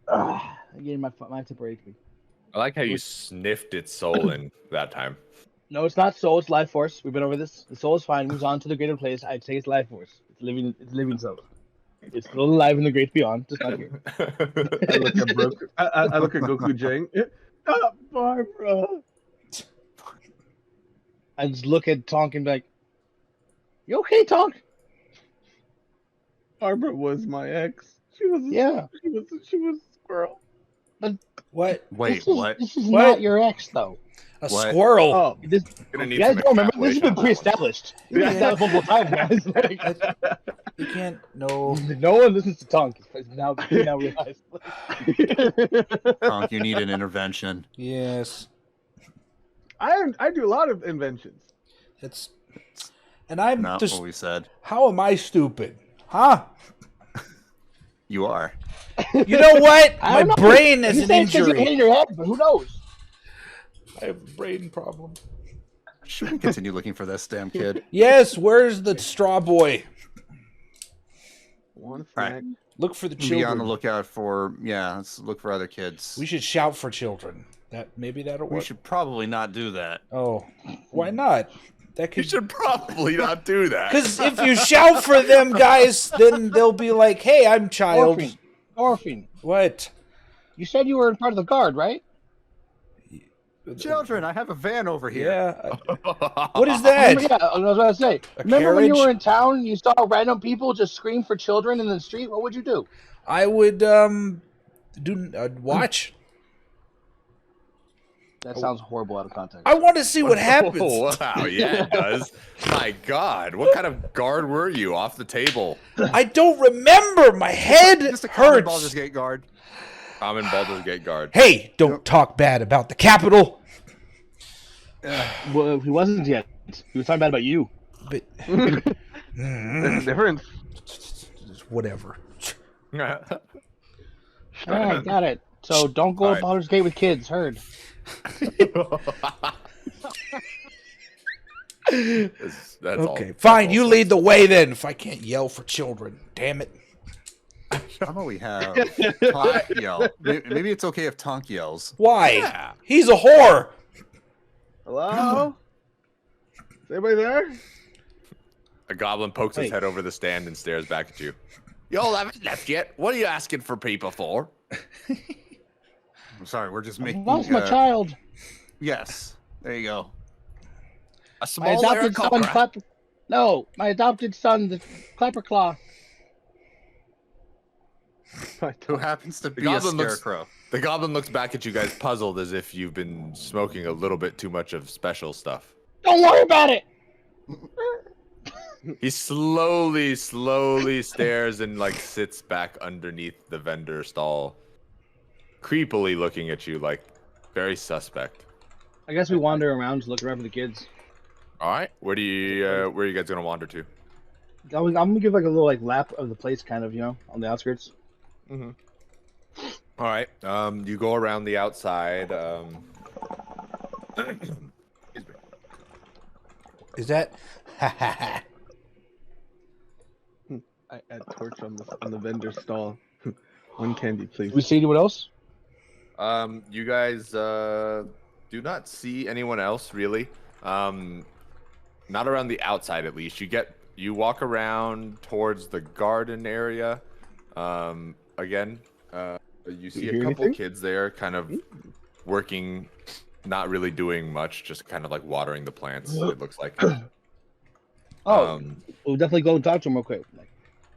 Again, my temporary HP. I like how you sniffed its soul in that time. No, it's not soul. It's life force. We've been over this. The soul is fine. Moves on to the greater place. I take its life force. It's living. It's living soul. It's still alive in the great beyond. Just not here. I look at Goku Jang. Oh, Barbara. I just look at Tonk and be like, "You okay, Tonk?" Barbara was my ex. She was a squirrel. What? Wait, This what? is What? not your ex, though. A What? squirrel. Oh, This, Gonna you need guys some don't remember? This has been extrapolation on that one. pre-established. This has been established multiple times, guys. Like, You can't. No. no one listens to Tonk. It's now realized. Tonk, you need an intervention. Yes. I do a lot of inventions. It's. And I'm Not just. what we said. How am I stupid? Huh? You are. You know what? I My don't know. brain is You an say it's 'cause you're injury. hitting your head, but who knows? I have a brain problem. Should we continue looking for this damn kid? Yes. Where's the straw boy? One Right. snack. Look for the Be on the children. lookout for, let's look for other kids. We should shout for children. Maybe that'll We work. should probably not do that. Oh, why not? That You could. should probably not do that. Because if you shout for them, guys, then they'll be like, "Hey, I'm child." Orphan. What? You said you were in part of the guard, right? Children, I have a van over here. Yeah. What is that? Remember, yeah, I was about to say. A Remember when you carriage? were in town and you saw random people just scream for children in the street? What would you do? I would watch. That sounds horrible out of context. I want to see what happens. Oh, wow, yeah, it does. My God, what kind of guard were you? Off the table. I don't remember. My head Just a common Baldur's hurts. Gate guard. Common Baldur's Gate guard. Hey, don't talk bad about the Capitol. Well, he wasn't yet. He was talking bad about you. But There's a difference. whatever. All right, got it. So don't go All to right. Baldur's Gate with kids. Heard. That's Okay, all. fine. That's You all. lead the way then. If I can't yell for children, damn it. How about we have Tonk yell? Maybe it's okay if Tonk yells. Why? Yeah. He's a whore. Hello? Is anybody there? A goblin pokes his Wait. head over the stand and stares back at you. Y'all haven't left yet. What are you asking for people for? I'm sorry, we're just I making. lost my child. Yes, there you go. A My small adopted son, Aarakocra. my adopted son, the Clapperclaw. Who happens to The be a goblin looks- scarecrow? The goblin looks back at you guys puzzled as if you've been smoking a little bit too much of special stuff. Don't worry about it. He slowly stares and like sits back underneath the vendor stall, creepily looking at you like very suspect. I guess we wander around, just looking around for the kids. All right, where are you guys gonna wander to? I'm gonna give like a little like lap of the place, kind of, on the outskirts. Mm-hmm. All right, you go around the outside. Excuse me. Is that? I add torch on the vendor stall. One candy, please. Do we see anyone else? You guys do not see anyone else really. Not around the outside, at least. You walk around towards the garden area. Again, you see You a hear couple anything? kids there, kind of working, not really doing much, just kind of like watering the plants. It looks like. Oh, we'll definitely go and talk to him real quick. Like,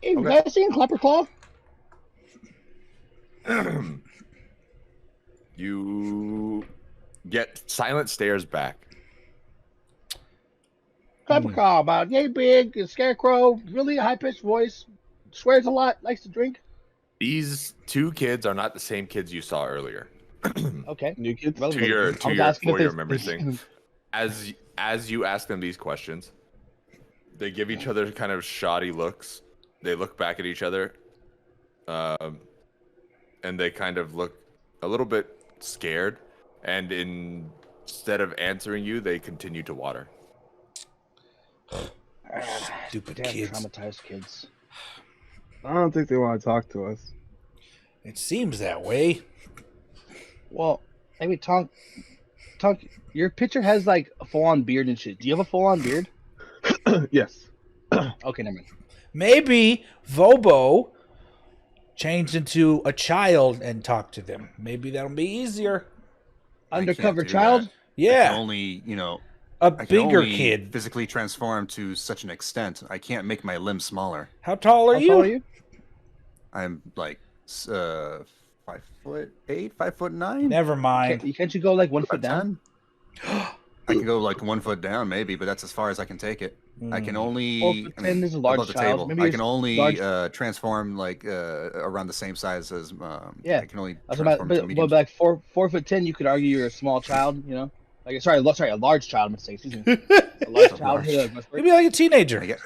hey, you Okay. guys seen Clapperclaw? You get silent stares back. Clapperclaw, about yay big, a scarecrow, really high pitched voice, swears a lot, likes to drink. These two kids are not the same kids you saw earlier. Okay. New kids? Well, to your I was for asking if your they- memory thing. As you ask them these questions, they give each other kind of shoddy looks. They look back at each other, and they kind of look a little bit scared. And instead of answering you, they continue to water. Stupid Damn kids. traumatized kids. I don't think they want to talk to us. It seems that way. Well, maybe Tonk, your picture has like a full-on beard and shit. Do you have a full-on beard? Yes. Okay, never mind. Maybe Vobo changed into a child and talked to them. Maybe that'll be easier. I can't Undercover do child? that. I Yeah, can only, a I can bigger only kid. physically transform to such an extent. I can't make my limbs smaller. How tall are How you? tall are you? I'm like 5'8", 5'9". Never mind. Can't you go like 1 foot down? 5'10". I can go like 1 foot down, maybe, but that's as far as I can take it. I can only 4 foot 10 is a large above the child. table. Maybe I it's can only large- transform like around the same size as. Yeah. I can only I was transform about, to a medium. but like 4'10", you could argue you're a small child. You know, like sorry, a large child. Mistake. Excuse me. A large child. Maybe like a teenager.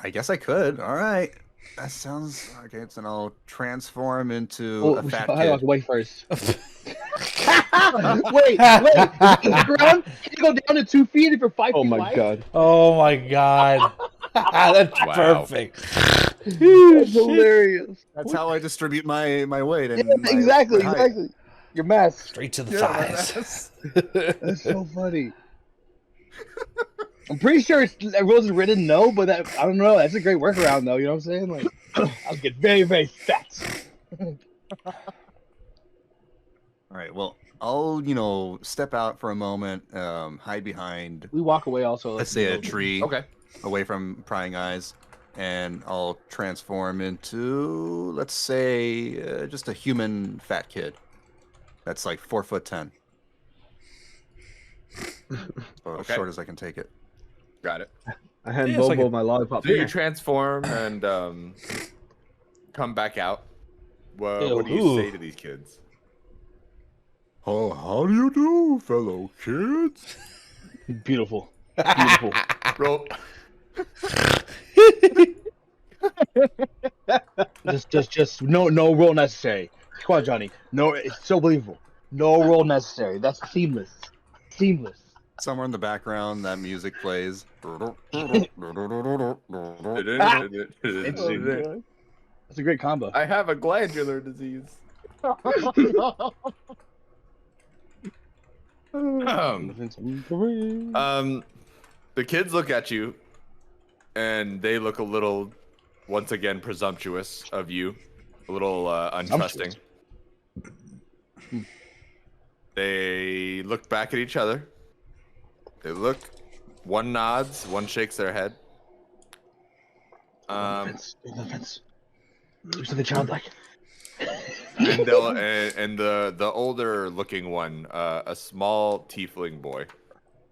I guess I could. All right. That sounds okay. So I'll transform into Oh, a fat hang on, kid. wait first. wait. Ground? Can you go down to 2 feet if you're 5 Oh feet my wide? god. Oh my god. That's Wow. perfect. That's hilarious. That's how I distribute my weight. And Yeah, my exactly. height. Your mass. Straight to the Yeah, my thighs. mass. That's so funny. I'm pretty sure the rules is written no, but I don't know. That's a great workaround, though. You know what I'm saying? Like, I'll get very, very fat. All right. Well, I'll step out for a moment, hide behind, We walk away also. let's say, a tree, Okay. away from prying eyes, and I'll transform into, let's say, just a human fat kid. That's like 4'10". As short as I can take it. Got it. I hand Yeah, it's Bobo like my lollipop. So you transform and come back out. What do you Ooh. say to these kids? Oh, how do you do, fellow kids? Beautiful. Roll. Just no roll necessary. Come on, Johnny. No, it's so believable. No roll necessary. That's seamless. Somewhere in the background, that music plays. It's a great combo. I have a glandular disease. The kids look at you, and they look a little, once again, presumptuous of you, a little untrusting. They look back at each other. They look. One nods, one shakes their head. There's something childlike. And the older looking one, a small tiefling boy,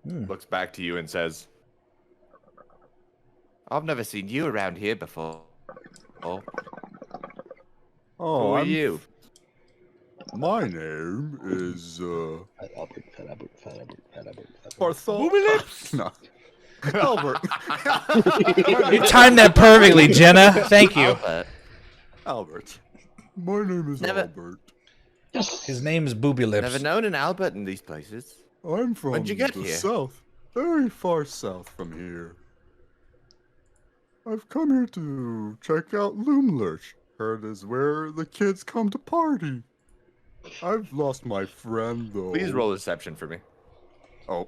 looks back to you and says, "I've never seen you around here before. Who are you?" My name is Barthol. No. Albert. You timed that perfectly, Jenna. Thank you. Albert. My name is Never- Albert. His name's Booby Lips. Never known an Albert in these places. I'm from When'd you get the here? south, very far south from here. I've come here to check out Loomlurch. Heard is where the kids come to party. I've lost my friend though. Please roll deception for me. Oh,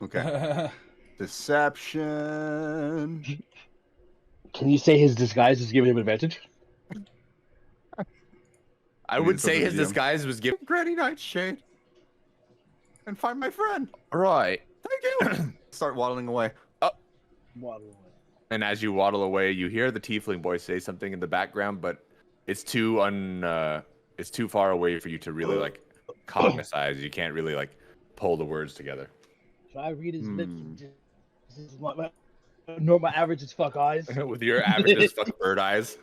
okay. Deception. Can you say his disguise is giving him advantage? I would say his disguise was given. Granny Nightshade. And find my friend. Right. Thank you. Start waddling away. And as you waddle away, you hear the tiefling boy say something in the background, but it's too far away for you to really like cognize. You can't really like pull the words together. Should I read his lips? This is my normal average is fuck eyes. With your average as fuck bird eyes.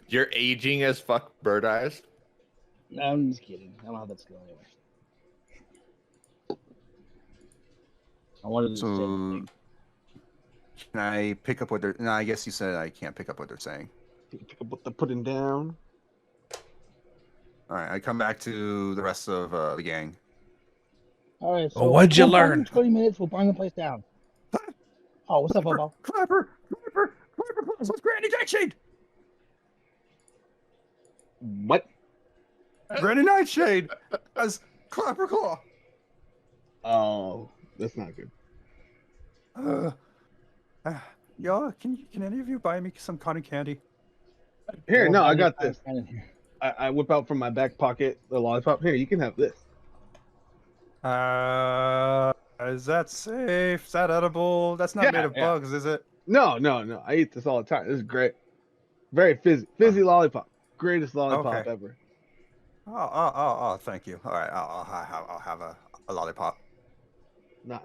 You're aging as fuck bird eyes. No, I'm just kidding. I don't know how that's going anyway. I wanted to So, can I pick up what they're... No, I guess you said I can't pick up what they're saying. Pick up what they're putting down. All right, I come back to the rest of the gang. All right. So Oh, what'd you we'll burn learn? 20 minutes. We'll burn the place down. Oh, what's up, Bobo? Clapper, what's Granny Nightshade? What? Granny Nightshade as Clapperclaw. Oh, that's not good. Y'all, can any of you buy me some cotton candy? Here, no, I got I'm this. kind of here. I whip out from my back pocket the lollipop. Here, you can have this. Is that safe? Is that edible? That's not Yeah, made of yeah. bugs, is it? No. I eat this all the time. This is great. Very fizzy lollipop. Greatest lollipop Okay. ever. Oh, thank you. All right, I'll have a lollipop. Nice.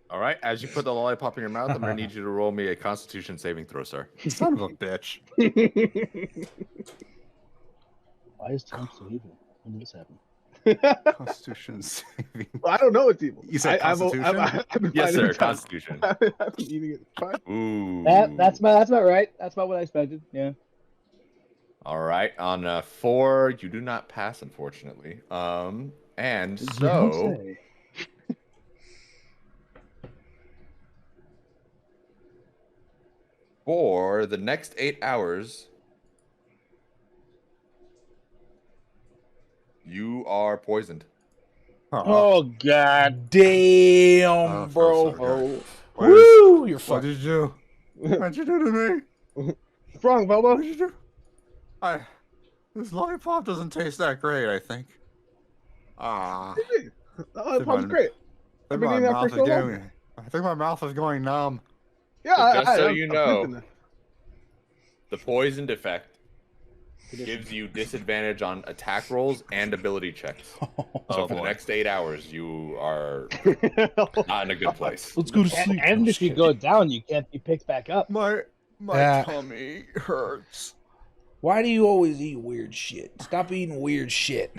All right. As you put the lollipop in your mouth, I'm gonna need you to roll me a Constitution saving throw, sir. Son of a bitch. Why is Tom so evil? When did this happen? Constitution saving. Well, I don't know what's evil. You said Constitution? I've been Yes, finding sir. it time. Constitution. I've been eating it. It's fine. Ooh. That's about right. That's about what I expected. Yeah. All right. On a 4, you do not pass, unfortunately. And You don't so say. for the next 8 hours, you are poisoned. Oh God. Damn, Oh, bro. so sorry. Woo! You're What fucked. did you do? What'd you do to me? What's wrong, Bobo? What did you do? This lollipop doesn't taste that great, I think. The lollipop's Fine. great. I've been eating that for so long. I think my mouth is going numb. Yeah, But just so you I'm know, thinking that. The poisoned effect gives you disadvantage on attack rolls and ability checks. So for the next 8 hours, you are not in a good place. Let's go to sleep. And if you go down, you can't be picked back up. My Yeah. tummy hurts. Why do you always eat weird shit? Stop eating weird shit.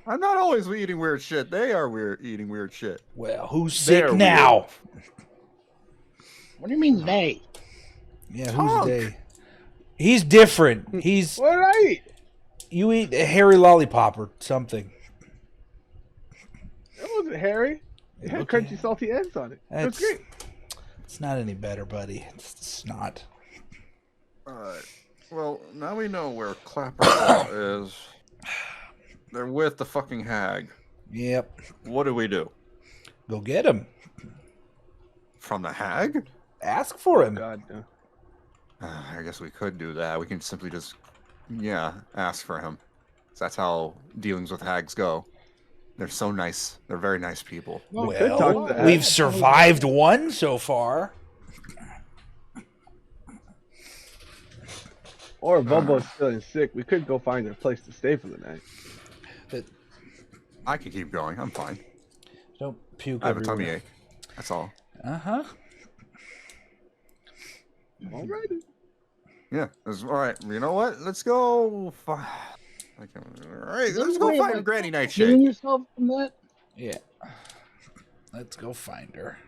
I'm not always eating weird shit. They are eating weird shit. Well, who's sick They're now? What do you mean they? Yeah, Tonk. who's they? He's different. He's What did I eat? you eat a hairy lollipop or something. It wasn't hairy. It had Okay. crunchy, salty ends on it. It was That's great. it's not any better, buddy. It's not. Alright. Well, now we know where Clapperclaw is. They're with the fucking hag. Yep. What do we do? Go get him. From the hag? Ask for him. God, no. I guess we could do that. We can simply just, ask for him. That's how dealings with hags go. They're so nice. They're very nice people. We could talk Well, to the we've hag. survived one so far. Or if Bobo's feeling sick, we could go find a place to stay for the night. I could keep going. I'm fine. Don't puke I have a tummy everywhere. ache. That's all. Uh-huh. Alrighty. Yeah. All right. You know what? Let's go. All right. Let's go find Granny Healing Nightshade. yourself from that? Yeah. Let's go find her.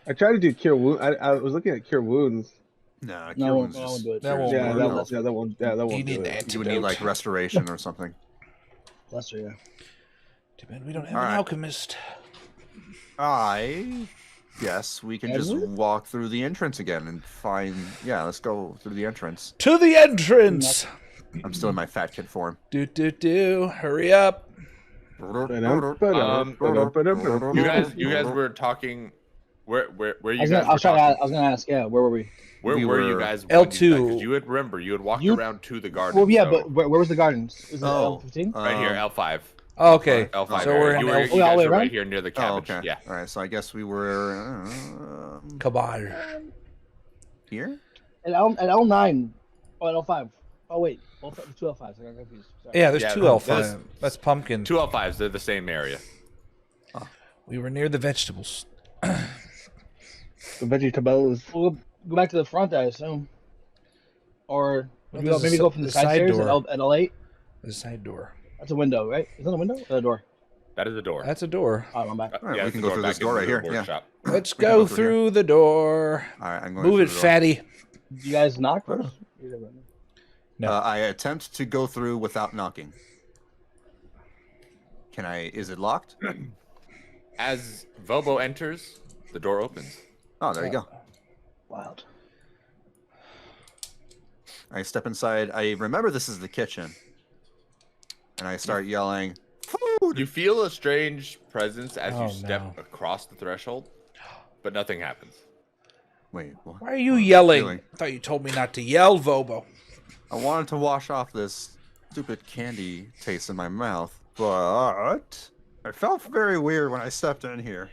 I tried to do cure wound. I was looking at cure wounds. Nah, No, Cure I Wounds won't just- do it. That won't Yeah, work. that no. won't. Yeah, that won't. Yeah, that won't You do need it. that. You would need like restoration or something. Lesser, yeah. Too bad we don't have All an right. alchemist. I guess we can just Edward? walk through the entrance again and find. Yeah, let's go through the entrance. To the entrance. I'm still in my fat kid form. Do. Hurry up. You guys were talking. Where you guys were talking? I was gonna ask. Yeah, where were we? Where we were you were guys? L2. Because you had you had walked You- around to the garden. Well, yeah, so but where was the gardens? Is it Oh. L15? right here, L5. Oh, okay. L5. So we're in you were, L5. you Oh, all guys the way were right around? here near the Oh, cabbage. okay. Yeah. All right. So I guess we were Kabar. here. At L9. Oh, at L5. Oh, wait. Two L5s. I got confused. Sorry. Yeah, there's Yeah, two there's- L5. That's pumpkin. Two L5s. They're the same area. We were near the vegetables. The vegetables. We'll go back to the front, I assume. Or Well, maybe there's go a from the the side side stairs door. at L8. The side door. That's a window, right? Is that a window or a door? That is the door. That's a door. Oh, I'm back. All right, Yeah, we it's can the go through this back door into right the here. Yeah. workshop. Let's We can go go through through the door. All right. I'm going. Move through it, the door. fatty. You guys knock first? No. I attempt to go through without knocking. Can I? Is it locked? As Vobo enters, the door opens. Oh, there you go. Wild. I step inside. I remember this is the kitchen. And I start yelling, food! You feel a strange presence as Oh, you step no. across the threshold, but nothing happens. Wait, what? Why are you What was I yelling? doing? I thought you told me not to yell, Vobo. I wanted to wash off this stupid candy taste in my mouth, but I felt very weird when I stepped in here.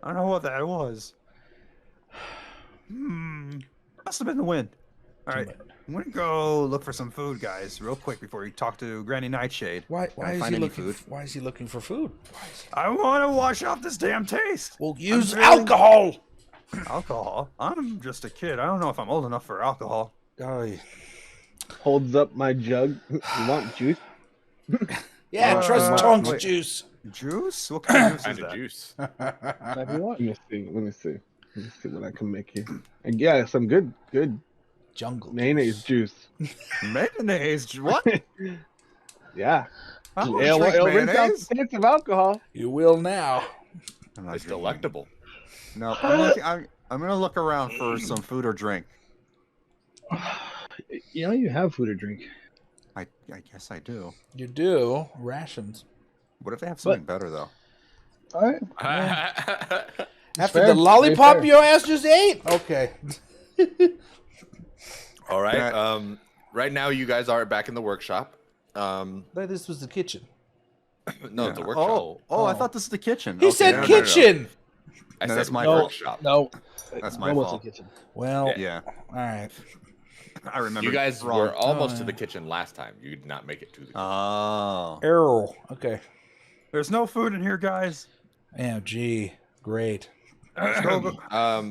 I don't know what that was. Must have been the wind. All right, I'm gonna go look for some food, guys, real quick before we talk to Granny Nightshade. Why Can I is find he any looking? food? Why is he looking for food? I want to wash off this damn taste. Well, use feeling- alcohol. Alcohol? I'm just a kid. I don't know if I'm old enough for alcohol. Holds up my jug. You want juice? Yeah, trust wait. Tonk's juice. Juice? What kind of juice is Kind of that? juice. Whatever you want. Let me see. Let me see. Let me see what I can make here. And yeah, some good Jungle mayonnaise juice. Mayonnaise? What? Yeah. I don't It'll drink rinse out mayonnaise. the taste of alcohol. You will now. I'm not It's drinking. delectable. No, I'm gonna look around for some food or drink. You know, you have food or drink. I guess I do. You do rations. What if they have something better though? All right. After fair. the lollipop Very fair. your ass just ate. Okay. All right. Yeah. Right now, you guys are back in the workshop. But this was the kitchen. No, the workshop. Oh, I Oh. thought this is the kitchen. He Okay, said no, no, no, no. kitchen. I No, said that's my No, workshop. no. That's my Almost fault. the kitchen. Well, Yeah, all right. I remember. You guys wrong. were almost Oh, to the yeah. kitchen last time. You did not make it to the kitchen. Oh. Errol. Okay. There's no food in here, guys. Yeah, gee. Great. Let's go.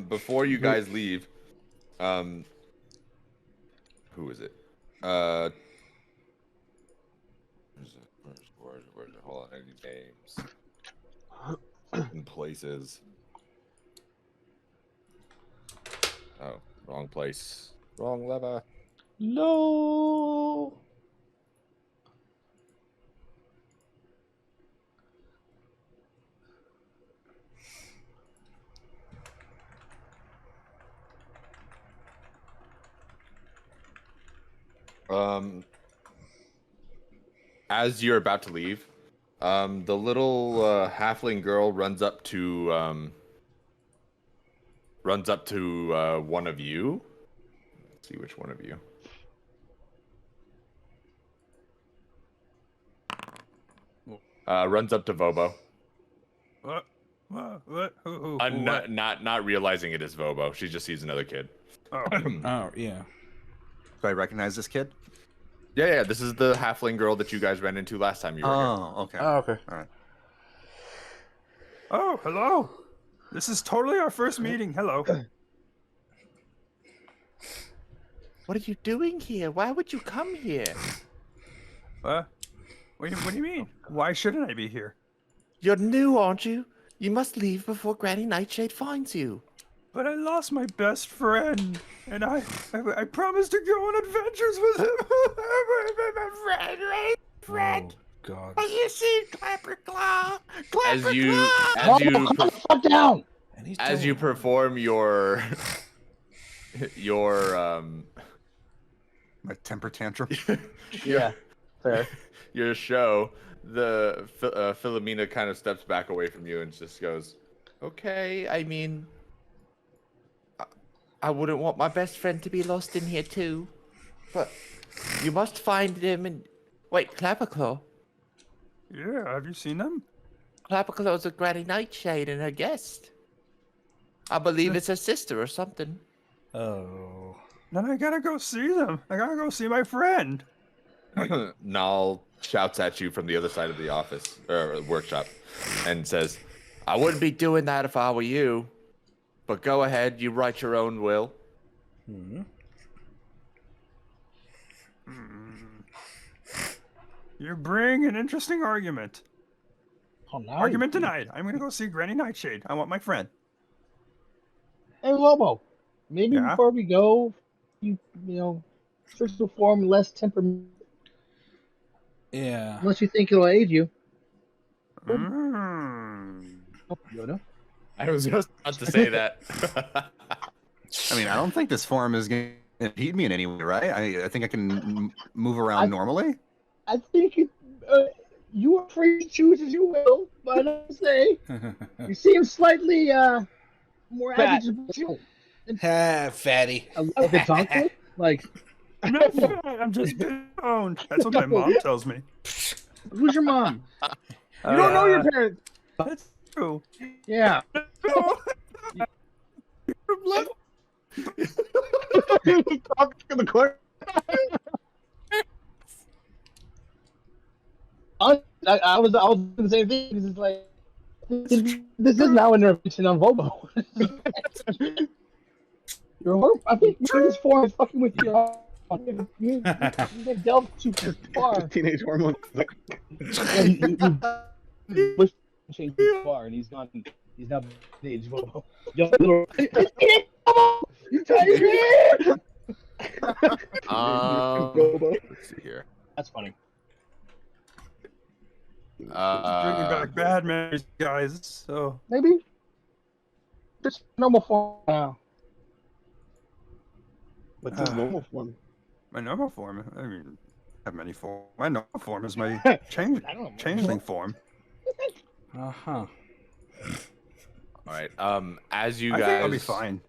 Before you guys leave, who is it? Where's it? Hold on, I need names and places. Oh, wrong place. Wrong lever. No. As you're about to leave, the little halfling girl runs up to one of you. Let's see which one of you. Runs up to Vobo. What? Who? Not realizing it is Vobo. She just sees another kid. Oh, yeah. Do I recognize this kid? Yeah. This is the halfling girl that you guys ran into last time you were here. Oh, okay. Oh, okay. All right. Oh, hello. This is totally our first meeting. Hello. What are you doing here? Why would you come here? What do you mean? Why shouldn't I be here? You're new, aren't you? You must leave before Granny Nightshade finds you. But I lost my best friend, and I promised to go on adventures with him. Friend, Oh, God. have you seen Clapperclaw? As you Fuck down. And he's as telling you me- perform your My temper tantrum. Yeah. Fair. your show, the Philomena kind of steps back away from you and just goes, Okay, I mean, I wouldn't want my best friend to be lost in here too. But you must find him and... Wait, Clapperclaw? Yeah, have you seen them? Clapperclaw's a Granny Nightshade and her guest. I believe it's her sister or something. Oh. Then I gotta go see them. I gotta go see my friend. Nal shouts at you from the other side of the office or workshop and says, I wouldn't be doing that if I were you. But go ahead, you write your own will. You bring an interesting argument. Oh, now Argument denied. I'm gonna go see Granny Nightshade. I want my friend. Hey, Lobo. Maybe Yeah? before we go, you know, physical form, less temperament. Yeah. Unless you think it'll aid you. Mm. Oh, Yoda. I was just about to say that. I mean, I don't think this form is going impede me in any way, right? I think I can move around normally. I think you are free to choose as you will, but I say you seem slightly more Fat. agitated. Fatty. I could talk to. Like, I'm not fat. I'm just stoned. That's what my mom tells me. who's your mom? You don't know your parents. That's true. Yeah. Talk to the court. I was doing the same thing. This is like this is now an intervention on Volvo. I think this form is fucking with your. You delved too far. Teenage hormone. You changed too far, and he's not. He's not teenage Volvo. Yo, little. You tired? Let's see here. That's funny. Bringing back bad memories, guys. So Maybe just normal form now. What's his normal form? my normal form. I mean, I have many forms. My normal form is my I don't know. changeling form. Uh-huh. All right. As you I think I'll be guys, fine.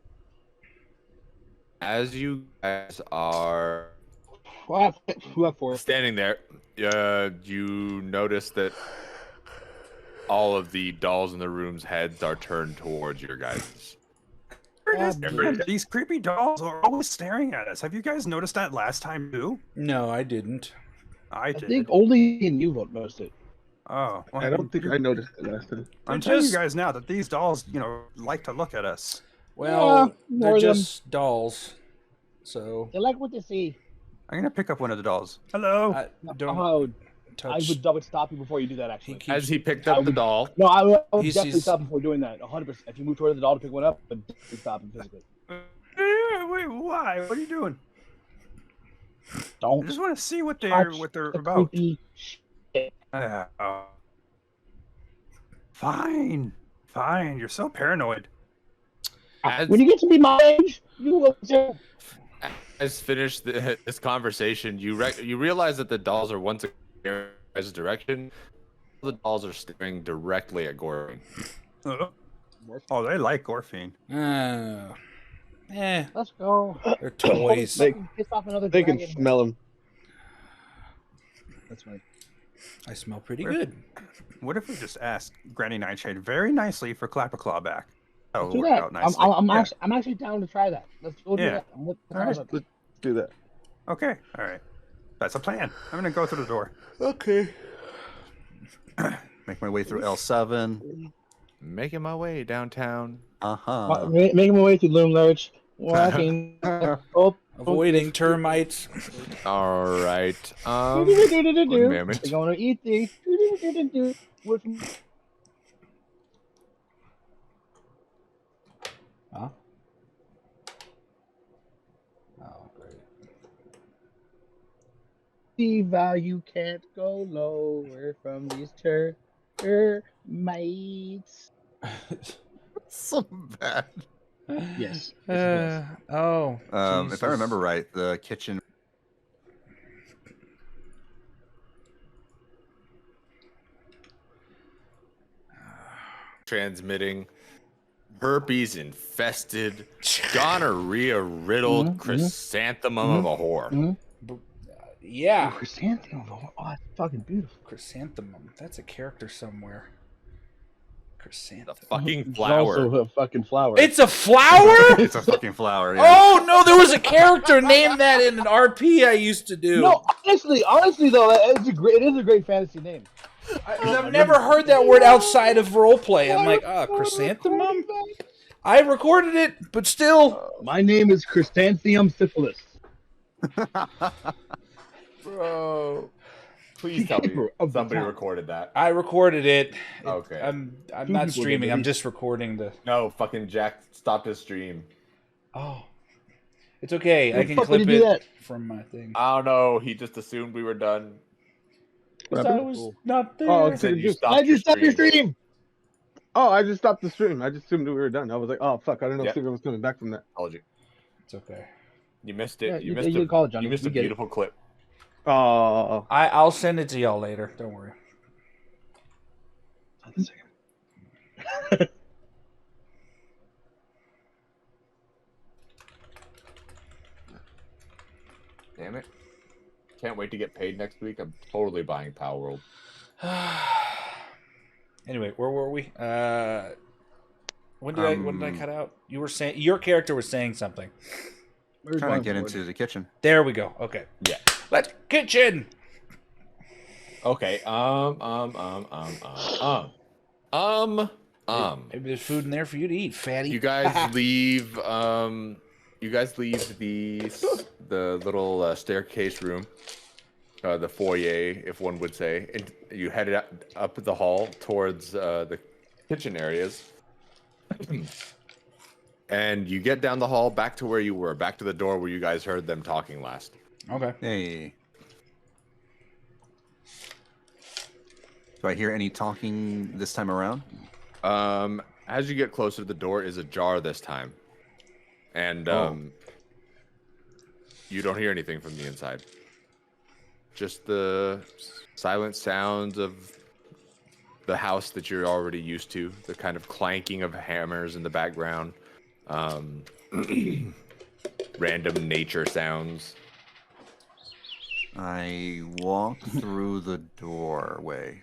as you guys are What for? standing there, you notice that all of the dolls in the room's heads are turned towards your guys. These creepy dolls are always staring at us. Have you guys noticed that last time too? No, I didn't. I I did. think only in you vote most it. Oh, well, I don't think I noticed it last time. I'm They're telling you just- guys now that these dolls, like to look at us. Well, they're more than- just dolls. So They like what they see. I'm gonna pick up one of the dolls. Hello. I don't I touch. would stop you before you do that. He Actually, keeps, As he picked up the doll, no, I would He's- definitely he's- stop before doing that. 100%. If you move toward the doll to pick one up, but definitely stop him physically. Wait, why? What are you doing? I Don't just want to see what they're touch they're the about. creepy Fine. You're so paranoid. as, When you get to be my age, you look too. as finished this conversation, you realize that the dolls are once again in his direction. The dolls are staring directly at Goring. Oh, they like Gorfine. Let's go. They're toys. They- Piss off another They can dragon. smell him. That's right. I smell pretty good. What if we just ask Granny Nightshade very nicely for Clapperclaw back? That Let's would do work that. out nicely. I'm actually down to try that. Let's go do Yeah. that. Let's Alright. Do that. Okay, all right. That's a plan. I'm gonna go through the door. Okay. Make my way through L7. Making my way downtown. Making my way through Loomlurch. Walking. Avoiding termites. All right. One They're moment. going to eat these. Huh? Oh, great. The value can't go lower from these termites. So bad. Yes. Oh. If I remember Jesus. right, the kitchen. Transmitting herpes infested, gonorrhea riddled chrysanthemum of a whore. Yeah. Chrysanthemum. Oh, that's fucking beautiful. Chrysanthemum. That's a character somewhere. Chrysanthemum. The fucking It's flower. also a fucking flower. It's a flower? It's a fucking flower. Yeah. Oh no, there was a character named that in an RP I used to do. No, honestly though, it is a great fantasy name. I've never heard that word outside of roleplay. I'm like, chrysanthemum? I recorded it, but still. My name is Chrysanthemum Syphilis. Bro. Please tell me somebody recorded that. I recorded it. Okay. I'm Two not people streaming. did I'm it. just recording the. No, fucking Jack stopped his stream. Oh, it's okay. I What can the fuck would clip he do it that? from my thing. I don't know. He just assumed we were done. What I happened? was not there. Oh, He said you I stopped just stopped your stream. Oh, I just stopped the stream. I just assumed we were done. I was like, oh fuck, I don't know Yeah. if Seger was coming back from that. Told you. It's okay. You missed it. Yeah, you you- missed you a, call it, Johnny. You missed You a get it. beautiful clip. Oh, I'll send it to y'all later. Don't worry. Damn it! Can't wait to get paid next week. I'm totally buying Power World. Anyway, where were we? When did I cut out? You were saying your character was saying something. We're Trying going to get forward. into the kitchen. There we go. Okay. Yeah. Let's kitchen. Okay. Maybe there's food in there for you to eat, fatty. You guys leave. You guys leave the little staircase room, the foyer, if one would say, and you head up the hall towards the kitchen areas. And you get down the hall back to where you were, back to the door where you guys heard them talking last. Okay. Hey. Do I hear any talking this time around? As you get closer, the door is ajar this time, and you don't hear anything from the inside. Just the silent sounds of the house that you're already used to, the kind of clanking of hammers in the background, random nature sounds. I walk through the doorway.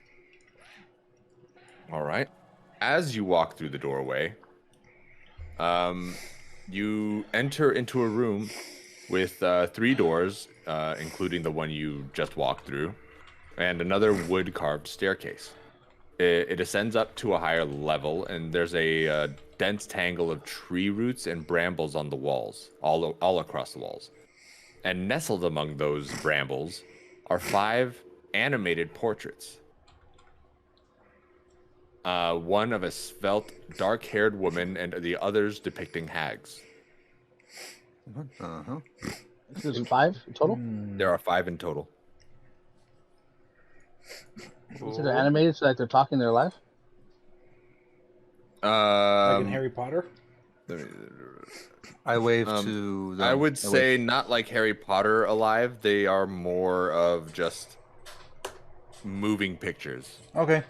All right. As you walk through the doorway, you enter into a room with 3 doors, including the one you just walked through, and another wood-carved staircase. It ascends up to a higher level, and there's a dense tangle of tree roots and brambles on the walls, all across the walls. And nestled among those brambles are 5 animated portraits. One of a svelte, dark-haired woman, and the others depicting hags. Uh-huh. There's 5 total. There are 5 in total. So they're animated, so that they're talking their life. Like in Harry Potter. I wave to them. I would say not like Harry Potter alive. They are more of just moving pictures. Okay.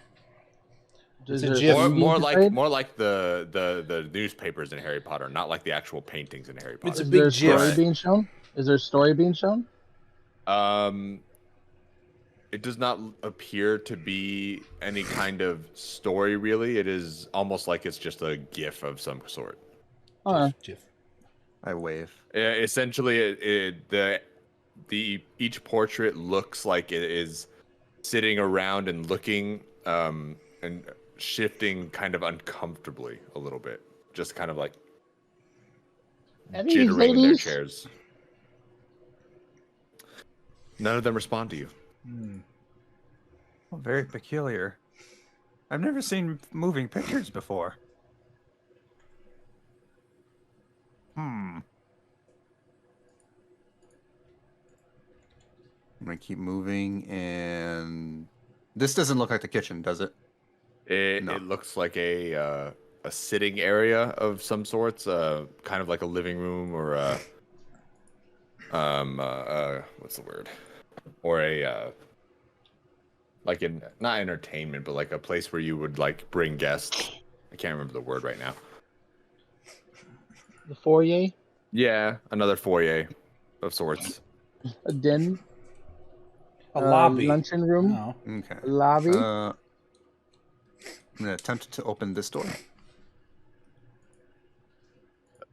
Is It's a there GIF. a More trade? like the newspapers in Harry Potter, not like the actual paintings in Harry Potter. It's a Is big there a story GIF. being shown? Is there a story being shown? It does not appear to be any kind of story, really. It is almost like it's just a GIF of some sort. GIF. I wave. Essentially, each portrait looks like it is sitting around and looking and shifting kind of uncomfortably a little bit, just kind of like Any jittering in their ladies? chairs. None of them respond to you. Oh, very peculiar. I've never seen moving pictures before. I'm gonna keep moving, and this doesn't look like the kitchen, does it? It looks like a sitting area of some sorts, kind of like a living room or what's the word? Or a like not entertainment, but like a place where you would like bring guests. I can't remember the word right now. The foyer, Yeah, another foyer of sorts. a den, A lobby. luncheon room, No. Okay. a lobby. I'm gonna attempt to open this door.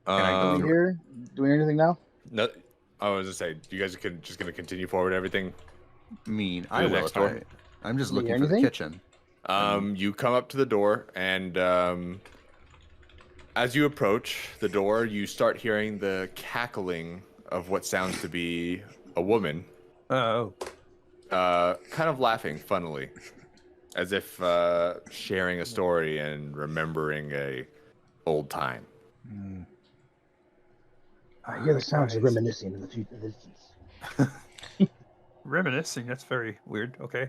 Can I go do we through hear? Do we hear anything now? No, I was gonna say, you guys are just gonna continue forward everything. I the will. next door? I'm just Do you looking hear for the anything? kitchen. You come up to the door, and as you approach the door, you start hearing the cackling of what sounds to be a woman, Oh. kind of laughing funnily, as if sharing a story and remembering a old time. I hear the sounds of reminiscing in the distance. Reminiscing, that's very weird. Okay.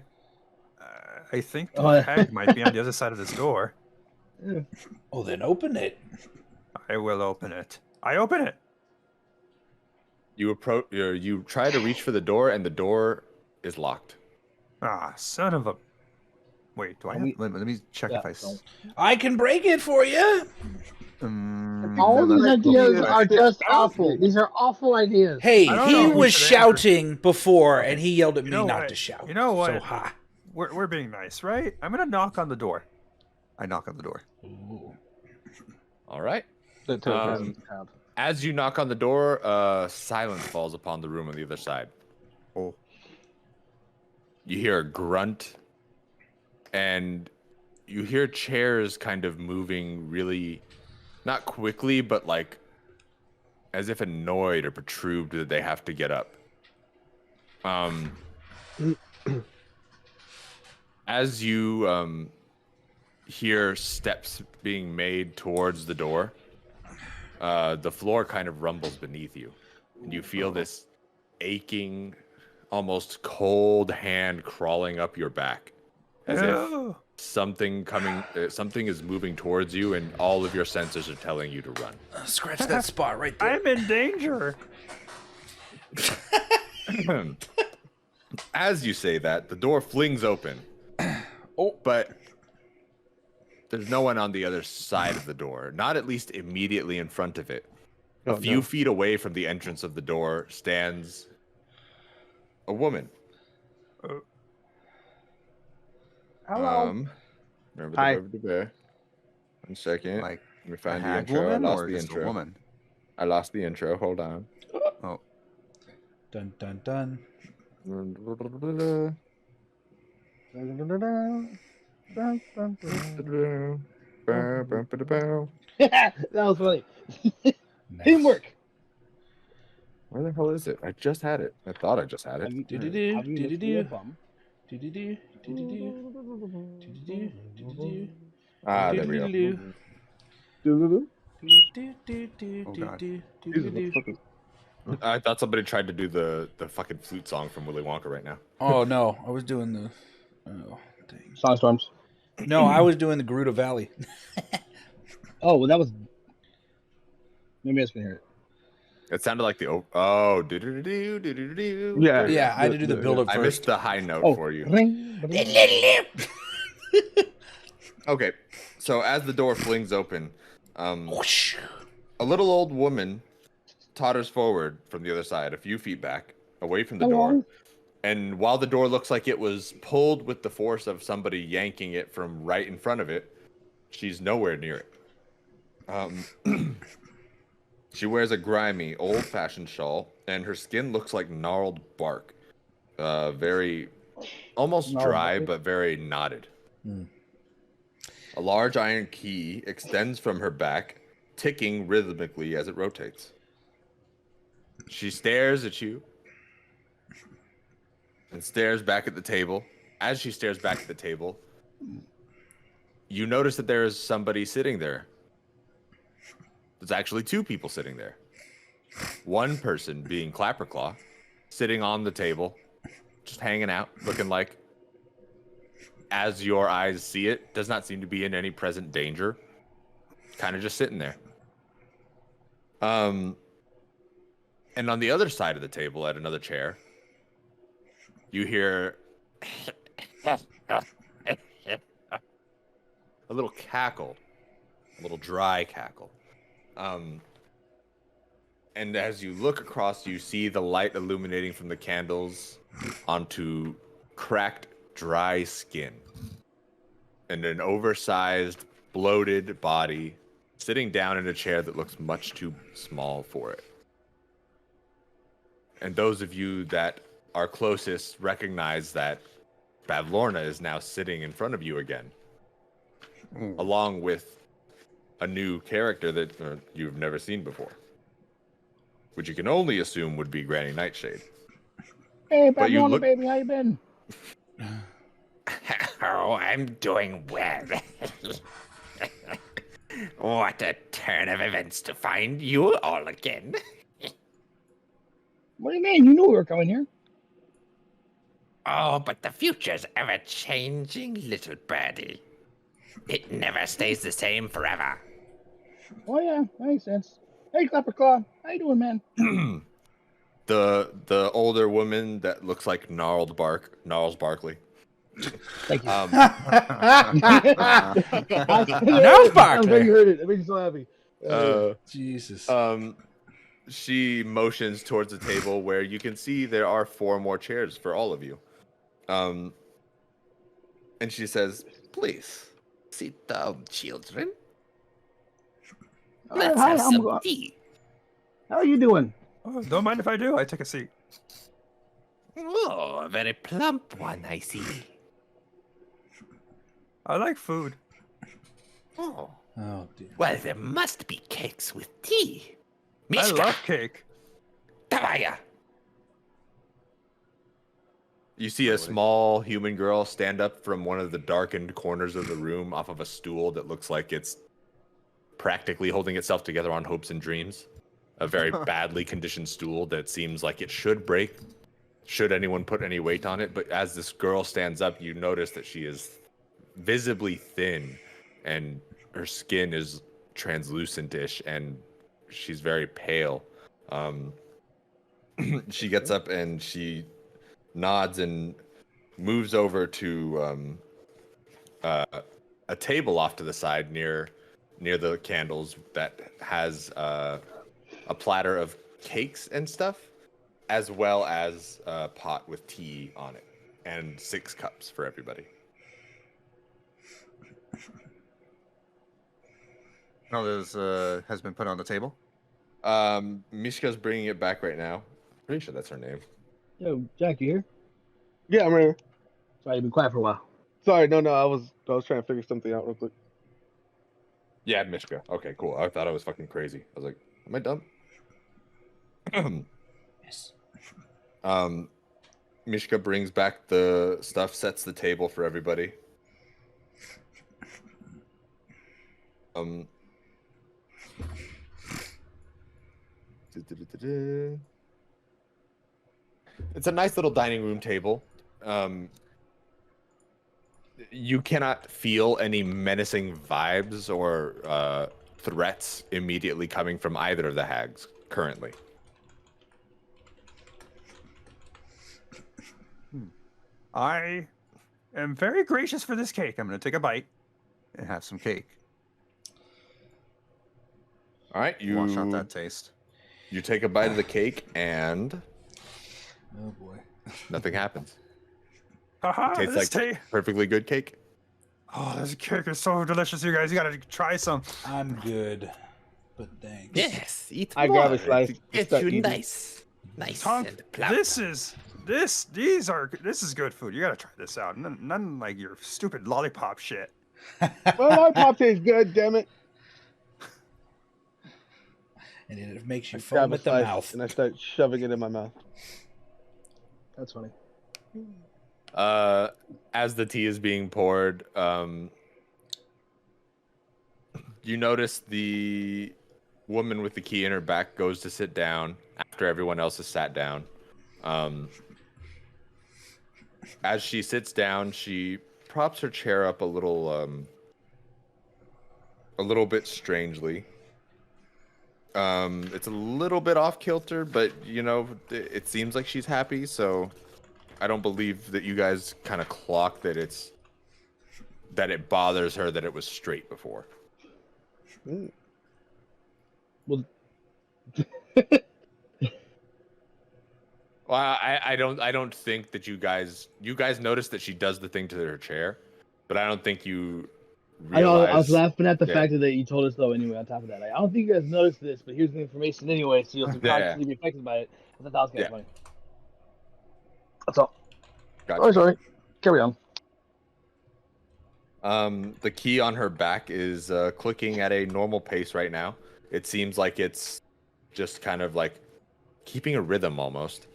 I think the Oh, yeah. hag might be on the other side of this door. Oh, then open it. I will open it. I open it. You approach. You try to reach for the door, and the door is locked. Ah, son of a. Wait, do I have? Let me check Yeah, if I. I can break it for you. All these Let's see ideas if are just I don't awful. think- These are awful ideas. Hey, I don't he know if we was should shouting before, and he yelled at me You know not what? to shout. You know So what? ha. We're being nice, right? I'm gonna knock on the door. I knock on the door. All right. The teleportation tab. As you knock on the door, silence falls upon the room on the other side. Oh. You hear a grunt, and you hear chairs kind of moving really, not quickly, but like as if annoyed or perturbed that they have to get up. As you hear steps being made towards the door, the floor kind of rumbles beneath you, and you feel this aching, almost cold hand crawling up your back, as if something is moving towards you, and all of your senses are telling you to run. Scratch that spot right there. I'm in danger. As you say that, the door flings open. Oh. But there's no one on the other side of the door, not at least immediately in front of it. A few feet away from the entrance of the door stands a woman. Hello. Remember Hi. the bear. 1 second. Like Let me a find the hag intro. I woman lost or the just a intro. woman? I lost the intro. Hold on. Oh, Dun dun dun. That was funny. Nice. Teamwork. Where the hell is it? I just had it. I thought I just had it. Do-do-do, Have you mixed do-do-do. with a bum? Do-do-do, do-do-do, do-do-do, do-do-do, Ah, there we go. Do-do-do. do-do-do, Oh, God. do-do-do. I thought somebody tried to do the fucking flute song from Willy Wonka right now. Oh no, I was doing the. Oh, dang. Sunstorms. No, I was doing the Gerudo Valley. Oh, well, that was. Maybe I just can hear it. It sounded like the do-do-do-do. Yeah. Yeah, I had to do the build up I first. missed the high note Oh, for you. ring. Okay, so as the door flings open, Whoosh. a little old woman totters forward from the other side, a few feet back, away from the Hello? door. And while the door looks like it was pulled with the force of somebody yanking it from right in front of it, she's nowhere near it. She wears a grimy, old-fashioned shawl, and her skin looks like gnarled bark. Very, almost Gnarled dry, bark. but very knotted. Hmm. A large iron key extends from her back, ticking rhythmically as it rotates. She stares at you and stares back at the table. As she stares back at the table, you notice that there is somebody sitting there. There's actually 2 people sitting there. One person being Clapperclaw, sitting on the table, just hanging out, looking like, as your eyes see it, does not seem to be in any present danger. Kind of just sitting there. And on the other side of the table, at another chair, you hear a little cackle, a little dry cackle. And as you look across, you see the light illuminating from the candles onto cracked, dry skin. And an oversized, bloated body sitting down in a chair that looks much too small for it. And those of you that are closest recognize that Bad Lorna is now sitting in front of you again, along with a new character that you've never seen before, which you can only assume would be Granny Nightshade. Hey, But you Babylona, look- baby, how you been? Oh, I'm doing well. What a turn of events to find you all again. What do you mean? You knew we were coming here. Oh, but the future's ever-changing, little birdie. It never stays the same Oh, yeah, that makes sense. Hey, Clapperclaw, how you doing, man? The older woman that looks like Gnarls Barkley. Thank you. Now, I'm glad you heard it. It makes me so happy. Jesus. She motions towards the table where you can see there are 4 more chairs for all of you. And she says, Please, sit down, children. Hi, Let's have I'm some go- tea. How are you doing? Oh, don't mind if I do. I take a seat. Oh, a very plump one, I see. I like food. Oh, Oh, dear. well, there must be cakes with tea. I Mishka, love cake. Tabaya. you see a small human girl stand up from one of the darkened corners of the room off of a stool that looks like it's practically holding itself together on hopes and dreams. A very badly conditioned stool that seems like it should break should anyone put any weight on it. But as this girl stands up, you notice that she is visibly thin and her skin is translucent-ish and she's very pale. She gets up and she nods and moves over to a table off to the side near the candles that has a platter of cakes and stuff, as well as a pot with tea on it and 6 cups for everybody. No, this has been put on the table. Mishka's bringing it back right now. Pretty sure that's her name. Yo, Jack, you here? Yeah, I'm right here. Sorry, you've been quiet for a while. Sorry, no, I was trying to figure something out real quick. Yeah, Mishka. Okay, cool. I thought I was fucking crazy. I was like, am I dumb? Yes. Mishka brings back the stuff, sets the table for everybody. It's a nice little dining room table. You cannot feel any menacing vibes or threats immediately coming from either of the hags currently. I am very gracious for this cake. I'm going to take a bite. And have some cake. All right, Wash out that taste. you take a bite of the cake and Oh, boy. nothing happens. Haha, Tastes this like perfectly good cake. Oh, this cake is so delicious, you guys. You got to try some. I'm good. But thanks. Yes, eat I more. grab a slice. Get start you eating. nice Tonk, and plump. this is good food. You got to try this out. None like your stupid lollipop shit. My lollipop tastes good, damn it. And it makes you I grab foam a at the slice mouth. and I start shoving it in my mouth. That's funny. As the tea is being poured, you notice the woman with the key in her back goes to sit down after everyone else has sat down. As she sits down, she props her chair up a little bit strangely. It's a little bit off kilter, but you know, it seems like she's happy, so I don't believe that you guys kind of clock that it bothers her that it was straight before. Well, Well, I don't think that you guys notice that she does the thing to her chair, but I don't think you I know. I was realize. laughing at the Yeah. fact that you told us though. Anyway, on top of that, I don't think you guys noticed this, but here's the information anyway, so you'll subconsciously be affected by it. I thought that was kind of funny. That's all. Gotcha. Sorry. Carry on. The key on her back is clicking at a normal pace right now. It seems like it's just kind of like keeping a rhythm almost.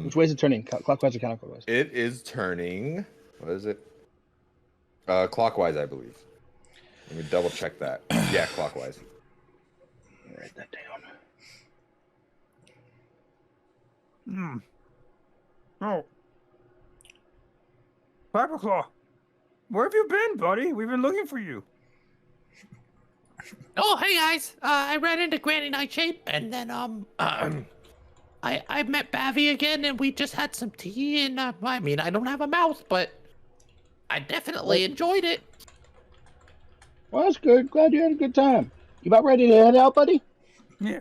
Which way is it turning? Clockwise or counterclockwise? It is turning. What is it? Clockwise, I believe. Let me double check that. Yeah, clockwise. Write that down. Oh. Clapperclaw, where have you been, buddy? We've been looking for you. Oh, hey guys! I ran into Granny Nightshade, and then I met Bavy again, and we just had some tea, and I mean, I don't have a mouth, but I definitely enjoyed it. Well, that's good. Glad you had a good time. You about ready to head out, buddy? Yeah.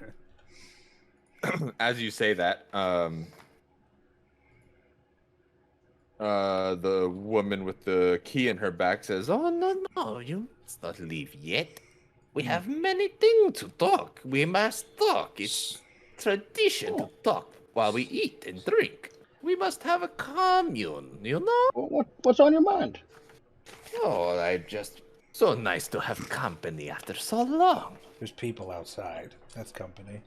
As you say that, the woman with the key in her back says, Oh, no, you must not leave yet. We have many things to talk. We must talk. It's tradition to talk while we eat and drink. We must have a commune, you know? What's on your mind? Oh, I just... So nice to have company after so long. There's people outside. That's company.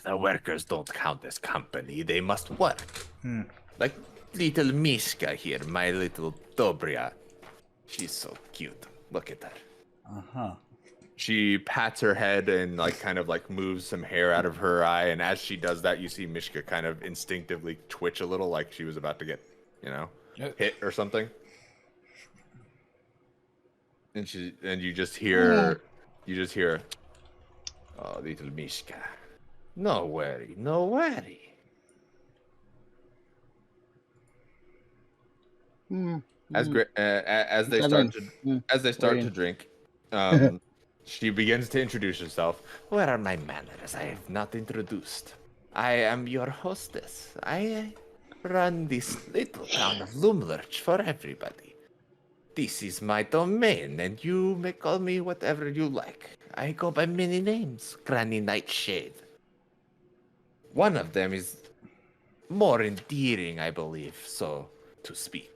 The workers don't count as company. They must work. Hmm. Like little Mishka here, my little Dobria. She's so cute. Look at her. Uh-huh. she pats her head and like kind of like moves some hair out of her eye, and as she does that, you see Mishka kind of instinctively twitch a little, like she was about to get, you know, hit or something. And you just hear, oh, little Mishka, no worry, no worry. As they start to drink, she begins to introduce herself. Where are my manners? I have not introduced. I am your hostess. I run this little town of Loomlurch for everybody. This is my domain, and you may call me whatever you like. I go by many names. Granny Nightshade. One of them is more endearing, I believe, so to speak.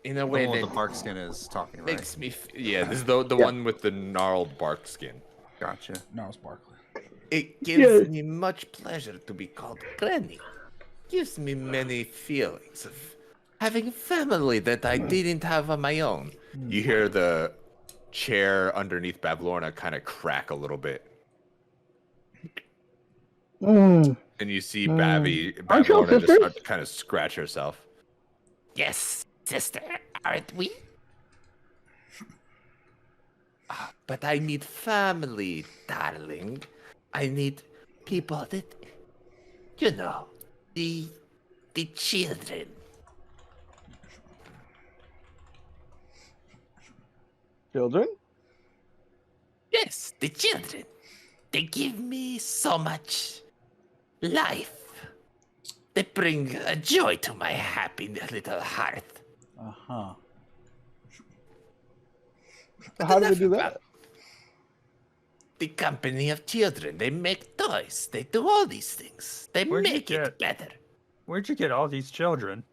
In a way The that bark skin is talking, right? makes me... Yeah, this is the one with the gnarled bark skin. Gotcha. No, it's Barkley. It gives me much pleasure to be called Granny. Gives me many feelings of having a family that I didn't have on my own. You hear the chair underneath Bavlorna kind of crack a little bit. And you see Aren't you a Bavlorna just sister? start to kind of scratch herself. Yes, sister, aren't we? But I need family, darling. I need people that, you know, the children. Children? Yes, the children. They give me so much life. They bring a joy to my happy little heart. Uh-huh. How do they do that? The company of children. They make toys. They do all these things. They Where'd you make it get- better. Where'd you get all these children?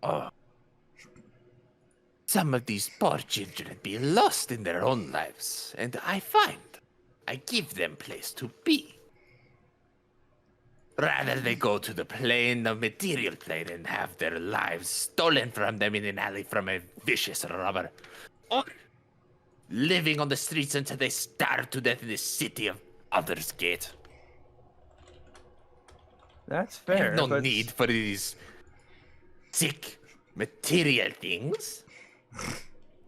Oh. Some of these poor children be lost in their own lives, and I give them place to be. Rather they go to the plane, the material plane, and have their lives stolen from them in an alley from a vicious robber. Or living on the streets until they starve to death in the city of Aldersgate. That's I fair. have no but need for these sick material things.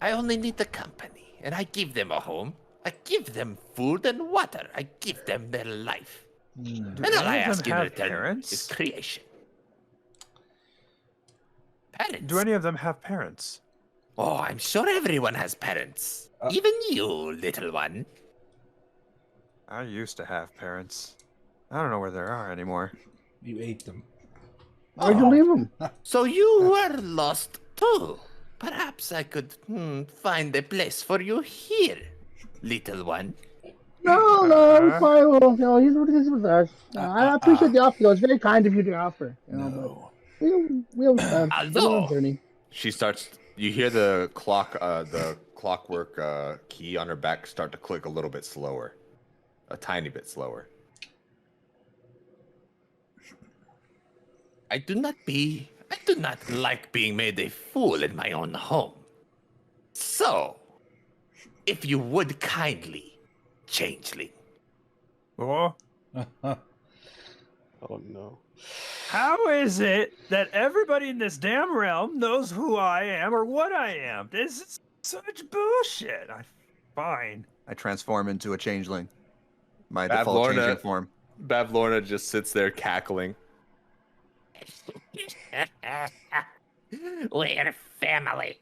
I only need the company, and I give them a home. I give them food and water. I give them their life. do And all I any of ask them in have return parents? is creation. Parents? Do any of them have parents? Oh, I'm sure everyone has parents. Even you, little one. I used to have parents. I don't know where they are anymore. You ate them. Where'd you leave him? So you were lost too. Perhaps I could find a place for you here, little one. No, it's fine. Well, no, he's with us. I appreciate the offer. Though. It's very kind of you to offer. You know, No. but we'll Although- journey. She starts. You hear the clockwork key on her back start to click a little bit slower, a tiny bit slower. I do not like being made a fool in my own home. So, if you would kindly, changeling, Oh, Oh no. how is it that everybody in this damn realm knows who I am or what I am? This is such bullshit. Fine. I transform into a changeling. My default Bavlorna- changing form. Bavlorna just sits there cackling. We're family.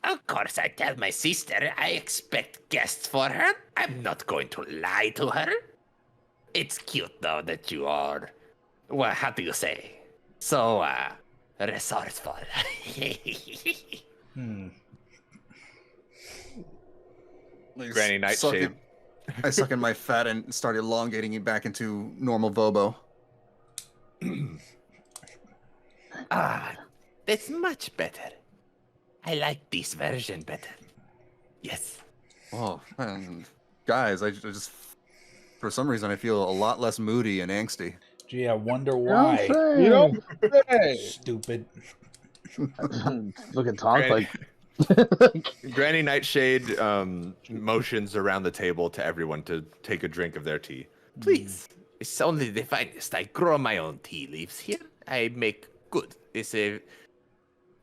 Of course, I tell my sister I expect guests for her. I'm not going to lie to her. It's cute, though, that you are, well, how do you say? So, resourceful. Granny Nightshade. I suck in my fat and start elongating it back into normal Vobo. That's much better. I like this version better. Yes. Oh, man. Guys, I just, for some reason, I feel a lot less moody and angsty. Gee, I wonder You know what why. I'm saying? You know what I'm saying? Stupid. Look at Tom Granny, like. Granny Nightshade motions around the table to everyone to take a drink of their tea. Please. It's only the finest. I grow my own tea leaves here. I make good. It's a,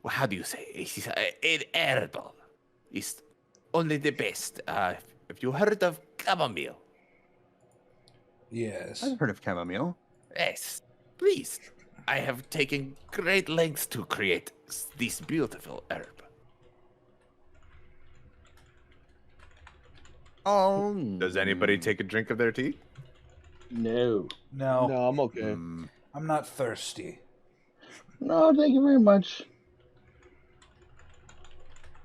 how do you say? It's an herbal. It's only the best. Have you heard of chamomile? Yes. I've heard of chamomile. Yes. Please. I have taken great lengths to create this beautiful herb. Oh, Does anybody take a drink of their tea? No. No, No, I'm okay. I'm not thirsty. No, thank you very much.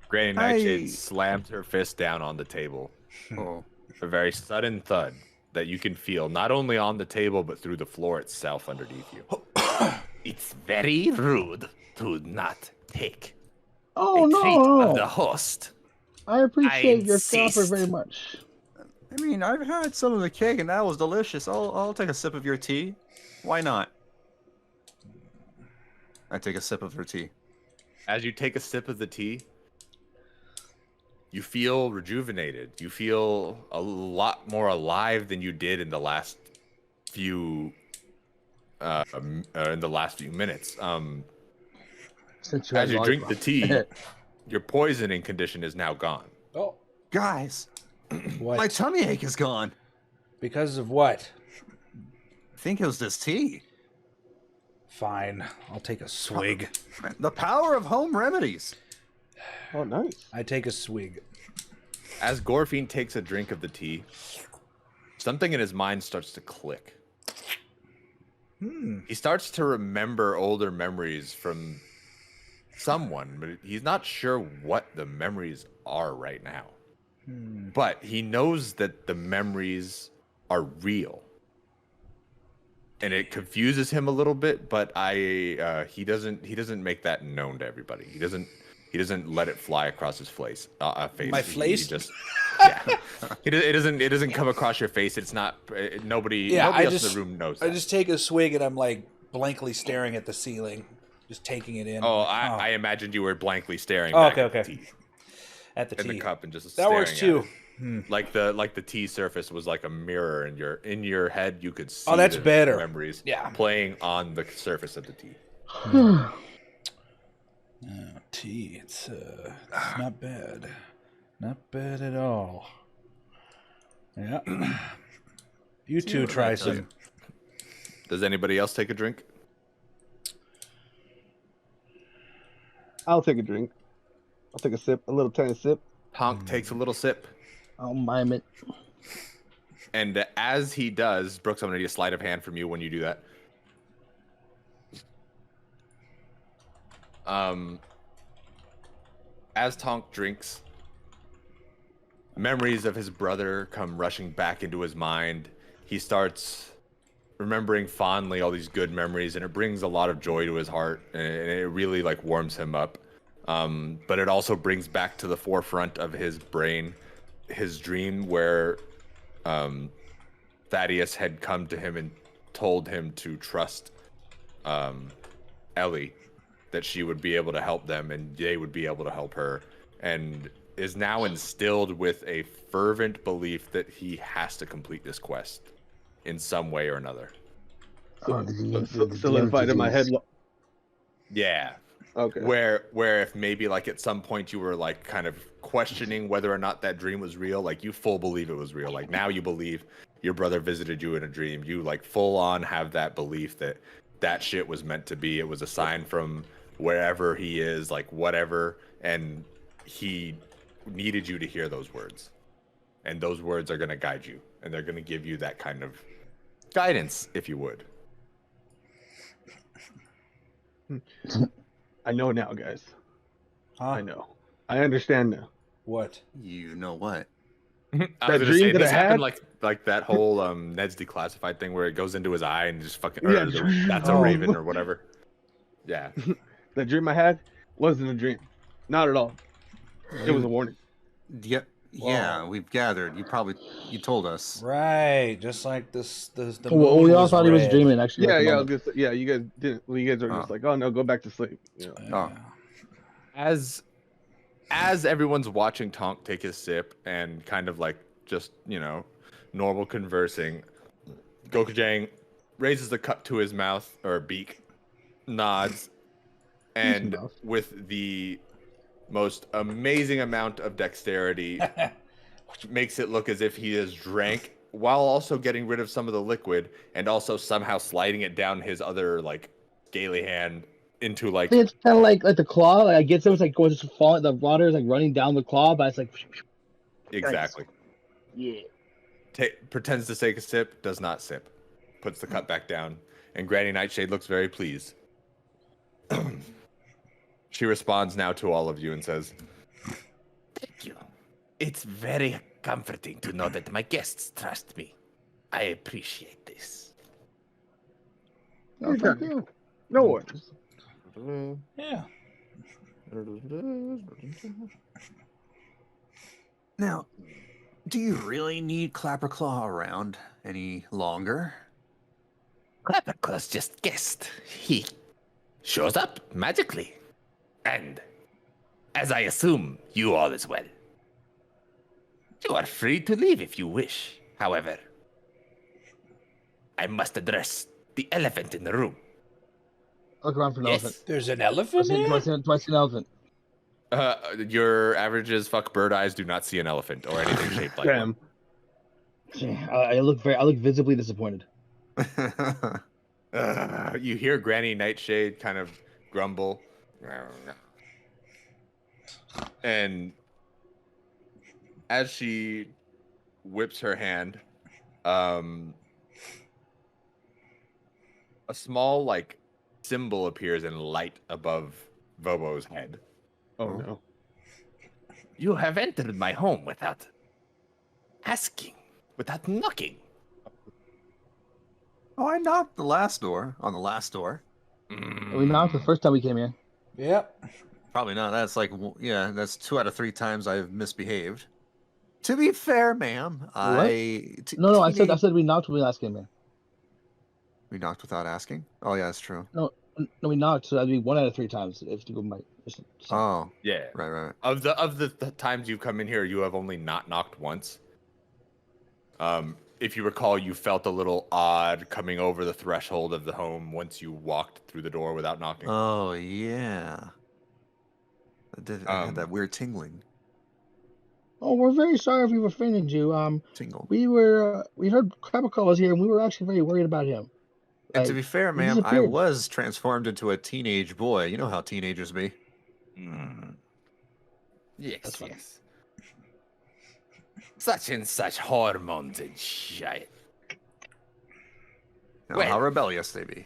Granny Nightshade slams her fist down on the table. Oh. A very sudden thud that you can feel not only on the table but through the floor itself underneath you. It's very rude to not take Oh a treat no, of the host. I appreciate your insist. offer very much. I mean, I've had some of the cake and that was delicious. I'll take a sip of your tea. Why not? I take a sip of her tea. As you take a sip of the tea, you feel rejuvenated. You feel a lot more alive than you did in the last few minutes. Since you had As you long- drink the tea, your poisoning condition is now gone. Oh, Guys, what? my tummy ache is gone. Because of what? I think it was this tea. Fine, I'll take a swig. The power of home remedies. Oh, nice. I take a swig. As Gorfine takes a drink of the tea, something in his mind starts to click. He starts to remember older memories from someone, but he's not sure what the memories are right now. But he knows that the memories are real. And it confuses him a little bit, but he doesn't make that known to everybody. He doesn't let it fly across his face. My face? He just, yeah. It doesn't come across your face. It's not nobody else in the room knows. I That. just take a swig and I'm like blankly staring at the ceiling, just taking it in. I imagined you were blankly staring Oh, back okay, at the okay. tea, At the in tea. the cup and just That staring works at too. it. Like the tea surface was like a mirror, and in your head you could see. Oh, that's the better. Memories, Yeah. playing on the surface of the tea. Tea, it's not bad. Not bad at all. Yeah. You two try some. Does anybody else take a drink? I'll take a drink. I'll take a sip, a little tiny sip. Honk takes a little sip, I'll mime it. and as he does, Brooks, I'm gonna need a sleight of hand from you when you do that. As Tonk drinks, memories of his brother come rushing back into his mind. He starts remembering fondly all these good memories, and it brings a lot of joy to his heart, and it really like warms him up. But it also brings back to the forefront of his brain his dream where Thaddeus had come to him and told him to trust Ellie, that she would be able to help them and they would be able to help her, and is now instilled with a fervent belief that he has to complete this quest in some way or another. Oh, did you- Solidified in my head. Yeah. Okay. where if maybe like at some point you were like kind of questioning whether or not that dream was real, like you full believe it was real. Like now you believe your brother visited you in a dream. You like full on have that belief that that shit was meant to be. It was a sign from wherever he is, like whatever, and he needed you to hear those words. And those words are going to guide you, and they're going to give you that kind of guidance, if you would. I know now, guys. Huh? I know. I understand now. What? You know what? I was That gonna dream say that this I happened had? like that whole Ned's Declassified thing where it goes into his eye and just fucking Yeah. that's a Oh. raven or whatever. Yeah. That dream I had wasn't a dream. Not at all. It was a warning. Yep. Yeah, Whoa. we've gathered. You told us. Right, just like the Well, moon we all was thought he was red. dreaming. Actually, Yeah, like, a yeah. I was moment. gonna say, yeah, you guys didn't. Well, you guys were just like, oh no, go back to sleep. You know. Oh. As everyone's watching Tonk take his sip and kind of like just, normal conversing, Gokujang raises the cup to his mouth or beak, nods, and mouth. with the most amazing amount of dexterity makes it look as if he has drank while also getting rid of some of the liquid and also somehow sliding it down his other like scaly hand into I like think it's kind of like the claw. Like, I guess it was like going just falling. The water is like running down the claw, but it's like exactly. yeah. Pretends to take a sip, does not sip, puts the cup back down, and Granny Nightshade looks very pleased. She responds now to all of you and says, Thank you. It's very comforting to know that my guests trust me. I appreciate this. No, thank you. No worries. Yeah. Now, do you really need Clapperclaw around any longer? Clapperclaw's just guessed. He shows up magically. And, as I assume, you all as well. You are free to leave if you wish. However, I must address the elephant in the room. Look around for an Yes. elephant. There's an Do I elephant see, do I there? see, do I see an elephant? your average as fuck bird eyes do not see an elephant or anything shaped like one. Damn. I look visibly disappointed. You hear Granny Nightshade kind of grumble. And as she whips her hand, a small like symbol appears in light above Vobo's head. Oh no. You have entered my home without asking, without knocking. Oh, I knocked on the last door. We knocked the first time we came here. Yep. Probably not. That's like, that's 2 out of 3 times I've misbehaved. To be fair, ma'am, No, I said we knocked when we last came here. We knocked without asking? Oh, yeah, that's true. No, we knocked, so that'd be 1 out of 3 times if you go by. Oh, Yeah. right. Of the times you've come in here, you have only not knocked once. If you recall, you felt a little odd coming over the threshold of the home once you walked through the door without knocking. Oh, yeah. I had that weird tingling. Oh, we're very sorry if we've offended you. Tingle. We heard Clapperclaw was here, and we were actually very worried about him. And to be fair, he ma'am, I disappeared. was transformed into a teenage boy. You know how teenagers be. Yes, That's fine. yes. Such and such hormones and shit. You know Well. how rebellious they be.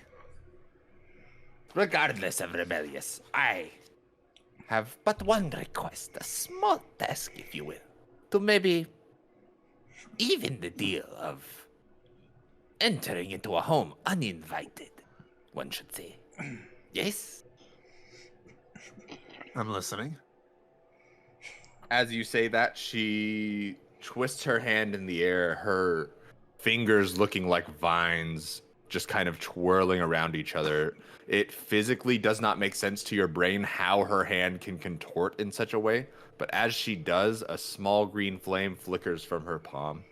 Regardless of rebellious, I have but one request, a small task, if you will, to maybe even the deal of entering into a home uninvited, one should say. Yes? I'm listening. As you say that, she twists her hand in the air, her fingers looking like vines, just kind of twirling around each other. It physically does not make sense to your brain how her hand can contort in such a way, but as she does, a small green flame flickers from her palm.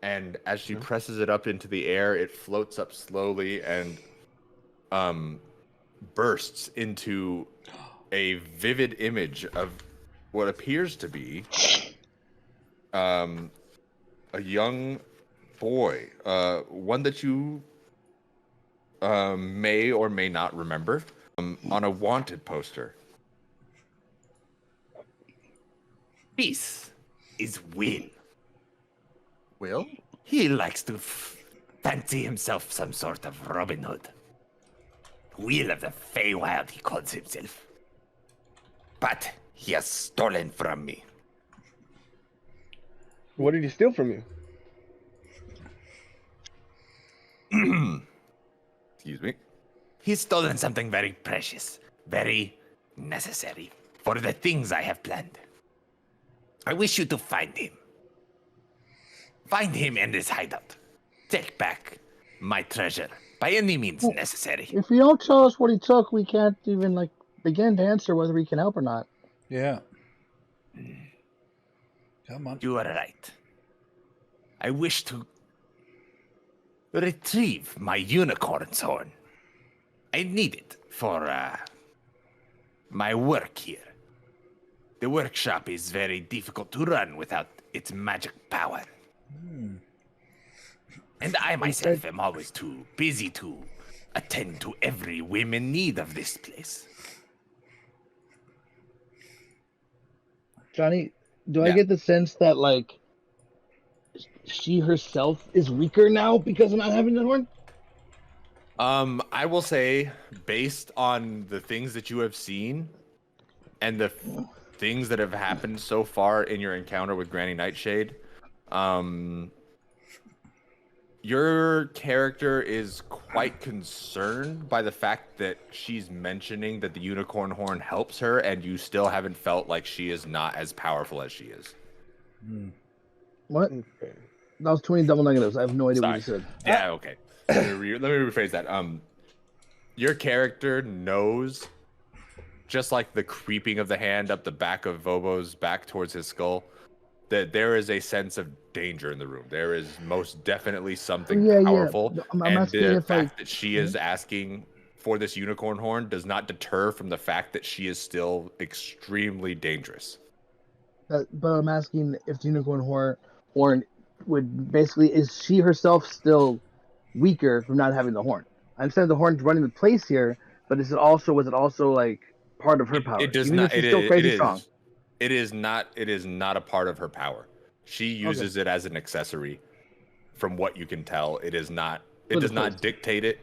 And as she presses it up into the air, it floats up slowly and bursts into a vivid image of what appears to be a young boy, one that you may or may not remember, on a wanted poster. This is Will. Will? He likes to fancy himself some sort of Robin Hood. Will of the Feywild, he calls himself. But he has stolen from me. What did he steal from you? Excuse me. He's stolen something very precious, very necessary for the things I have planned. I wish you to find him. Find him in this hideout. Take back my treasure by any means necessary. If you don't tell us what he took, we can't even begin to answer whether we can help or not. Yeah. Come on. You are right. I wish to retrieve my unicorn's horn. I need it for my work here. The workshop is very difficult to run without its magic power. And I myself am always too busy to attend to every whim and need of this place. Johnny, do I Yeah. get the sense that she herself is weaker now because of not having the horn? I will say, based on the things that you have seen and the things that have happened so far in your encounter with Granny Nightshade, your character is quite concerned by the fact that she's mentioning that the unicorn horn helps her, and you still haven't felt like she is not as powerful as she is. What? That was 20 double negatives. I have no idea what you said. Yeah, okay. Let me rephrase that. Your character knows, just like the creeping of the hand up the back of Vobo's back towards his skull, that there is a sense of danger in the room. There is most definitely something powerful. No, I'm and asking the if, fact that she is asking for this unicorn horn does not deter from the fact that she is still extremely dangerous. But I'm asking if the unicorn horn would basically, is she herself still weaker from not having the horn? I understand the horn's running the place here, but was it also part of her power? It does Even not. if she's It still is. crazy strong. It is not. It is not a part of her power. She uses it as an accessory. From what you can tell, it is not. It does not dictate it.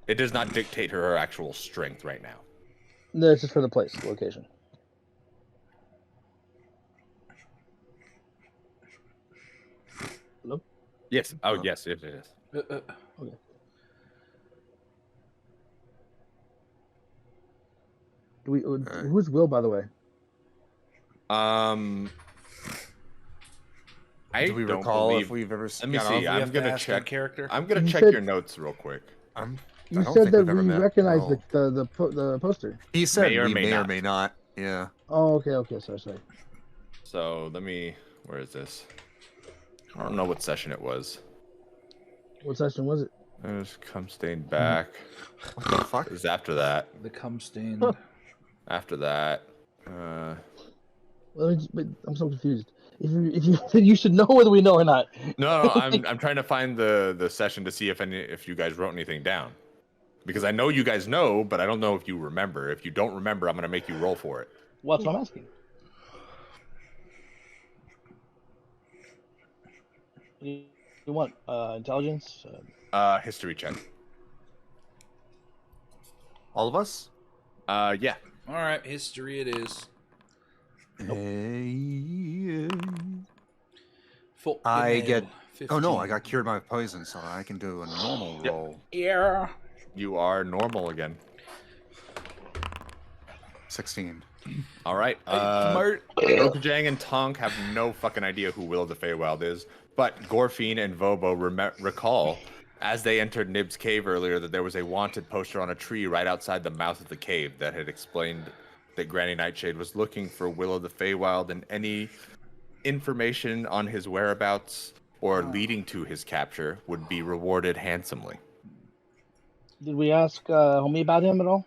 It does not dictate her actual strength right now. No, it's just for the place, location. Hello? Yes. Oh, yes. Yes. Yes. Okay. Who's Will, by the way? I Do we don't recall believe... if we've ever Let me got see. off- We I'm have to gonna ask our check. character. I'm gonna You check said- your notes real quick. I You don't said think that we've ever we met. recognized No. the poster. He said May or we may may or not. may not. Yeah. Oh, okay. Sorry. So let me. Where is this? I don't know what session it was. What session was it? There's cum stained back. What the fuck? It was after that. The cum stain. After that. But I'm so confused. If you said you should know whether we know or not. No, I'm trying to find the session to see if you guys wrote anything down, because I know you guys know, but I don't know if you remember. If you don't remember, I'm gonna make you roll for it. What's what I'm asking? You want intelligence? History check. All of us? Yeah. All right, history it is. Full I email, get. Oh no, I 15. got cured by poison, so I can do a normal roll. Yeah. You are normal again. 16. All right. Rokajang and Tonk have no fucking idea who Will of the Feywild is, but Gorfine and Vobo recall, as they entered Nib's cave earlier, that there was a wanted poster on a tree right outside the mouth of the cave that had explained that Granny Nightshade was looking for Will of the Feywild, and any information on his whereabouts or leading to his capture would be rewarded handsomely. Did we ask homie about him at all?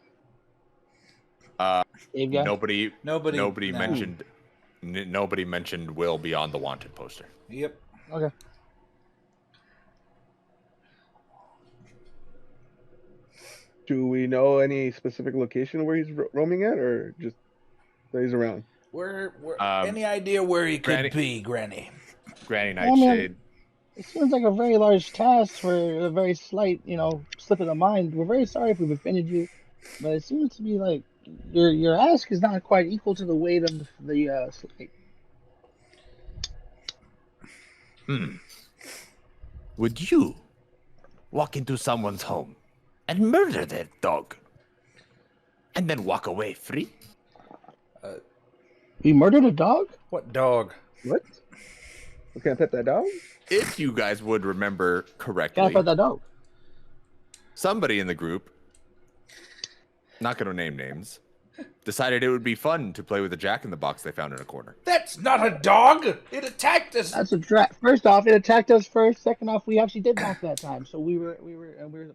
Dave guy? Nobody No. mentioned. Nobody mentioned Will be on the wanted poster. Yep. Okay. Do we know any specific location where he's roaming at, or just that he's around? Where Um, any idea where he could Granny- be, Granny? Granny Well, man, Nightshade. it seems like a very large task for a very slight, slip of the mind. We're very sorry if we've offended you, but it seems to be like your ask is not quite equal to the weight of the slight. Would you walk into someone's home and murder their dog and then walk away free? We murdered a dog? What dog? What? We can't pet that dog? If you guys would remember Can't correctly, pet that dog. somebody in the group, not going to name names, decided it would be fun to play with a jack-in-the-box they found in a corner. That's not a dog. It attacked us. That's a trap. First off, it attacked us first. Second off, we actually did knock that time, so we were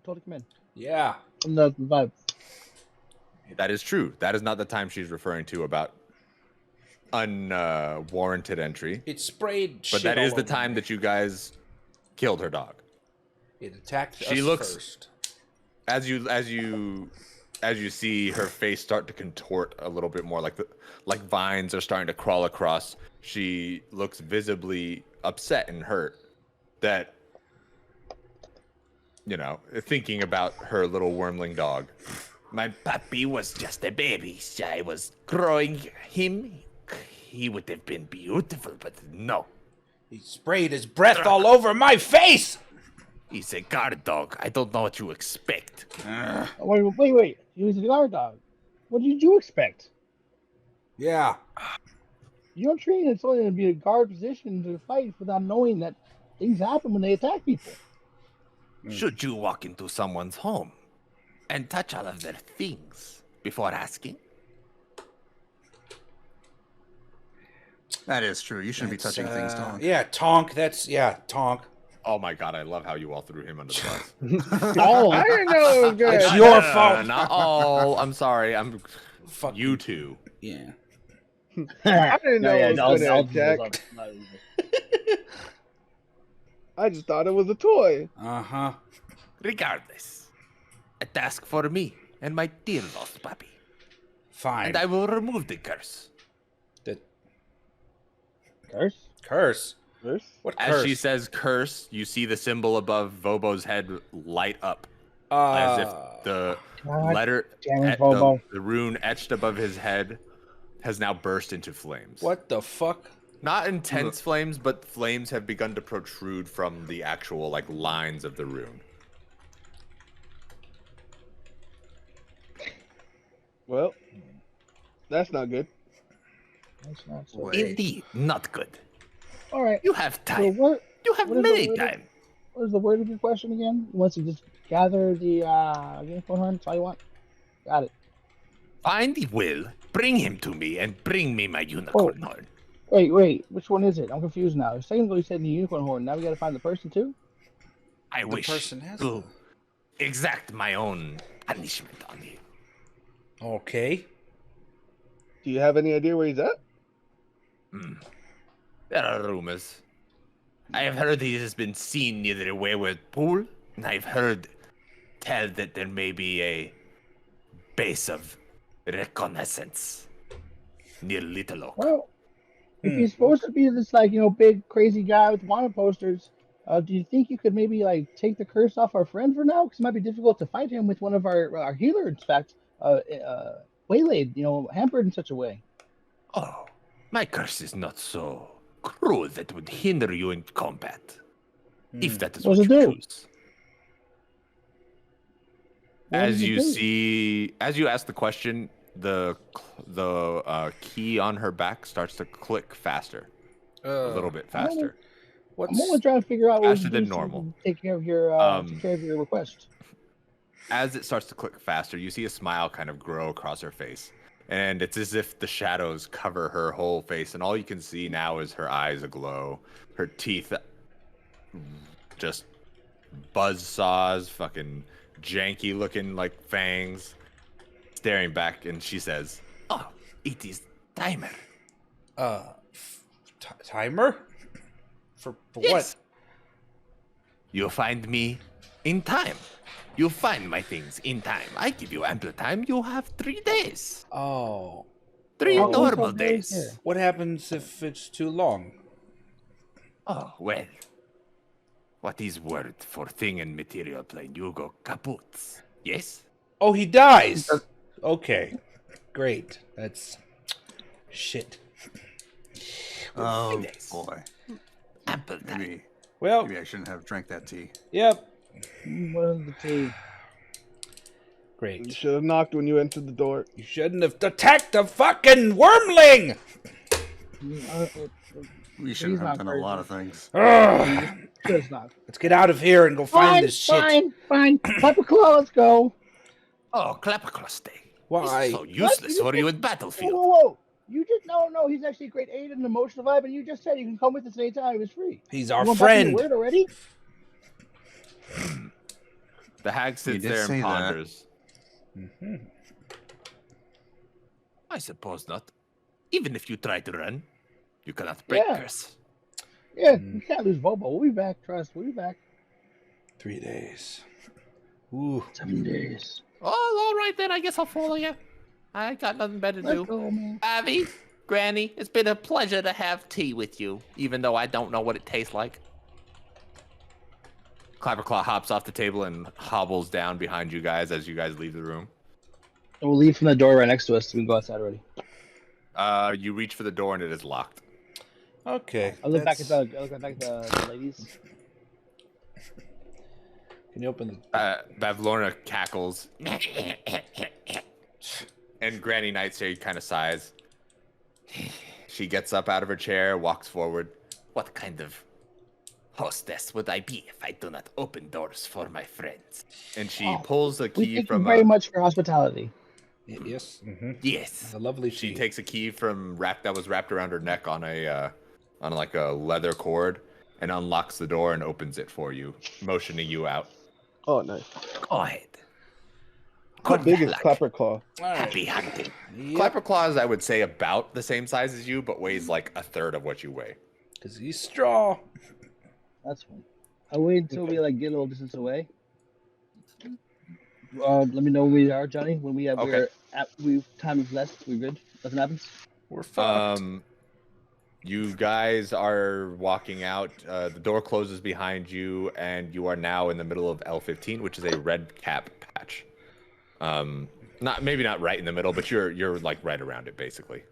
told to come in Yeah. from the vibe. That is true. That is not the time she's referring to about unwarranted entry. It sprayed. But shit that is all the over time me. that you guys killed her dog. It attacked She us looks- first. As you see her face start to contort a little bit more, like vines are starting to crawl across, she looks visibly upset and hurt. That, thinking about her little wormling dog. My puppy was just a baby. I was growing him. He would have been beautiful, but no. He sprayed his breath all over my face. He's a guard dog. I don't know what you expect. Wait. He was a guard dog. What did you expect? Yeah. You're trained only to be a guard position to fight without knowing that things happen when they attack people. Should you walk into someone's home and touch all of their things before asking? That is true. You shouldn't be touching things, Tom. Yeah, Tonk. Tonk. Oh my god, I love how you all threw him under the bus. Oh, I didn't know it was good. It's your fault. Not all. I'm sorry. I'm Fuck you two. Yeah. I didn't know it was I'll good, Jack. I just thought it was a toy. Uh-huh. Regardless, a task for me and my dear lost puppy. Fine. And I will remove the curse. The Curse? curse. First? What As curse? she says curse, you see the symbol above Vobo's head light up. As if the God letter, damn it, the Vobo. rune etched above his head has now burst into flames. What the fuck? Not intense flames, but flames have begun to protrude from the actual lines of the rune. Well, that's not good. That's not so. Wait. Indeed, not good. All right. You have So time. what You have what is many the word? time. What is the word of your question again? You want to just gather the unicorn horn? That's all you want? Got it. Find Will, bring him to me, and bring me my unicorn horn. Wait. Which one is it? I'm confused now. A second ago you said the unicorn horn. Now we got to find the person too? I The wish person has to exact my own punishment on him. Okay. Do you have any idea where he's at? There are rumors. I have heard he has been seen near the wayward pool, and I've heard tell that there may be a base of reconnaissance near Little Oak. Well, if he's supposed to be this big crazy guy with wanted posters, do you think you could maybe take the curse off our friend for now? Because it might be difficult to fight him with one of our healers, in fact, waylaid, hampered in such a way. Oh, my curse is not so cruel that would hinder you in combat. If that is What what does it you do? choose. What does it do? As you ask the question, the key on her back starts to click faster, a little bit faster. What's I'm only trying to figure out what Faster we can than do so we normal. can take care of your request. As it starts to click faster, you see a smile kind of grow across her face. And it's as if the shadows cover her whole face, and all you can see now is her eyes aglow, her teeth just buzz saws, fucking janky looking like fangs, staring back, and she says, Oh, it is timer. Timer? For Yes. what? You find me in time. You find my things in time. I give you ample time. You have 3 days. Oh. 3 Oh, normal okay, days. yeah. What happens if it's too long? Oh, well. What is word for thing in material plane? You go kaput. Yes? Oh, he dies. Okay. Great. That's shit. Oh days. boy. Ample time. Maybe Well, I shouldn't have drank that tea. yep. What is the tea? You Great. should have knocked when you entered the door. You shouldn't have attacked the fucking wormling. We should He's have not done a lot of things. Ugh. Just not. Let's get out of here and go find Fine, this shit. fine. Clapperclaw, let's go. Oh, Clapperclaw stay. Why? So useless What? for you in Whoa, battlefield. whoa. You just no. He's actually a great aid and emotional vibe, and you just said you can come with us anytime. He was free. He's You our went back to your friend. word already? the hag sits did there say and that. ponders. I suppose not. Even if you try to run, you cannot break Yeah. curse. Yeah, you can't lose Bobo. We'll be back. Trust. We'll be back. 3 days. Ooh. 7 days. Oh, all right then. I guess I'll follow you. I got nothing better to Let's do. go, man. Avi, Granny, it's been a pleasure to have tea with you, even though I don't know what it tastes like. Clapperclaw hops off the table and hobbles down behind you guys as you guys leave the room. And we'll leave from the door right next to us. So we can go outside already. You reach for the door and it is locked. Okay. I look back at that's- the ladies. Can you open the? Bavlorna cackles, and Granny Nightshade kind of sighs. She gets up out of her chair, walks forward. What kind of hostess would I be if I do not open doors for my friends? And she pulls a We key thank you from very much for hospitality. Yes. Mm-hmm. Yes. A lovely. She tea. takes a key from that was wrapped around her neck on a like a leather cord, and unlocks the door and opens it for you, motioning you out. Oh, nice. Go ahead. How Good big is luck. Clapperclaw? All right. Happy hunting. Yep. Clapperclaw is, I would say, about the same size as you, but weighs like a third of what you weigh. Because he's straw. That's fine. I'll wait until we get a little distance away. Let me know when we are, Johnny. When we have Okay. time is left. We good? Nothing happens. We're fucked. You guys are walking out. The door closes behind you, and you are now in the middle of L15, which is a red cap patch. Maybe not right in the middle, but you're like right around it, basically.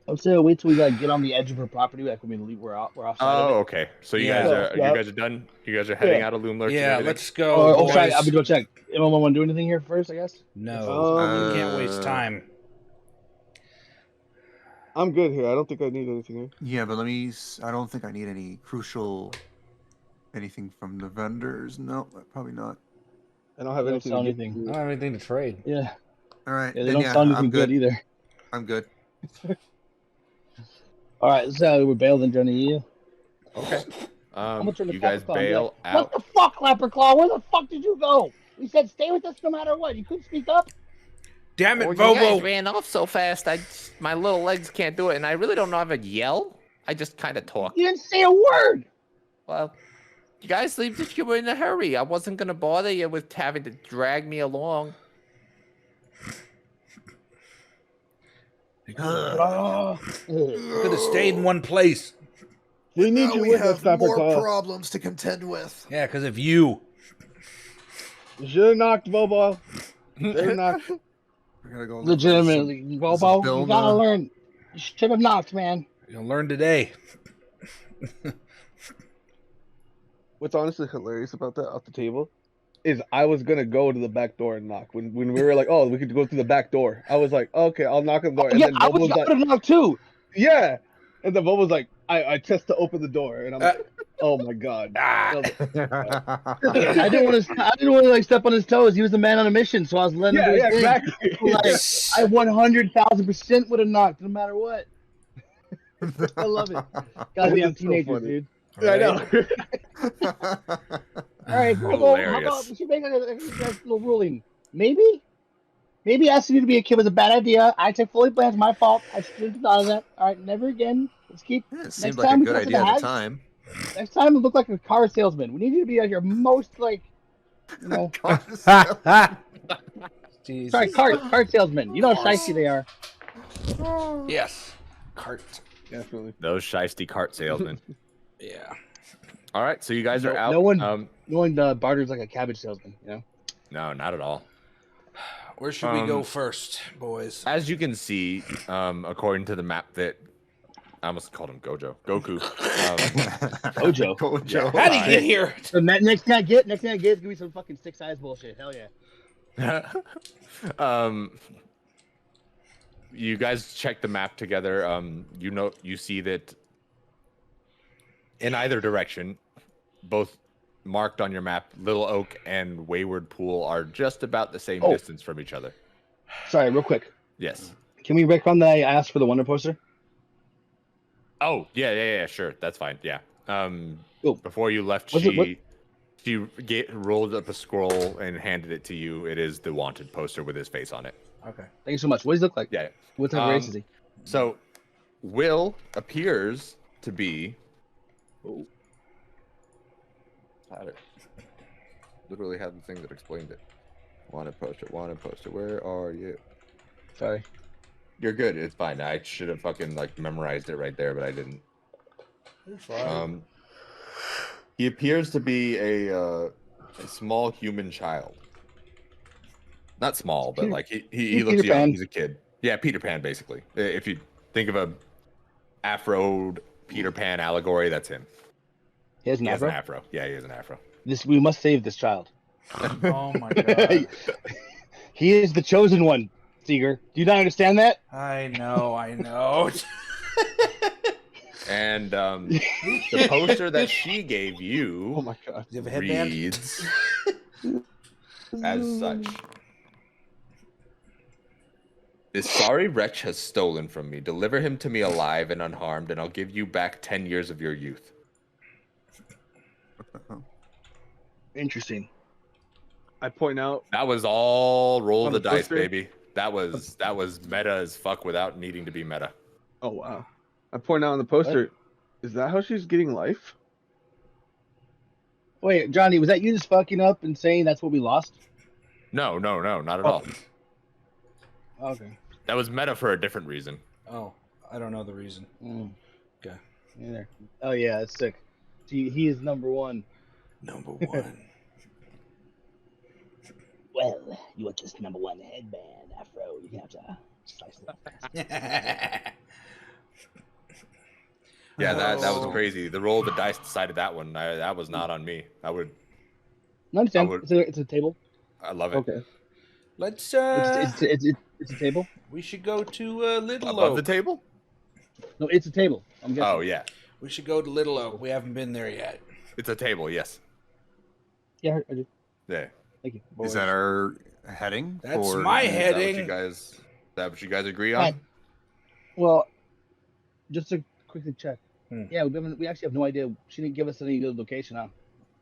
I'm saying wait till we get on the edge of her property. Like when we leave, we're outside. of it. Okay. So you Yeah. guys are Yeah. you guys are done. You guys are heading Yeah. out of Loomlurch. Yeah, and everything? let's go. Oh, boys. sorry. I'm gonna go check. Anyone want to do anything here first? I guess. No, we can't waste time. I'm good here. I don't think I need anything here. Yeah, but I don't think I need any crucial anything from the vendors. No, probably not. I don't have Don't anything. sell to give anything. I you. don't have anything to trade. Yeah. All right. Yeah. They then don't yeah, sound anything I'm good either. I'm good. All right. So we're bailing, Johnny. You. Okay. I'm gonna turn the You guys Clapperclaw and be bail like, out. What the fuck, Clapperclaw? Where the fuck did you go? We said stay with us no matter what. You couldn't speak up. Damn it, Well, you guys Bobo! ran off so fast, my little legs can't do it, and I really don't know how to yell. I just kind of talk. You didn't say a word. Well, you guys seemed that you were in a hurry. I wasn't gonna bother you with having to drag me along. Could have stayed in one place. We need you with us, Clapperclaw. problems to contend with. Yeah, because of you. You should have knocked Bobo. Should have knocked. We gotta go. Legitimately, Bobo, Bill you gotta now. learn. You should have knocked, man. You'll learn today. What's honestly hilarious about that off the table is I was gonna go to the back door and knock when we were like, oh, we could go through the back door. I was like, okay, I'll knock on the door. And Yeah, then I Bobo was would like, have knocked too. yeah. And then Bobo was like, I test to open the door, and I'm like, oh my god. Ah. I was like, I didn't want to like step on his toes. He was the man on a mission, so I was letting him do his thing. exactly. Like, I 100,000% would have knocked, no matter what. I love it. Goddamn It's so teenagers, funny. dude. I know. All right, Bobo, how about Hilarious. we should make a little ruling? Maybe. maybe asking you to be a kid was a bad idea. I take fully blame. It's my fault. I shouldn't have thought of that. All right, never again. Let's keep. It Next seemed like a time we good go to idea the at hat, the time. next time we look like a car salesman. We need you to be like your most like, Jesus. sorry, cart salesman. You know how shifty they are. Yes. Cart. Definitely. Those shiesty cart salesmen. Yeah. All right, so you guys are out. No one barters like a cabbage salesman. You know. No, not at all. Where should we go first, boys? As you can see, according to the map that I almost called him Goku. Gojo. Gojo. How'd he get here? So next thing I get, give me some fucking 6 eyes bullshit. Hell yeah. You guys check the map together. You see that in either direction, both marked on your map, Little Oak and Wayward Pool are just about the same distance from each other. Sorry, real quick. Yes. Can we retcon that I asked for the Wonder poster? Oh, yeah, sure. That's fine. Yeah. Before you left, Was it she rolled up a scroll and handed it to you. It is the wanted poster with his face on it. Okay. Thank you so much. What does he look like? Yeah. What type of race is he? So, Will appears to be. Oh. Had it. Literally had the thing that explained it. Wanted poster. Where are you? Sorry. You're good. It's fine. I should have fucking memorized it right there, but I didn't. You're fine. He appears to be a small human child. Not small, but he looks young. He's a kid. Yeah, Peter Pan, basically. If you think of a afroed Peter Pan allegory, that's him. He has an afro? Afro. Yeah, he has an afro. We must save this child. Oh my god. He is the chosen one, Seeger. Do you not understand that? I know. And the poster that she gave you Oh my god. Do you have a headband? reads as such. This sorry wretch has stolen from me. Deliver him to me alive and unharmed, and I'll give you back 10 years of your youth. Interesting. I point out. That was all roll On the the dice, poster? baby. That was meta as fuck without needing to be meta. Oh wow. I point out on the poster. Is that how she's getting life? Wait, Johnny, was that you just fucking up and saying that's what we lost? No, not at all. Okay. That was meta for a different reason. Oh, I don't know the reason. Okay. Yeah, there. Oh yeah, that's sick. He is number one. Number one. Well, you want this number one headband afro? You have to slice it fast. Yeah, that was crazy. The roll of the dice decided that one. That was not on me. I understand. would- It's a table. I love it. Okay. Let's It's a table. we should go to Little Above Oak. the table? No, it's a table. I'm guessing. Oh yeah, We should go to Little Oak. We haven't been there yet. it's a table. Yes. Yeah, I do. Yeah. Thank you. Is that our heading? That's for- my Is heading. that what you guys agree on? Fine. Well, just to quickly check. Hmm. Yeah, we actually have no idea. She didn't give us any good location, huh?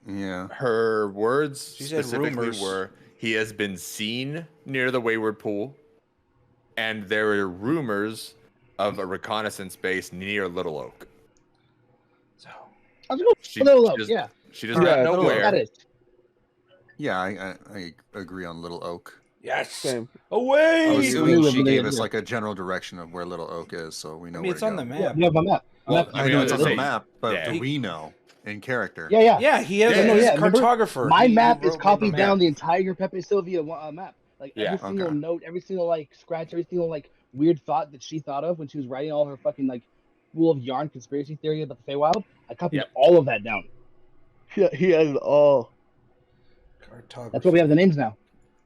Yeah. Her words She said specifically rumors. were, he has been seen near the Wayward Pool, and there are rumors of a reconnaissance base near Little Oak. So Let's go She, a little she low. does, Yeah. she does Yeah, not know Little Oak. where. That is. Yeah, I agree on Little Oak. yes. Same. Away. I was assuming live she in the gave us area. like a general direction of where Little Oak is, so we know I mean, where it's to on go. the Yeah, map. you have my map. Well, I mean, know I it's was on gonna the say- map, but yeah. do we know in character? Yeah, yeah. Yeah, he has Yeah, his no, yeah, remember? cartographer. My He map is wrote copied the down map. the entire Pepe Sylvia map. Like Yeah, every single okay. note, every single scratch, every single weird thought that she thought of when she was writing all her fucking full of yarn conspiracy theory about the Feywild. I copied Yep. all of that down. Yeah, he has it all. Cartographer. That's why we have the names now.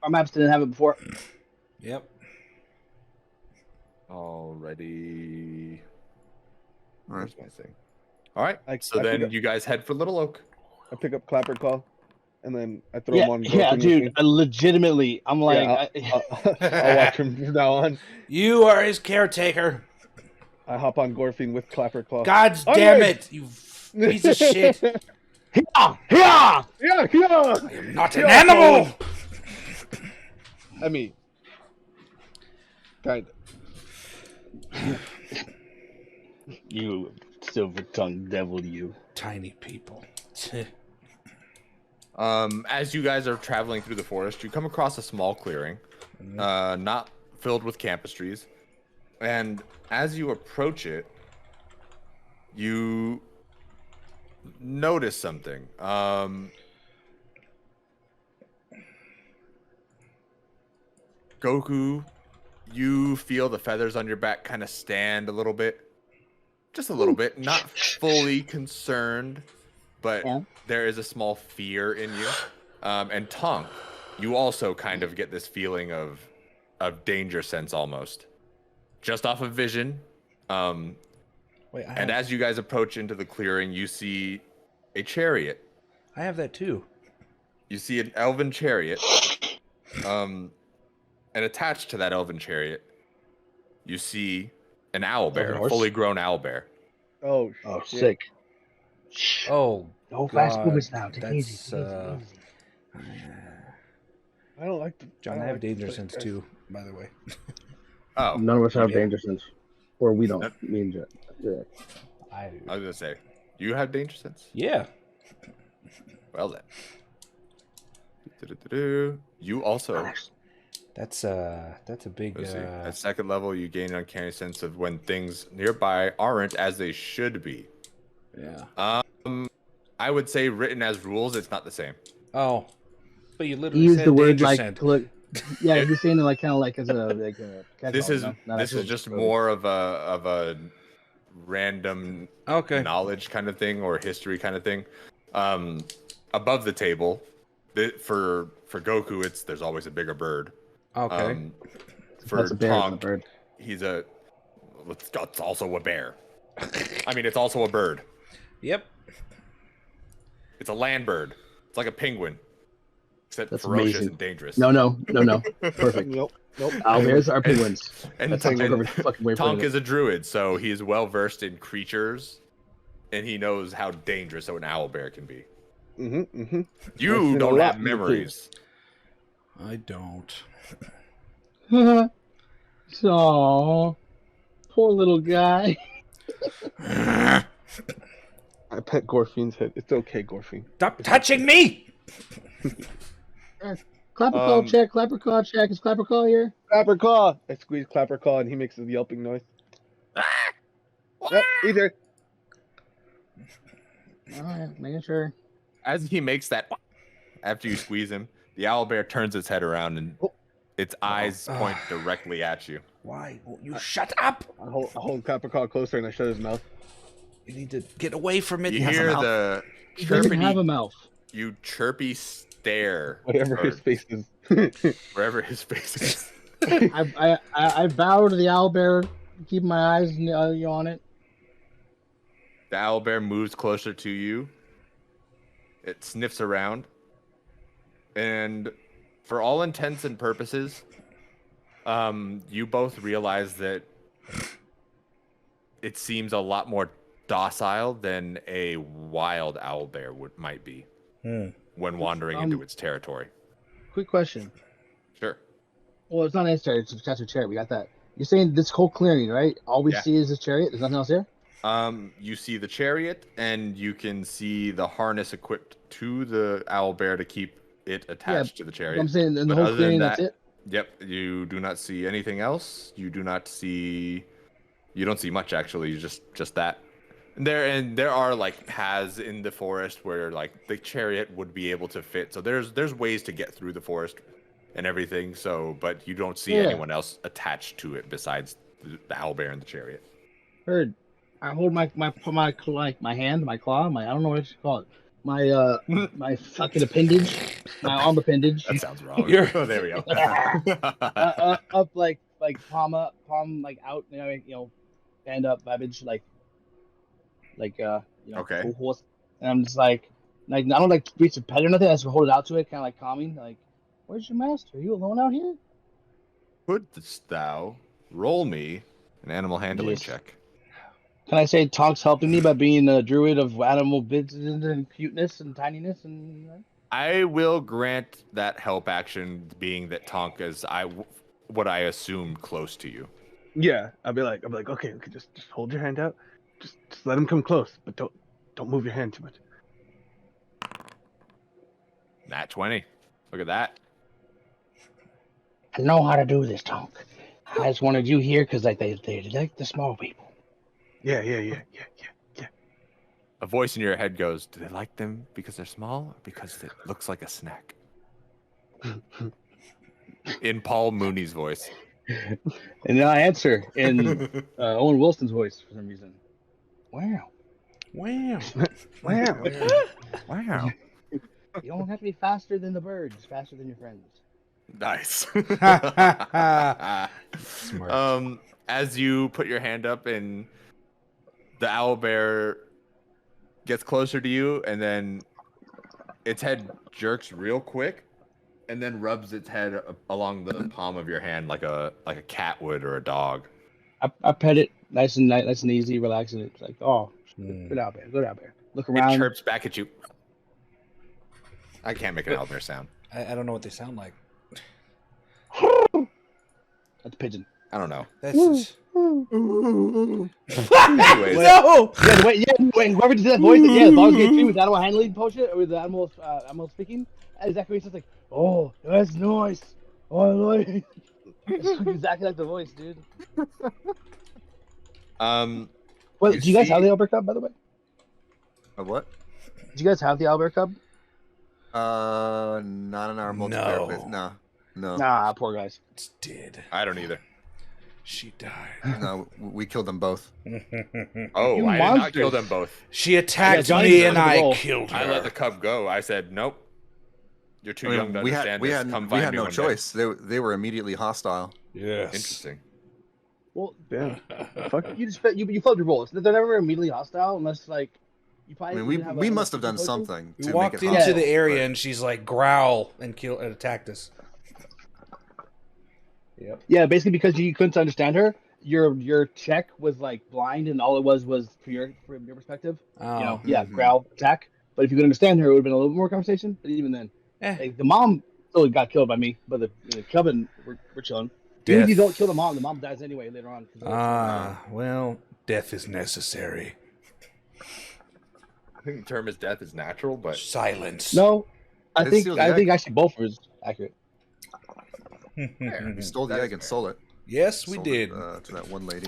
Our maps didn't have it before. Yep. Already. All right. Where's my thing? All right. So I then forgot- you guys head for Little Oak. I pick up Clapperclaw, and then I throw Yeah, him on. yeah, Gorfin with dude. me. Legitimately, I'm like, Yeah, I'll watch him from now on. You are his caretaker. I hop on Gorfin with Clapperclaw. God Oh, damn yeah. it, you piece of shit. yeah, yeah. Yeah, yeah. I am not an animal. I mean, Kind of. You silver-tongued devil, you. Tiny people. As you guys are traveling through the forest, you come across a small clearing, not filled with campus trees. And as you approach it, you notice something. Goku, you feel the feathers on your back kind of stand a little bit. Just a little bit. Not fully concerned, but there is a small fear in you. And Tonk, you also kind of get this feeling of danger sense almost. Just off of vision. Wait, As you guys approach into the clearing, you see a chariot. I have that too. You see an elven chariot. And attached to that elven chariot, you see an owlbear, a fully grown owlbear. Oh, sick. Oh, No fast God, movements now. Take it that's, easy. Take it easy. I don't like the. John, I have danger sense too, by the way. Oh, None of us have Yeah. danger sense. Or we don't. Me and Jet. Yeah. I do. I was gonna say, you have danger sense. Yeah. Well then, you also. That's a big. Let's see. At second level, you gain an uncanny sense of when things nearby aren't as they should be. Yeah. I would say written as rules, it's not the same. Oh, but you literally Use said the word danger like. sense. Yeah, you're saying it like kind of like as a. This is Not this is actual just code. more of a random Okay. knowledge kind of thing or history kind of thing. Above the table, for Goku, there's always a bigger bird. Okay. For That's a bear, it's a Tonk, bird. it's also a bear. I mean, it's also a bird. Yep. It's a land bird. It's like a penguin, except That's ferocious amazing. and dangerous. No. Perfect. Nope. Owlbears are penguins. And That's a perfect fucking way for Tonk it. is a druid, so he is well versed in creatures, and he knows how dangerous an owlbear can be. Mm-hmm. You I've seen a don't lot have in memories. I don't. So, poor little guy. I pet Gorfine's head. It's okay, Gorfine. Stop touching me! Clapperclaw check. Clapperclaw check. Is Clapperclaw here? Clapperclaw! I squeeze Clapperclaw and he makes a yelping noise. Either. All right, making sure. As he makes that, after you squeeze him, the owlbear turns its head around and its eyes point directly at you. Why won't you shut up? I hold Clapperclaw closer and I shut his mouth. You need to get away from it. You He has a hear mouth. the He doesn't have a chirpity, mouth. you chirpy stare Whatever or his face is. wherever his face is. I bow to the owlbear, keep my eyes on it. The owlbear moves closer to you. It sniffs around. And for all intents and purposes, you both realize that it seems a lot more docile than a wild owlbear might be when wandering into its territory. Quick question. Sure. Well, it's not an chariot, it's a chariot. We got that. You're saying this whole clearing, right? All we Yeah. see is this chariot? There's nothing else here? You see the chariot, and you can see the harness equipped to the owlbear to keep it attached to the chariot. I'm saying in the But whole other clearing, than that's it? Yep, you do not see anything else. You don't see much actually. Just that. And there are like paths in the forest where like the chariot would be able to fit. So there's ways to get through the forest and everything. So, but you don't see anyone else attached to it besides the owlbear and the chariot. Heard. I hold my hand, my claw, I don't know what you call it. My fucking appendage, my arm appendage. That sounds wrong. Oh, there we go. Up like palm like out, stand up, babbage, Okay. full horse. And I'm just like I don't like reach a pet or nothing. I just hold it out to it, kind of like calming. Like, where's your master? Are you alone out here? Couldst thou roll me an animal handling Yes. check? Can I say Tonk's helping me by being a druid of animal bits and cuteness and tininess and? I will grant that help action, being that Tonk is what I assumed close to you. Yeah, I'll be like, okay, just hold your hand out. Just let him come close, but don't move your hand too much. Nat 20. Look at that. I know how to do this, Tonk. I just wanted you here because like they like the small people. Yeah. A voice in your head goes, do they like them because they're small or because it looks like a snack? In Paul Mooney's voice. And then I answer in Owen Wilson's voice for some reason. Wow. Wow. Wow. Wow. You don't have to be faster than the birds, faster than your friends. Nice. Smart. As you put your hand up and the owlbear gets closer to you, and then its head jerks real quick, and then rubs its head along the palm of your hand like a cat would or a dog. I pet it nice and easy, relaxing it. It's like, oh, good out there, good out there. Look It around. chirps back at you. I can't make an owlbear sound. I don't know what they sound like. That's a pigeon. I don't know. That's just... Anyways, No! Wait, whoever did that voice, the dogs get treated with animal handling potion, or with the animal speaking, exactly what it's like, oh, that's nice. Oh, I like it. It's exactly like the voice, dude. Well, You do you guys see- have the Albert Cub, by the way? A what? Do you guys have the Albert Cub? Not in our multiplayer. No. Phase. No. Nah, poor guys. It's dead. I don't either. She died. No, we killed them both. Oh, You I did not monsters. kill them both. She attacked Johnny me does and the I roll. killed her. I let the cub go. I said, nope. You're too I mean, young to we understand this. Come we find had me no one day." choice. They were immediately hostile. Yes. Interesting. Well, Damn. Fuck. you filled your roles. They're never immediately hostile unless like you I probably. mean, didn't have we a must have done potion. something We to walked make it into hostile. the area but- and she's like growl and attacked us. Yep. Yeah, basically because you couldn't understand her, your check was like blind, and all it was from your perspective. Oh. You know, yeah, Mhm. growl, attack. But if you could understand her, it would have been a little more conversation. But even then, like, the mom still got killed by me, but the cub and we're chilling. Even if you Death. don't kill the mom dies anyway later on. Well, death is necessary. I think the term is death is natural, but Silence. No, I They think steal the egg. actually both was accurate. We stole the egg and sold it. Yes, we Sold did. it, to that one lady.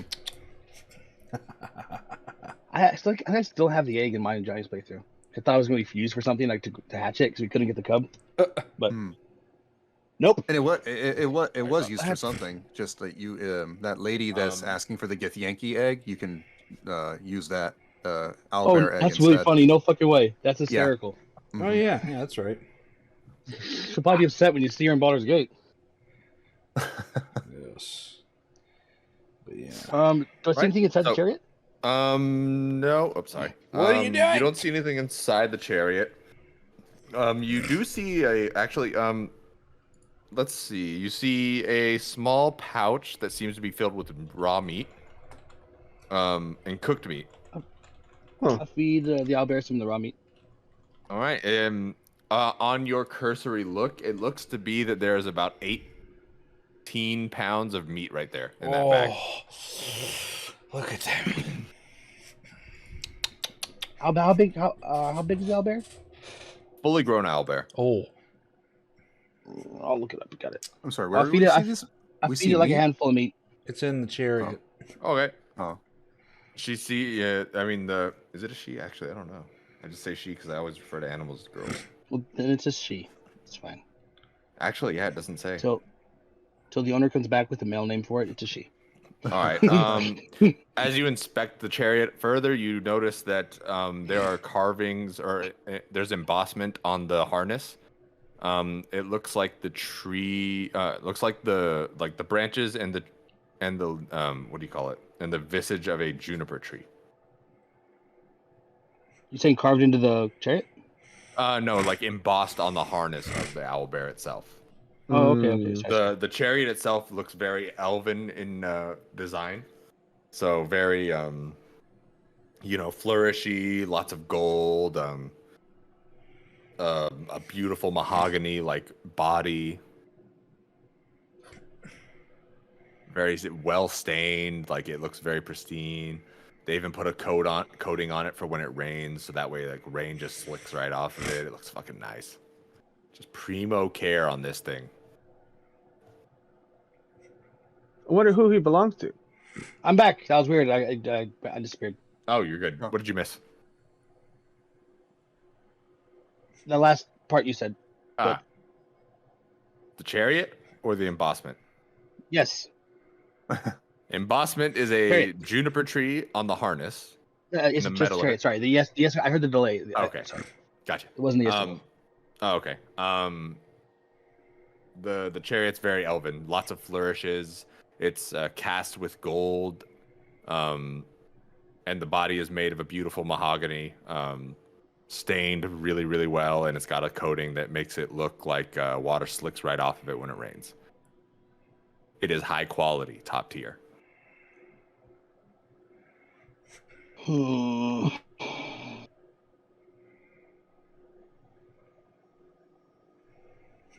I still have the egg in mine and Johnny's playthrough. I thought it was going to be used for something like to hatch it because we couldn't get the cub. But nope. And it was used for something. Just that that lady that's asking for the Githyanki egg, you can use that owlbear egg That's really instead. funny. No fucking way. That's hysterical. Oh yeah, that's right. She'll probably be upset when you see her in Baldur's Gate. Yes. But yeah. Do I see anything inside the So- chariot? no. I'm sorry. What are you doing? You don't see anything inside the chariot. You do see let's see. You see a small pouch that seems to be filled with raw meat, and cooked meat. I feed the owlbear some of the raw meat. All right. On your cursory look, it looks to be that there's about 18 pounds of meat right there in that bag. Look at that. How big is the owlbear? Fully grown owlbear. Oh. I'll look it up. Got it. I'm sorry. I'll Where feed we it. see this? I We feed see it like meat? a handful of meat. It's in the chariot. Okay. Oh, She I mean is it a she? Actually, I don't know. I just say she because I always refer to animals as girls. Well, then it's a she. It's fine. Actually, yeah, it doesn't say. Till the owner comes back with a male name for it, it's a she. All right. As you inspect the chariot further, you notice that there are carvings or there's embossment on the harness. It looks like the tree. Looks like the branches and the what do you call it? And the visage of a juniper tree. You saying carved into the chariot? No, like embossed on the harness of the owlbear itself. Oh, okay. Sorry. The chariot itself looks very elven in design, so very flourishy, lots of gold, a beautiful mahogany like body. very well stained. Like it looks very pristine. They even put a coating on it for when it rains, so that way like rain just slicks right off of it. It looks fucking nice. Just primo care on this thing. I wonder who he belongs to. I'm back. That was weird. I disappeared. Oh, you're good. What did you miss? The last part you said. The chariot or the embossment? Yes. Embossment is a Chariot. juniper tree on the harness. It's the just metal of chariot. it. Sorry. The yes. I heard the delay. Okay. Sorry. Gotcha. It wasn't the yes. Oh, okay. The chariot's very elven. Lots of flourishes. It's cast with gold. And the body is made of a beautiful mahogany. Stained really, really well, and it's got a coating that makes it look like water slicks right off of it when it rains. It is high quality, top tier. I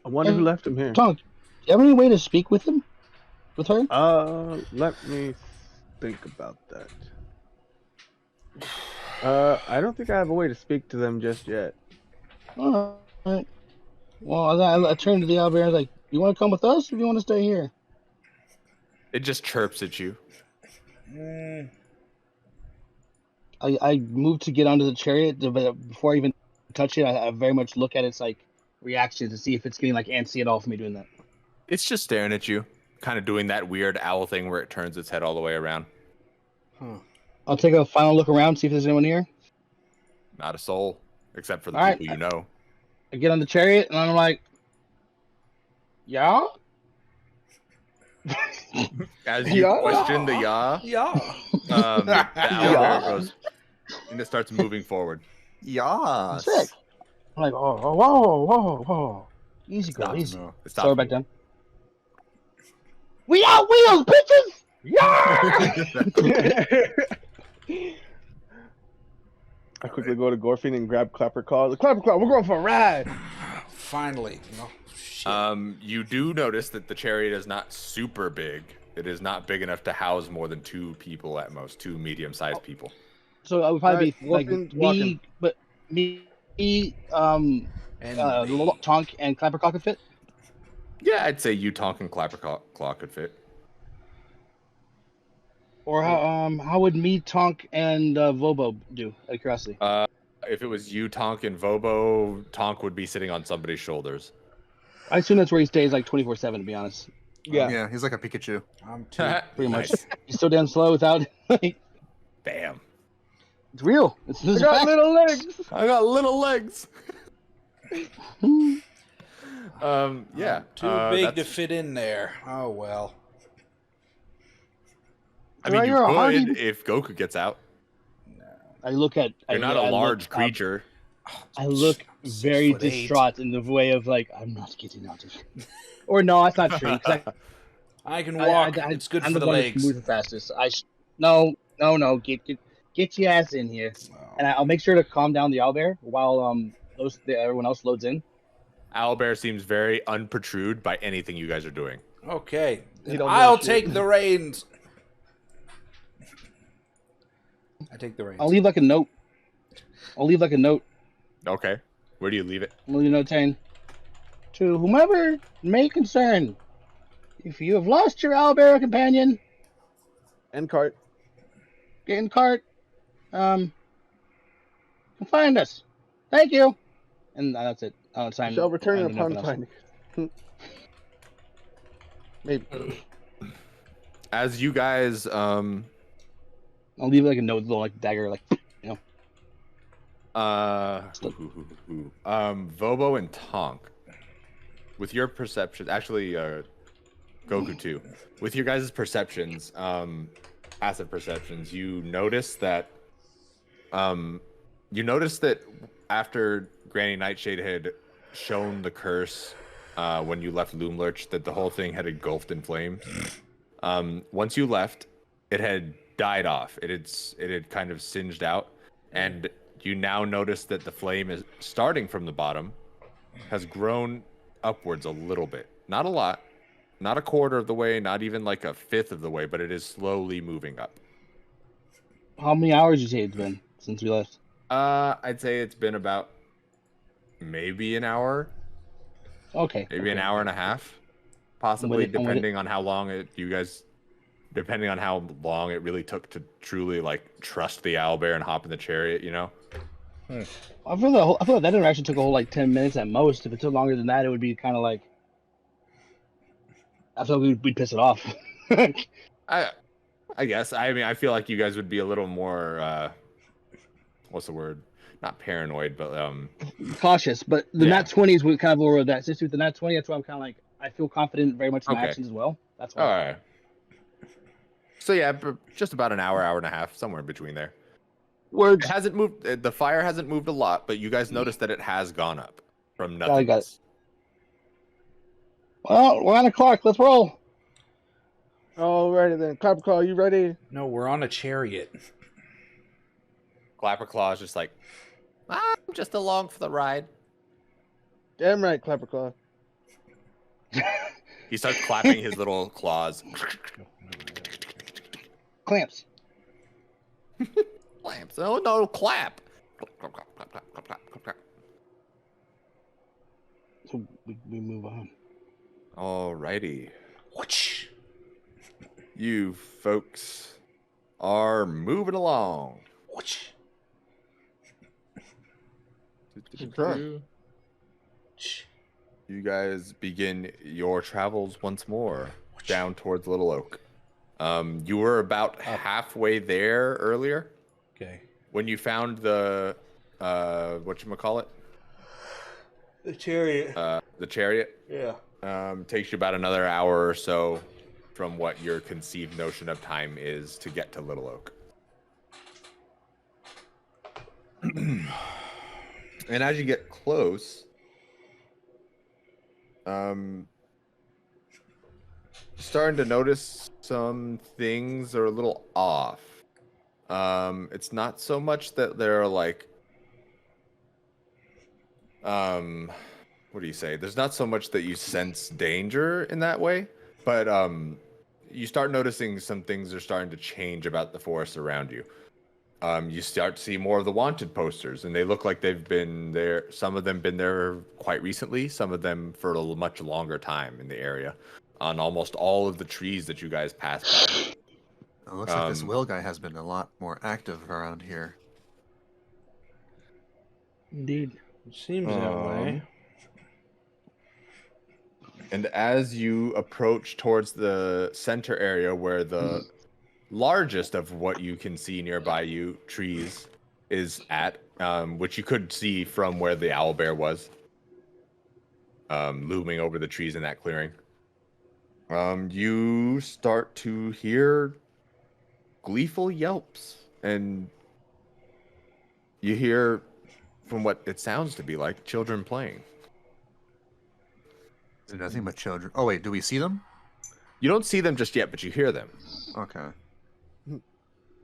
wonder who left him here. Tonk, do you have any way to speak with him? With her? Let me think about that. I don't think I have a way to speak to them just yet. All right. Well, I turned to the owlbear and I was like, "You want to come with us, or do you want to stay here?" It just chirps at you. I moved to get onto the chariot, but before I even touch it, I very much look at its like reaction to see if it's getting like antsy at all for me doing that. It's just staring at you, kind of doing that weird owl thing where it turns its head all the way around. I'll take a final look around, see if there's anyone here. Not a soul, except for the All people you know. I get on the chariot and I'm like, "Yeah." As you question the Yeah. the owlbear goes, and it starts moving forward. Yes. Sick. I'm like, whoa. Easy, girl, easy. It Slow her stops back down. We got wheels, bitches! Yeah! I quickly go to Gorfin and grab Clapperclaw. The Clapperclaw, we're going for a ride. Finally. Oh, shit. You do notice that the chariot is not super big. It is not big enough to house more than 2 people at most, 2 medium-sized people. So I would probably be like Wolfman's me, walking. but me, Tonk and Clapperclaw could fit. Yeah, I'd say you, Tonk, and Clapperclaw could fit. Or how would me, Tonk, and Vobo do? Out of curiosity. If it was you, Tonk, and Vobo, Tonk would be sitting on somebody's shoulders. I assume that's where he stays like 24/7. To be honest, Yeah. Yeah, he's like a Pikachu. I'm too. pretty much. Nice. He's so damn slow without. It's Damn. real. It's I got little legs. I got little legs. Yeah. Too big to that's- fit in there. Oh, well. I mean, Well, you you're a hardy- could if Goku gets out. I look at. You're not I a large look, creature. I look very 6'8". distraught in the way of like I'm not getting out of here. Or no, that's not true. 'Cause I can walk. It's good I'm for the one that's legs. moving fastest. No. Get your ass in here, and I'll make sure to calm down the owlbear while everyone else loads in. Owlbear seems very unperturbed by anything you guys are doing. Okay. Then don't know I'll shit. take the reins. I take the reins. I'll leave like a note. Okay. Where do you leave it? I'll leave a note saying, "To whomever may concern, if you have lost your owlbear companion, And cart. get in cart. Find us. Thank you." And that's it. I'll sign. Shall return and upon nothing else. finding. Maybe. As you guys, I'll leave like a note, little like dagger, like Vobo and Tonk, with your perception, actually, Goku too, with your guys' perceptions, passive perceptions, you notice that after Granny Nightshade had shown the curse when you left Loomlurch, that the whole thing had engulfed in flames. Once you left, it had died off. It had kind of singed out, and you now notice that the flame is starting from the bottom, has grown upwards a little bit, not a lot, not a quarter of the way, not even like a fifth of the way, but it is slowly moving up. How many hours did you say it's been since we left? I'd say it's been about maybe an hour, Okay. maybe an hour and a half, possibly, I'm with it. depending on how long it really took to truly like trust the owlbear and hop in the chariot, you know. I feel like that interaction took a whole like 10 minutes at most. If it took longer than that, it would be kind of like. I feel like we'd piss it off. I guess. I mean, I feel like you guys would be a little more. What's the word? Not paranoid, but Cautious, but the Yeah. nat 20s would kind of overrode that. Since with the nat 20, that's why I'm kind of like I feel confident very much in my Okay. actions as well. That's why. all right. So yeah, just about an hour, hour and a half, somewhere in between there. Words. It hasn't moved. The fire hasn't moved a lot, but you guys noticed that it has gone up from nothing. Got it. Well, we're on the clock. Let's roll. Alrighty then. Clapperclaw, you ready? No, we're on a chariot. Clapperclaw is just like, I'm just along for the ride. Damn right, Clapperclaw. he starts clapping his little claws. Clamps. Clamps. Oh no, clap. Clap, clap, clap, clap, clap, clap, clap, clap. So we move on. Alrighty. Whoosh. You folks are moving along. Whoosh. Okay. You guys begin your travels once more down towards Little Oak. You were about halfway there earlier Okay. when you found the whatchamacallit? The chariot. The chariot. Yeah. Takes you about another hour or so from what your conceived notion of time is to get to Little Oak. And as you get close, starting to notice some things are a little off. It's not so much that they're like, what do you say? There's not so much that you sense danger in that way, but you start noticing some things are starting to change about the forest around you. You start to see more of the wanted posters, and they look like they've been there. Some of them been there quite recently, some of them for a much longer time in the area, on almost all of the trees that you guys passed by. It looks like this Will guy has been a lot more active around here. Indeed. It seems that way. And as you approach towards the center area where the largest of what you can see nearby you trees is at, which you could see from where the owlbear was, looming over the trees in that clearing, you start to hear gleeful yelps, and you hear, from what it sounds to be like, children playing. There's nothing but children. Oh wait, do we see them? You don't see them just yet, but you hear them. Okay. You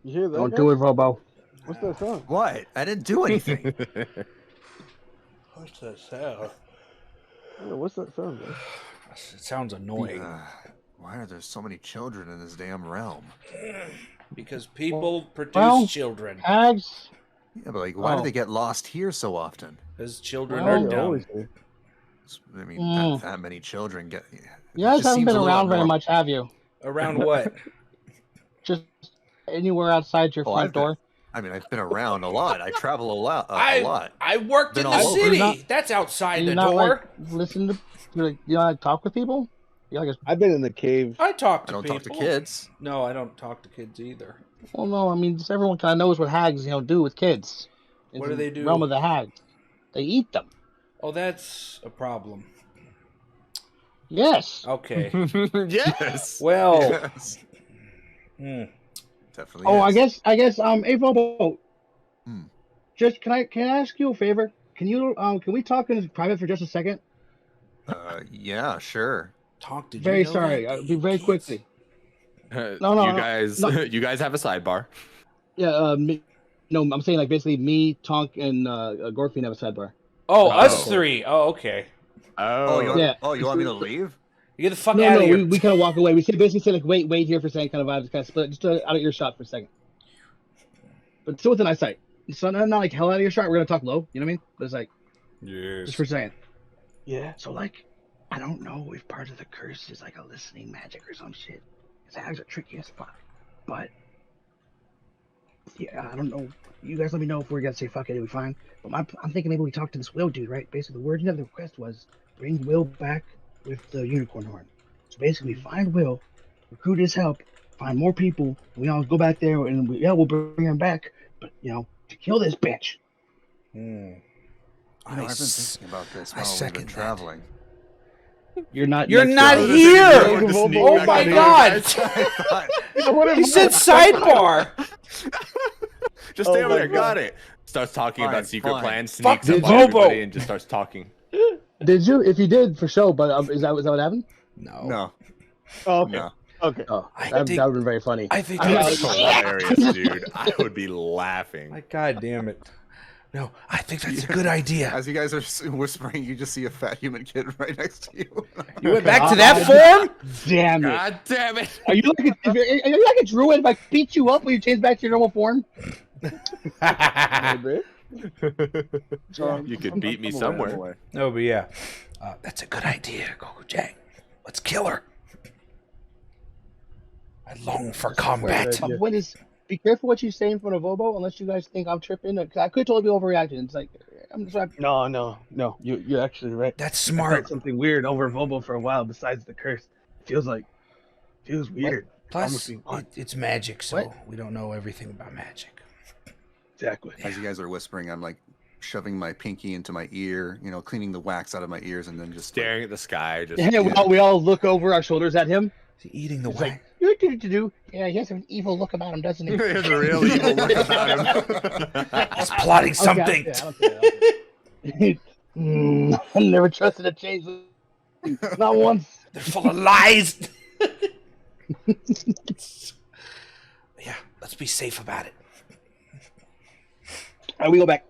hear that? Don't guy? do it, Robo. What's that sound? What? I didn't do anything. What's that sound? Yeah, what's that sound, man? It sounds annoying. Why are there so many children in this damn realm? Because people produce children. Hags. Yeah, but like, why do they get lost here so often? Because children Well, are You're dumb. always here. I mean, that many children get. You guys haven't been around very much, have you? Around what? Just anywhere outside your front door. I mean, I've been around a lot. I travel a lot. I worked Been in the all over. city. You're not- That's outside Do the you not door. like listen to? You not like talk with people? You like? I've been in the cave. I talk I to don't people. talk to kids. No, I don't talk to kids either. Well, no. I mean, just everyone kind of knows what hags do with kids. What do they do? Realm of the hags. They eat them. Oh, that's a problem. Yes. Okay. Yes. Well, Yes. Definitely. Oh, is. I guess. Hey, Bobo. Hmm. Just can I ask you a favor? Can we talk in private for just a second? Yeah, sure. talk to. Very sorry. I'll be very quickly. No, you guys, no. you guys have a sidebar. Yeah. No, I'm saying like basically me, Tonk, and Gorfine have a sidebar. Oh, Oh. us three. Oh, okay. Oh, you want, Yeah. you want me to leave? Get the fuck No, out no, of here. we kind of walk away. We basically say like, wait here for a second, kind of vibes, kind of split, just out of earshot for a second, but still within eyesight. So not like hell out of earshot. We're gonna talk low, you know what I mean? But it's like just for a second. Yeah. So like, I don't know if part of the curse is like a listening magic or some shit. His hags are tricky as fuck, but yeah, I don't know. You guys let me know if we're gonna say fuck it, it'll be fine. But I'm thinking maybe we talk to this Will dude, right? Basically, the wording of the request was bring Will back with the unicorn horn. So basically, find Will, recruit his help, find more people. We all go back there, and we'll bring him back. But to kill this bitch. I've been thinking about this while we've been traveling. You're not. You're next not to us. here. Everyone to sneak Oh back my in here, god. guys. He said sidebar. Just stay Oh over my there. God. Got it. Starts talking Fine, about secret fine. plans. Fuck Sneaks up the on Bobo. everybody and just starts talking. Did you? If you did, for sure. But is that what happened? No. Oh, okay. No. Okay. Oh, I that think- would have been very funny. I think That that's was hilarious, dude. I would be laughing. Like, god damn it. No, I think that's a good idea. As you guys are whispering, you just see a fat human kid right next to you. You went back to that form? Damn it! God damn it. Are you like a druid? If I beat you up, will you change back to your normal form? You could beat me somewhere. No, but yeah. That's a good idea, Goku Jang. Let's kill her. I long for combat. My point is, be careful what you say in front of Vobo, unless you guys think I'm tripping. Cause I could totally be overreacting. It's like I'm just No. You're actually right. That's I heard smart. something weird over Vobo for a while. Besides the curse, feels weird. Plus, Almost being haunted. it's magic, so What? we don't know everything about magic. Exactly. As you guys are whispering, I'm like shoving my pinky into my ear, cleaning the wax out of my ears, and then just Staring at the sky. Just yeah. We all look over our shoulders at him. Is he eating the It's wax? like do. Yeah, he has an evil look about him, doesn't he? There's a real evil look about him. He's plotting something. Okay, I don't say that. I never trusted a change. Not once. They're full of lies. Yeah, let's be safe about it. All right, we go back.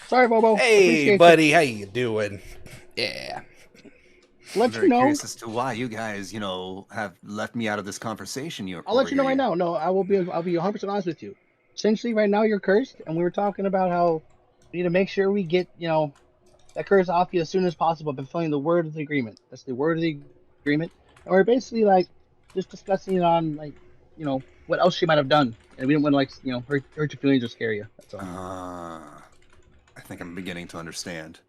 Sorry, Bobo. Hey, Appreciate buddy, how you doing? Yeah. you. I'm Let very you know. curious as to why you guys, have left me out of this conversation. I'll let you know right now. No, I'll be 100% honest with you. Essentially, right now you're cursed, and we were talking about how we need to make sure we get that curse off you as soon as possible. By fulfilling the word of the agreement. That's the word of the agreement, and we're basically like just discussing on what else she might have done, and we didn't want to hurt your feelings or scare you. That's all. I think I'm beginning to understand.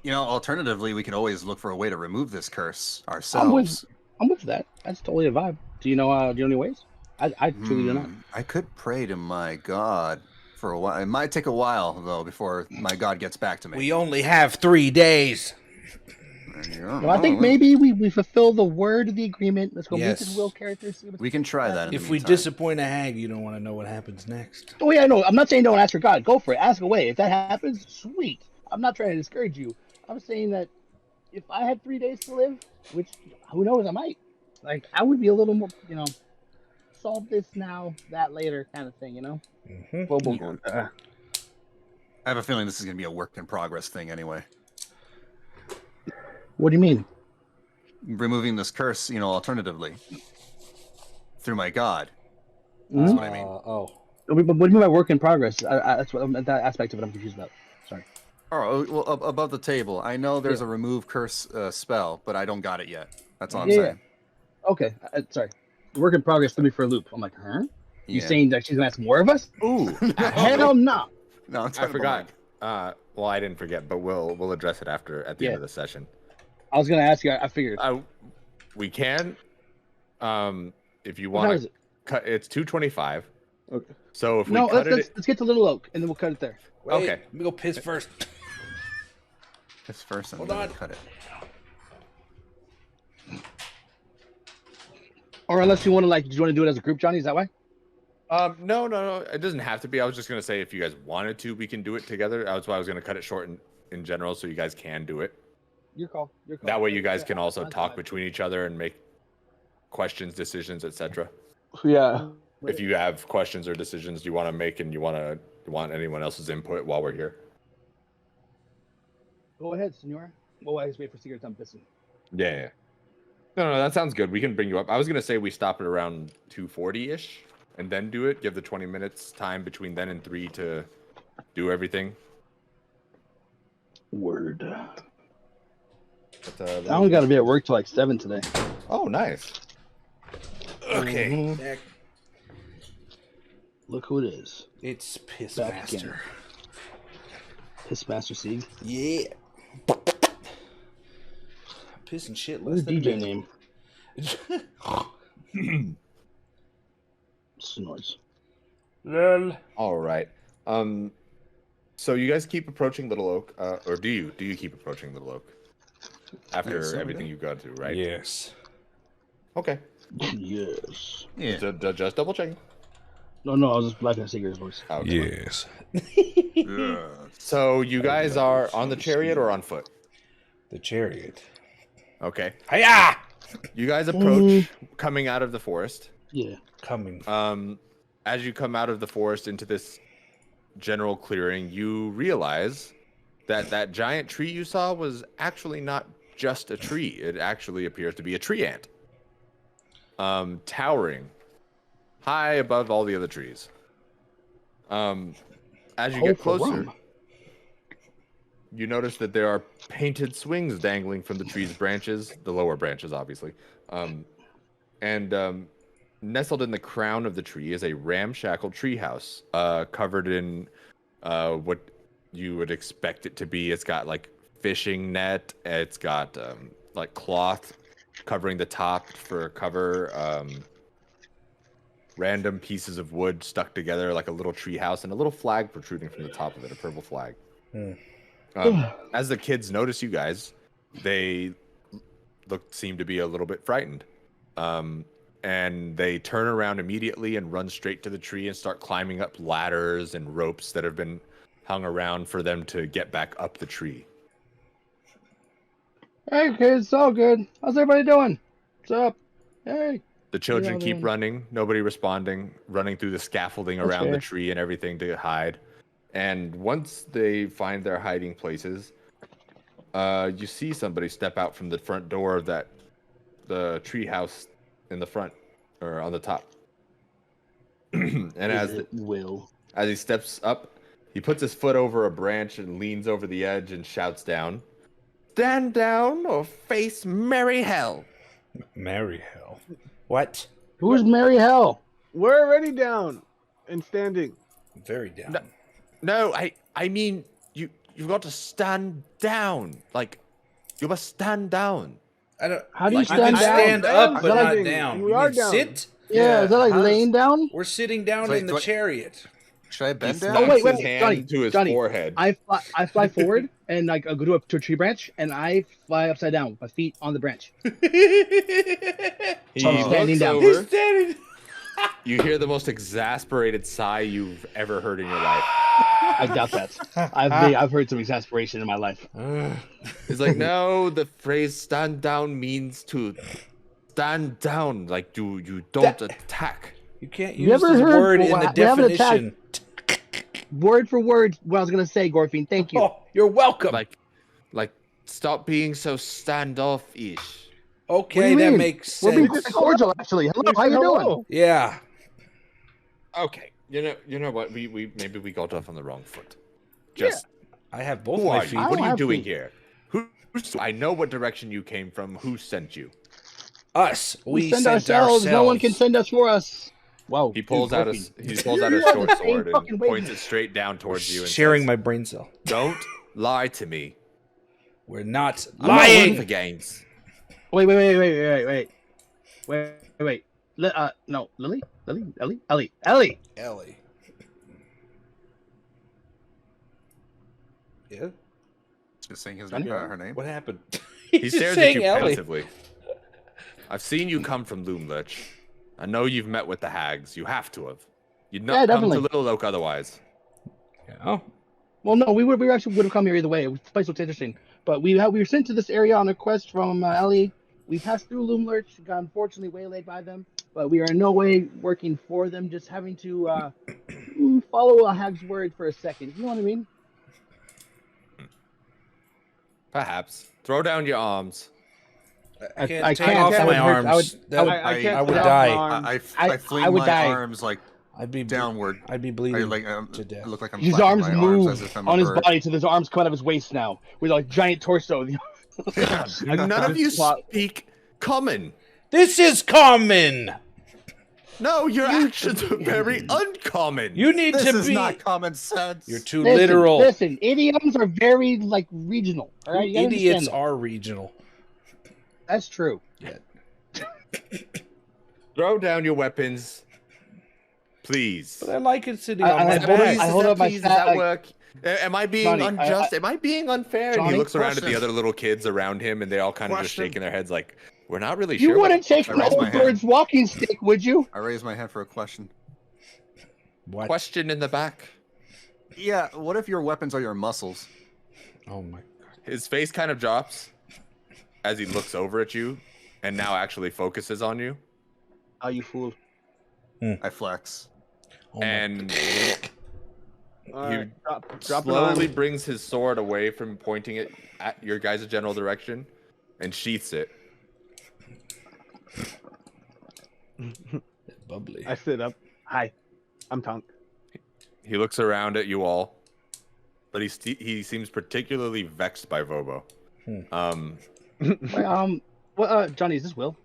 Alternatively, we could always look for a way to remove this curse ourselves. I'm with that. That's totally a vibe. Do you know any ways? I truly do not. I could pray to my god for a while. It might take a while, though, before my god gets back to me. We only have 3 days. No, I think maybe we fulfill the word of the agreement. Let's go meet Yes. this Will character. See what's we can try that. In If the we meantime. disappoint a hag, you don't want to know what happens next. Oh yeah, no, I'm not saying don't ask for God. Go for it. Ask away. If that happens, sweet. I'm not trying to discourage you. I'm saying that if I had 3 days to live, which who knows, I might. I would be a little more, solve this now, that later, kind of thing. Bobo going. I have a feeling this is going to be a work in progress thing anyway. What do you mean? Removing this curse, alternatively, through my god. That's what I mean. What do you mean by work in progress? That's what that aspect of it I'm confused about. Sorry. Oh, well, above the table. I know there's a remove curse spell, but I don't got it yet. That's all I'm Yeah. saying. Okay. Sorry. Work in progress threw me for a loop. I'm like, huh? You Yeah. saying that she's gonna ask more of us? Ooh. Hell no. No, I'm I talking forgot. about Well, I didn't forget, but we'll address it at the end Yeah. of the session. I was gonna ask you. I figured. We can, if you What time want is to it? cut. It's 2:25. Okay. So if we No, cut let's get to Little Oak and then we'll cut it there. Wait, Okay. Let me go piss first. this first. Hold on. Cut it. Or unless you want to do you want to do it as a group, Johnny? Is that why? No. It doesn't have to be. I was just gonna say if you guys wanted to, we can do it together. That's why I was gonna cut it short in general, so you guys can do it. Your call. That way, you guys can also That's talk fine. between each other and make questions, decisions, etc. Yeah. If you have questions or decisions you want to make and you want anyone else's input while we're here. Go ahead, Senora. Well, I just wait for Secret Time pissing. Yeah. No, that sounds good. We can bring you up. I was gonna say we stop at around 2:40-ish and then do it. Give the 20 minutes time between then and 3 to do everything. Word. But, I only got to be at work till like 7 today. Oh, nice. Okay. Mhm. Back. Look who it is. It's Piss Back Master. His Master Sieg. Yeah. Piss and shit. What's Less the than DJ a name? Snores. Lol. All right. So you guys keep approaching Little Oak, or do you? Do you keep approaching Little Oak after Yes, everything you've gone through, right? Yes. Okay. Yes. Yeah. Just double checking. No, I was just laughing at Seger's voice. Okay. Yes. Yeah. So you guys are on the chariot or on foot? The chariot. Okay. Hiya! You guys approach coming out of the forest. Yeah. Coming. As you come out of the forest into this general clearing, you realize that that giant tree you saw was actually not just a tree. It actually appears to be a tree ant. Towering high above all the other trees. As you get closer, you notice that there are painted swings dangling from the tree's branches, the lower branches, obviously. And nestled in the crown of the tree is a ramshackle treehouse, covered in what you would expect it to be. It's got like fishing net. It's got like cloth covering the top for cover. Random pieces of wood stuck together like a little treehouse, and a little flag protruding from the top of it, a purple flag. As the kids notice you guys, they seem to be a little bit frightened. And they turn around immediately and run straight to the tree and start climbing up ladders and ropes that have been hung around for them to get back up the tree. Hey kids, it's all good. How's everybody doing? What's up? Hey. The children Yeah, keep man. running, nobody responding, running through the scaffolding That's around the fair. tree and everything to hide. And once they find their hiding places, you see somebody step out from the front door of the treehouse in the front, or on the top. And as he steps up, he puts his foot over a branch and leans over the edge and shouts down, "Stand down or face merry hell." Merry hell. What? Who's Mary Hell? We're already down and standing. Very down. No, I mean you've got to stand down. Like, you must stand down. I don't. How do you like, stand you can down? stand I up, am but not standing, down. and we You are mean down. sit? Yeah, is that like How's- laying down? We're sitting down Wait, in the what- chariot. Should I He bend snaps down? wait, his wait, hand to his Johnny, forehead. I fly forward and like I go to a tree branch and I fly upside down, my feet on the branch. He So I'm standing looks down. over. standing. You hear the most exasperated sigh you've ever heard in your life. I doubt that. I've heard some exasperation in my life. He's like, no, the phrase "stand down" means to stand down, like you don't attack. You can't You use ever this heard- word in well, the we haven't definition. Word for word, what I was gonna say, Gorfine. Thank you. Oh, you're welcome. Like, stop being so standoffish. What do Okay, you that mean? makes We're being sense. very cordial, actually. Hello, how you doing? Hello. Yeah. Okay, you know what? We maybe we got off on the wrong foot. Just I have both who my are feet. you? I What don't are you have doing feet. here? I know what direction you came from. Who sent you? Us. We send ourselves. No one can send us for us. Whoa. He pulls out a You are short the same sword and fucking points wavelength. it straight down towards you and Sharing says, my brain cell. "Don't lie to me. We're not I'm not one for lying. games." Wait. No, Ellie. Ellie. Yeah. Just saying his, Johnny? her name. What happened? He He's stares at saying you Ellie. pensively. I've seen you come from Loomlurch. I know you've met with the hags. You have to have. You'd not Yeah, come definitely. to Little Oak otherwise. Oh. Well, no, we actually would have come here either way. This place looks interesting, but we were sent to this area on a quest from Ellie. We passed through Loomlurch, got unfortunately waylaid by them, but we are in no way working for them. Just having to follow a hag's word for a second. You know what I mean? Perhaps. Throw down your arms. I can't I take can't, off that my would hurt. arms. I would take off die. my arms. I I fling would my die. arms like I'd be downward. I'd be I bleeding like to death. I look like I'm His flapping arms my arms as move if I'm a on his bird. body to his arms come out of his waist now with a giant torso. None of you plot- speak common. This is common. No, your actions are very uncommon. You need This to is be. not common sense. You're too Listen, literal. Listen, idioms are very like regional. All right, you gotta Idiots understand that. are regional. That's true. Throw down your weapons, please. But I like it sitting I- on I- my I- back. I hold up my Does stat, that like- work? Am I being Johnny, unjust? Am I being unfair? And Johnny, he looks around at the question. other little kids around him, and they all kind of just Question. shaking their heads like, we're not really You sure. what wouldn't the take fuck I an raise my old hand. bird's walking stick, would you? I raise my hand for a question. What? question in the back. Yeah, what if your weapons are your muscles? Oh my. His face kind of drops as he looks over at you, and now actually focuses on you. Oh, you fool! I flex. Oh my. And All he right, drop it slowly on. brings his sword away from pointing it at your guys' general direction and sheaths it. Bubbly. I sit up. Hi, I'm Tonk. He looks around at you all, but he seems particularly vexed by Vobo. Wait, Johnny, is this Will?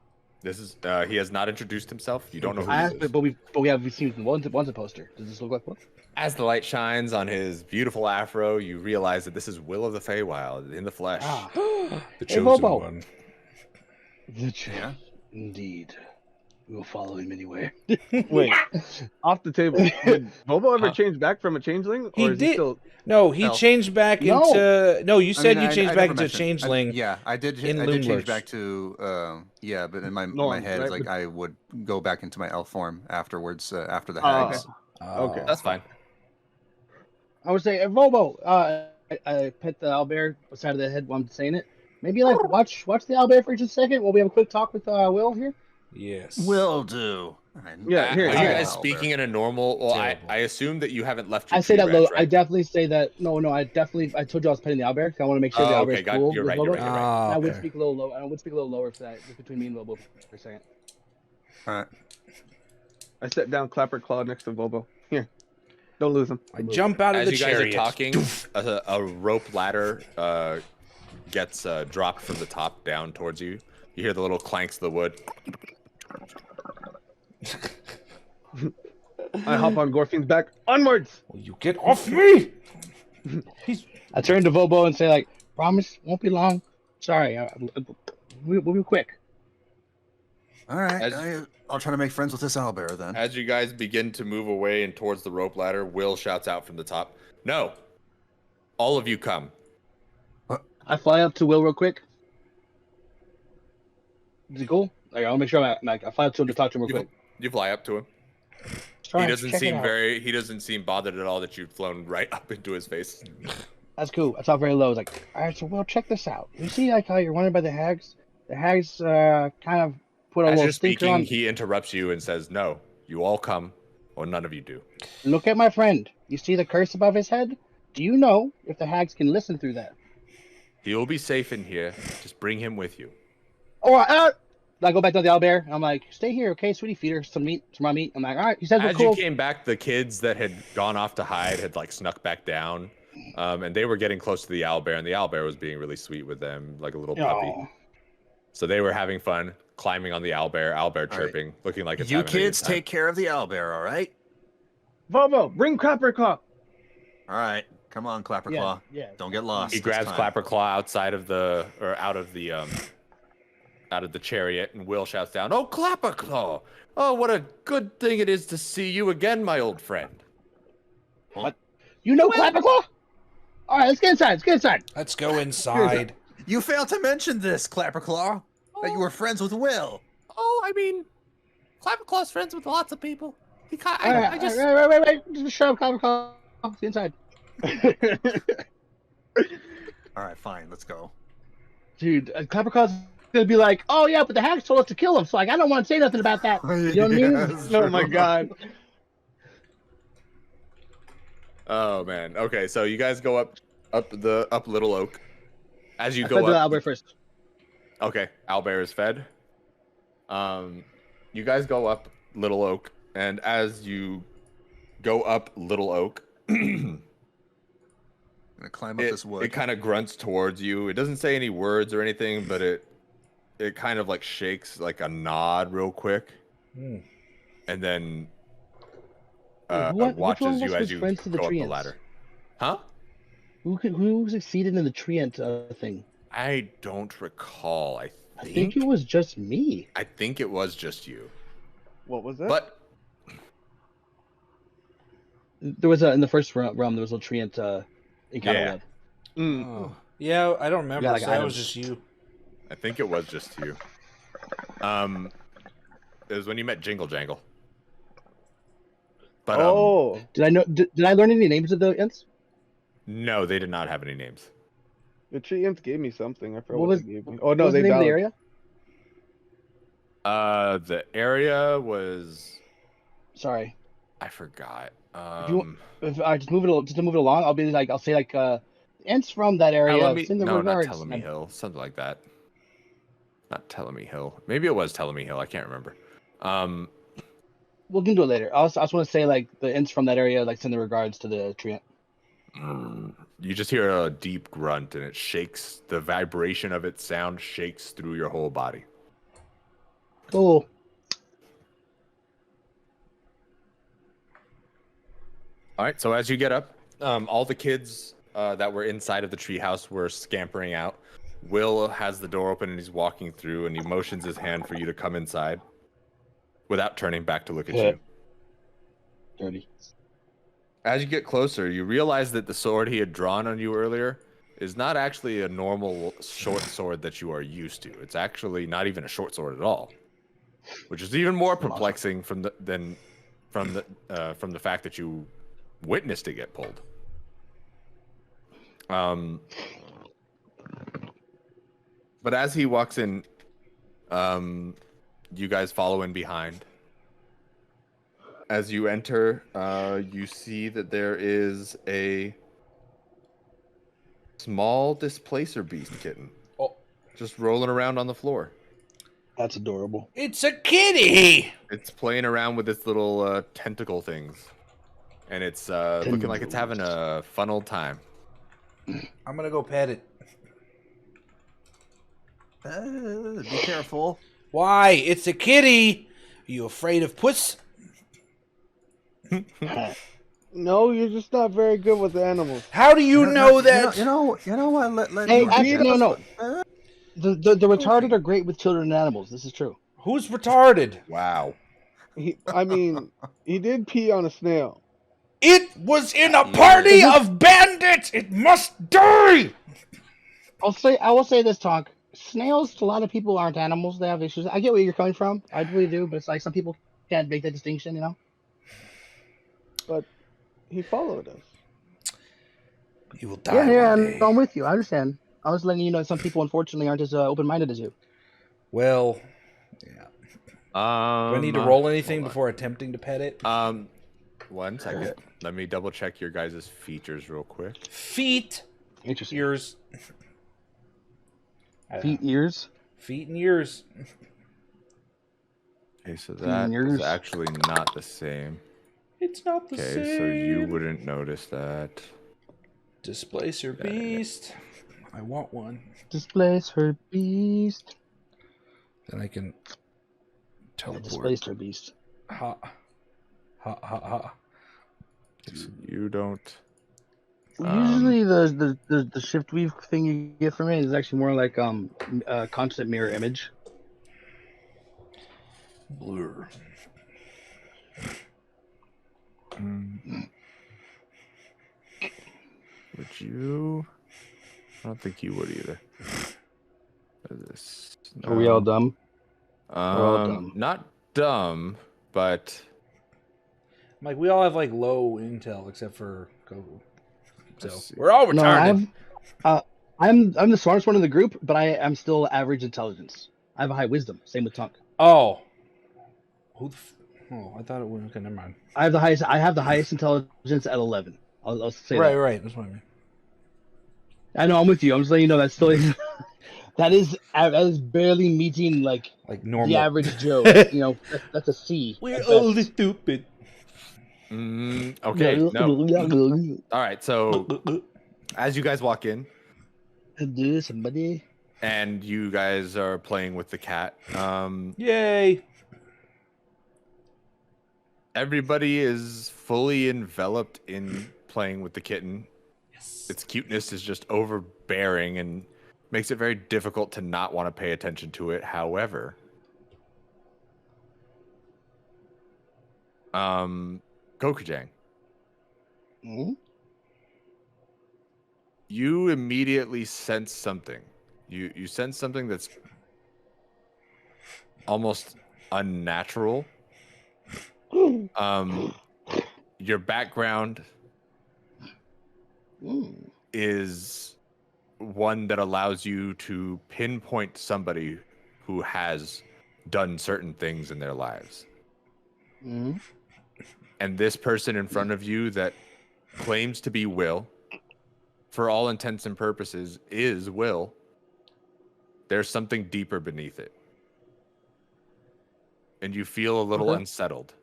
This is he has not introduced himself. You don't know who I he asked, is. but we've seen once a poster. Does this look like Will? As the light shines on his beautiful afro, you realize that this is Will of the Feywild in the flesh. Ah, The Hey, chosen Bobo. one. the chance. Indeed, we will follow him anywhere. Wait, off the table. Did Bobo ever change back from a changeling, or He is did. he still? No, he No. changed back No. into. No, you said you I changed back never into mentioned- changeling. yeah, I did. in I did Loomlurch. change back to. Yeah, but in my Norm, head, right? it's like I would go back into my elf form afterwards, after the Oh, hags. Okay. That's fine. I would say, Vobo, I pet the owlbear beside of the head while I'm saying it. Maybe like watch the owlbear for just a second while we have a quick talk with Will here. Yes. Will do. Yeah, here, Are you here. guys speaking in a normal? Well, Terrible. I assume that you haven't left your I say tree that low. branch, I right? definitely say that. No, I told you I was petting the owlbear. 'Cause I want to make sure the Oh, owlbear's okay, cool. you're with right, you're Bobo. right, you're right. Ah, I would okay. speak a little low. I would speak a little lower for that, just between me and Bobo for a second. All right. I set down Clapperclaw next to Bobo. Here, don't lose him. I jump out of As the you guys chariot. are talking, a rope ladder gets dropped from the top down towards you. You hear the little clanks of the wood. I hop on Gorfine's back. Onwards. Will you get off me? I turn to Bobo and say, like, promise, won't be long. Sorry, we'll be quick. All right. As- I'll try to make friends with this owlbear then. As you guys begin to move away and towards the rope ladder, Will shouts out from the top, "No! All of you come." I fly up to Will real quick. Is he cool? Like, I'll make sure I fly up to him to talk to him real quick. You fly up to him. Try He it, doesn't check it seem out. he doesn't seem bothered at all that you've flown right up into his face. That's cool. I talk very low. It's like, all right, so Will, check this out. You see, like how you're wondering by the hags? The hags kind of put a As little you're stinker speaking, on. he interrupts you and says, "No, you all come, or none of you do." Look at my friend. You see the curse above his head? Do you know if the hags can listen through that? He will be safe in here. Just bring him with you. Or I go back to the owlbear. I'm like, stay here, okay, sweetie. Feed her some meat, some raw meat. I'm like, all right. He says we're As cool. you came back, the kids that had gone off to hide had like snuck back down, and they were getting close to the owlbear, and the owlbear was being really sweet with them, like a little puppy. Oh. So they were having fun, climbing on the owlbear, right. chirping, looking like it's You having a good kids time. take care of the owlbear, all right? Bobo, bring Clapperclaw. All right. Come on, Clapperclaw. Yeah. Don't get lost. He this grabs time. Clapperclaw out of the chariot, and Will shouts down, "Oh, Clapperclaw! Oh, what a good thing it is to see you again, my old friend." You know Clapperclaw? All right, let's get inside. Let's get inside. Let's go inside. You failed to mention this, Clapperclaw, that you were friends with Will. Oh, I mean, Clapperclaw's friends with lots of people. He kind All right, I just wait. Just shut up, Clapperclaw. Let's get inside. All right, fine. Let's go. Dude, Clapperclaw's gonna be like, oh yeah, but the hags told us to kill him, so like I don't want to say nothing about that. You know what I mean? Yes, Oh my god. Oh man. Okay, so you guys go up Little Oak. As you I go fed the up, owlbear first. Okay, owlbear is fed. You guys go up Little Oak, and as you go up Little Oak, I'm gonna climb up this wood. it kind of grunts towards you. It doesn't say any words or anything, but it kind of like shakes like a nod real quick, and then Which watches one you was as you friends to the go up the treants? ladder. Huh? Who succeeded in the treant thing? I don't recall. I think it was just me. I think it was just you. What was that? But There was in the first realm there was a treant encounter. Yeah. Lab. Oh. Yeah, I don't remember. Yeah, like so that was items. just you. I think it was just you. It was when you met Jingle Jangle. But Did I learn any names of the ents? no, they did not have any names. the tree imps gave me something. I forgot What what was- they gave me. What Oh no, was they the name of the balanced. area? The area was Sorry. I forgot. If I just move it along, I'll say ents from that area. Send the no, not regards. Telemy Hill, something like that. Not Telemy Hill. Maybe it was Telemy Hill. I can't remember. We'll do it later. I just want to say the ents from that area send the regards to the treant. You just hear a deep grunt, and it shakes. The vibration of its sound shakes through your whole body. Cool. All right. So as you get up, all the kids that were inside of the treehouse were scampering out. Will has the door open and he's walking through, and he motions his hand for you to come inside, without turning back to look at you. Dirty. As you get closer, you realize that the sword he had drawn on you earlier is not actually a normal short sword that you are used to. It's actually not even a short sword at all, which is even more perplexing from the fact that you witnessed it get pulled. But as he walks in, you guys follow in behind. As you enter, you see that there is a small displacer beast kitten. Oh. Just rolling around on the floor. That's adorable. It's a kitty. It's playing around with its little tentacle things. And it's looking like it's having a fun old time. I'm gonna go pet it. Be careful. Why? It's a kitty. Are you afraid of puss? No, you're just not very good with animals. How do you know that? You know what? Let Hey, me actually, read no. it. The retarded are great with children and animals. This is true. Who's retarded? Wow. He did pee on a snail. It was in a party of bandits. It must die. I will say this, Tonk. Snails to a lot of people aren't animals. They have issues. I get where you're coming from. I really do, but it's like some people can't make that distinction, you know? But he followed us. You will die. Yeah, one and day. I'm with you. I understand. I was letting you know some people unfortunately aren't as open-minded as you. Well, yeah. Do I need to roll anything hold on. before attempting to pet it? 1 second. Let me double check your guys' features real quick. Feet, Interesting. ears. Feet, ears. Feet and ears. Okay, so that is Fingers. actually not the same. It's not the same. Okay, so you wouldn't notice that. Displacer beast. I want one. Displace her beast. Then I can I teleport. displaced her beast. Ha. Ha ha ha. So you don't. Usually the shift weave thing you get from it is actually more like constant mirror image. Blur. Would you? I don't think you would either. What is this? Are we all dumb? all Um, dumb. not dumb, but Like we all have like low intel except for Goku. So Let's see. we're all No, retarded. I'm the smartest one in the group, but I'm still average intelligence. I have a high wisdom. Same with Tunk. Oh. Oh, I thought it would. Okay, never mind. I have the highest intelligence at 11. I'll say Right, that. right. That's what I mean. I know I'm with you. I'm just letting you know that's still That is barely meeting like normal. the average Joe. You know, that's a C. We're at only best. stupid. Okay, no. All right, so as you guys walk in, Do somebody. and you guys are playing with the cat, Yay! everybody is fully enveloped in playing with the kitten. Yes. Its cuteness is just overbearing and makes it very difficult to not want to pay attention to it. However, Kokujang, you immediately sense something. You sense something that's almost unnatural. Your background is one that allows you to pinpoint somebody who has done certain things in their lives. And this person in front of you that claims to be Will, for all intents and purposes, is Will. There's something deeper beneath it. And you feel a little unsettled.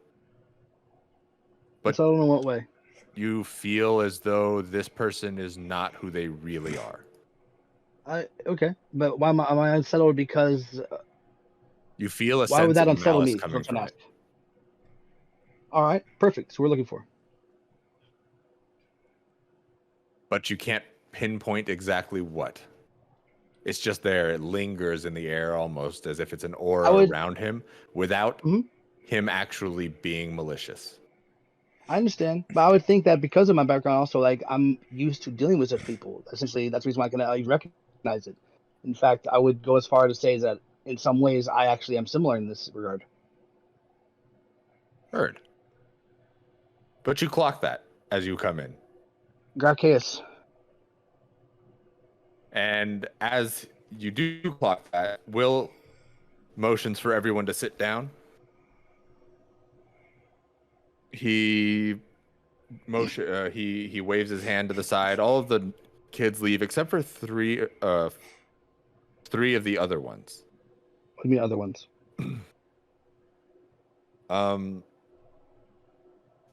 But Unsettled in what way? You feel as though this person is not who they really are. Okay, but why am I unsettled? Because you feel a why sense would that of unsettle malice me? coming from it. All right, perfect. So we're looking for. But you can't pinpoint exactly what. It's just there. It lingers in the air almost as if it's an aura around him without him actually being malicious. I understand, but I would think that because of my background, also like I'm used to dealing with such people. Essentially, that's the reason why I can recognize it. In fact, I would go as far to say that in some ways I actually am similar in this regard. Heard. But you clock that as you come in. Garcaeus. And as you do clock that, Will motions for everyone to sit down. He waves his hand to the side. All of the kids leave except for three of the other ones. What do you mean other ones?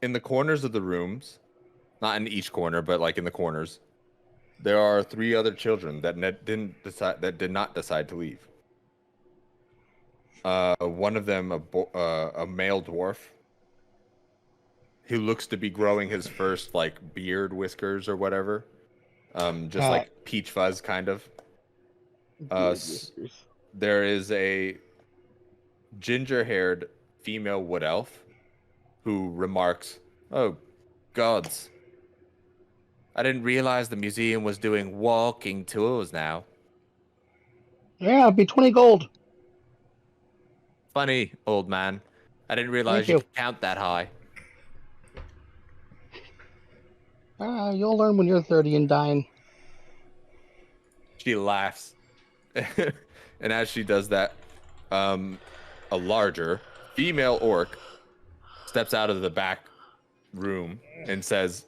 In the corners of the rooms, not in each corner, but like in the corners, there are three other children that did not decide to leave. One of them, a male dwarf, who looks to be growing his first like beard whiskers or whatever, just like peach fuzz kind of. There is a ginger-haired female wood elf who remarks, "Oh, gods. I didn't realize the museum was doing walking tours now." Yeah, it'd be 20 gold. Funny, old man. I didn't realize you could count that high. You'll learn when you're 30 and dying. She laughs. And as she does that, a larger female orc steps out of the back room and says,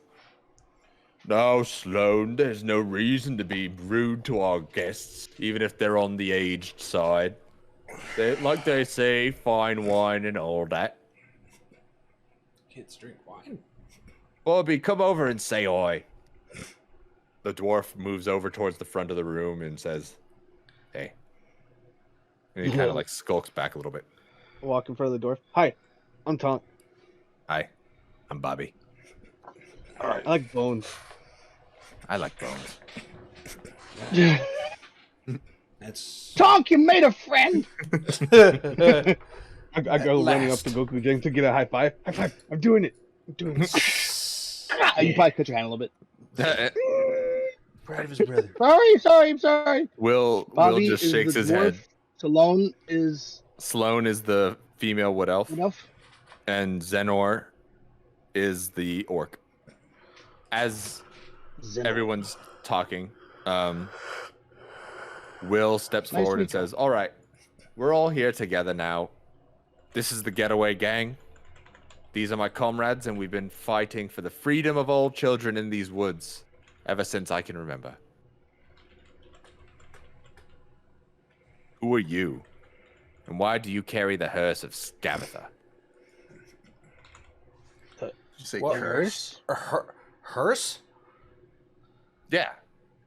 "No, Sloane, there's no reason to be rude to our guests, even if they're on the aged side. Like they say, fine wine and all that." Kids drink wine. "Bobby, come over and say oi." The dwarf moves over towards the front of the room and says, "Hey." And he kind of like skulks back a little bit. Walk in front of the door. "Hi, I'm Tom." "Hi, I'm Bobby." "All right, I like bones." "I like bones." That's Tonk, you made a friend. I go running up to Goku Jang to get a high five. High five! I'm doing it. You probably cut your hand a little bit. proud of his brother. Sorry, I'm sorry. Will just shakes his head. Sloane is the female wood elf. enough. And Zenor is the orc. As everyone's talking, Will steps forward and says, "All right, we're all here together now. This is the Getaway Gang. These are my comrades, and we've been fighting for the freedom of all children in these woods ever since I can remember." Who are you? And why do you carry the hearse of Scabatha? Did you say What? curse? Hearse? Yeah,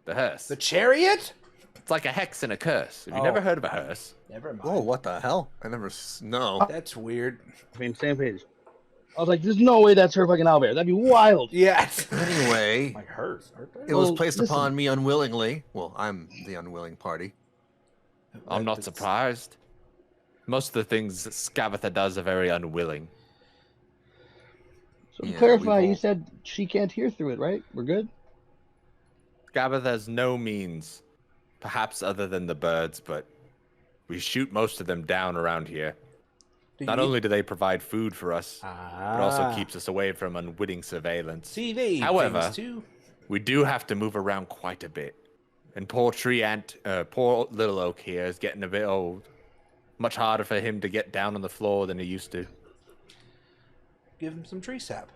the hearse. The chariot? It's like a hex and a curse. Have you Oh. never heard of a hearse? Never mind. Whoa, what the hell? I never. No. That's weird. I mean, same page. I was like, there's no way that's her fucking owlbear. That'd be wild. Yeah. Anyway, Like hers, aren't they? it was Well, placed listen. upon me unwillingly. Well, I'm the unwilling party. I'm not surprised. Most of the things Scabatha does are very unwilling. So to Yeah, clarify, we've you all- said she can't hear through it, right? We're good? Scabatha has no means, perhaps other than the birds, but we shoot most of them down around here. Not only do they provide food for us, but also keeps us away from unwitting surveillance. See, they eat However, things too. we do have to move around quite a bit. And poor poor little oak here is getting a bit old. Much harder for him to get down on the floor than he used to. Give him some tree sap.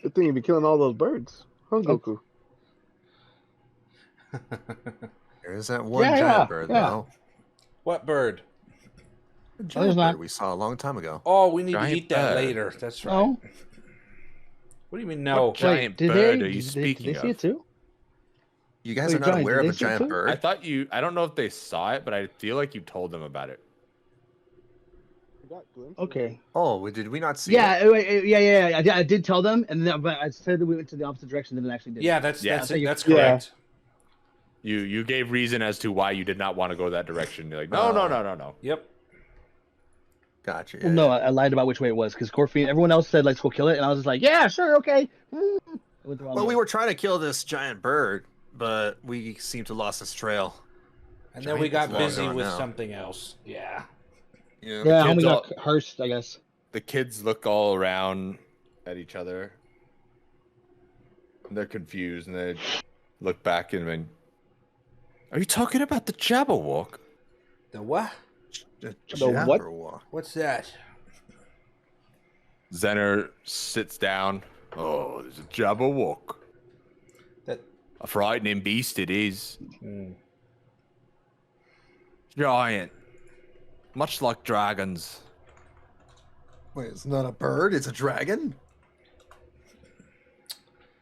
Good thing you'd be killing all those birds. Huh, Goku? There is that one Yeah, giant yeah, bird, yeah. though. What bird? A there's giant not. bird we saw a long time ago. Oh, we need to Giant eat that bird. later. That's right. No. What do you mean no? What giant did bird they, are you did speaking they see of? it too? You guys Wait, are not Johnny, aware did of they a see it giant too? bird? I thought you. I don't know if they saw it, but I feel like you told them about it. Okay. Oh, did we not see Yeah, it? yeah. I did tell them, and then, but I said that we went to the opposite direction than it actually did. Yeah, that's Yeah. that's I think that's yeah. correct. You gave reason as to why you did not want to go that direction. You're like, Oh. no. Yep. Gotcha. Well, no, I lied about which way it was because Corfine. Everyone else said let's go kill it, and I was just like, yeah, sure, okay. I went the wrong Well, we way. were trying to kill this giant bird, but we seemed to lost its trail. And then we got Giant is long busy gone with now. something else. Yeah. Yeah. Yeah, kids homie all- got Hearst, I guess. The kids look all around at each other. They're confused and they look back and then, are you talking about the Jabberwock? The what? The what? Jabberwock. What's that? Zener sits down. Oh, there's a Jabberwock. That. A frightening beast it is. Hmm. Giant. Much like dragons. Wait, it's not a bird, it's a dragon?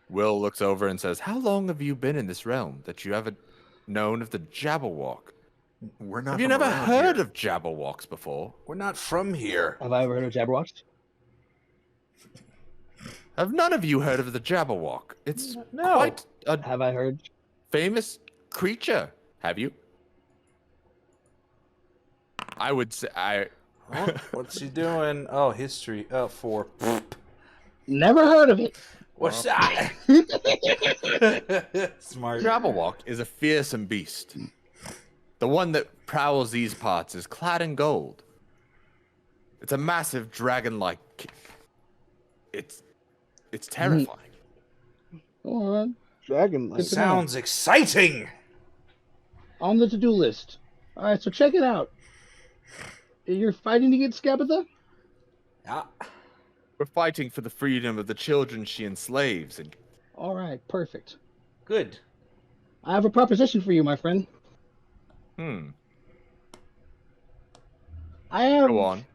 Will looks over and says, how long have you been in this realm that you haven't known of the Jabberwock? We're not Have you from never around heard here. of Jabberwocks before? We're not from here. Have I ever heard of Jabberwocks? Have none of you heard of the Jabberwock? It's No. quite a Have I heard? famous creature. Have you? I would say Huh? What's he doing? Oh, history. Oh, 4. Never heard of it. What's that? Smart. Jabberwock is a fearsome beast. The one that prowls these parts is clad in gold. It's a massive dragon-like. It's terrifying. All right. Dragon. Good to know. Sounds exciting. On the to-do list. All right, so check it out. You're fighting against Scabatha? Yeah. We're fighting for the freedom of the children she enslaves, and All right, perfect. Good. I have a proposition for you, my friend. I have. go on.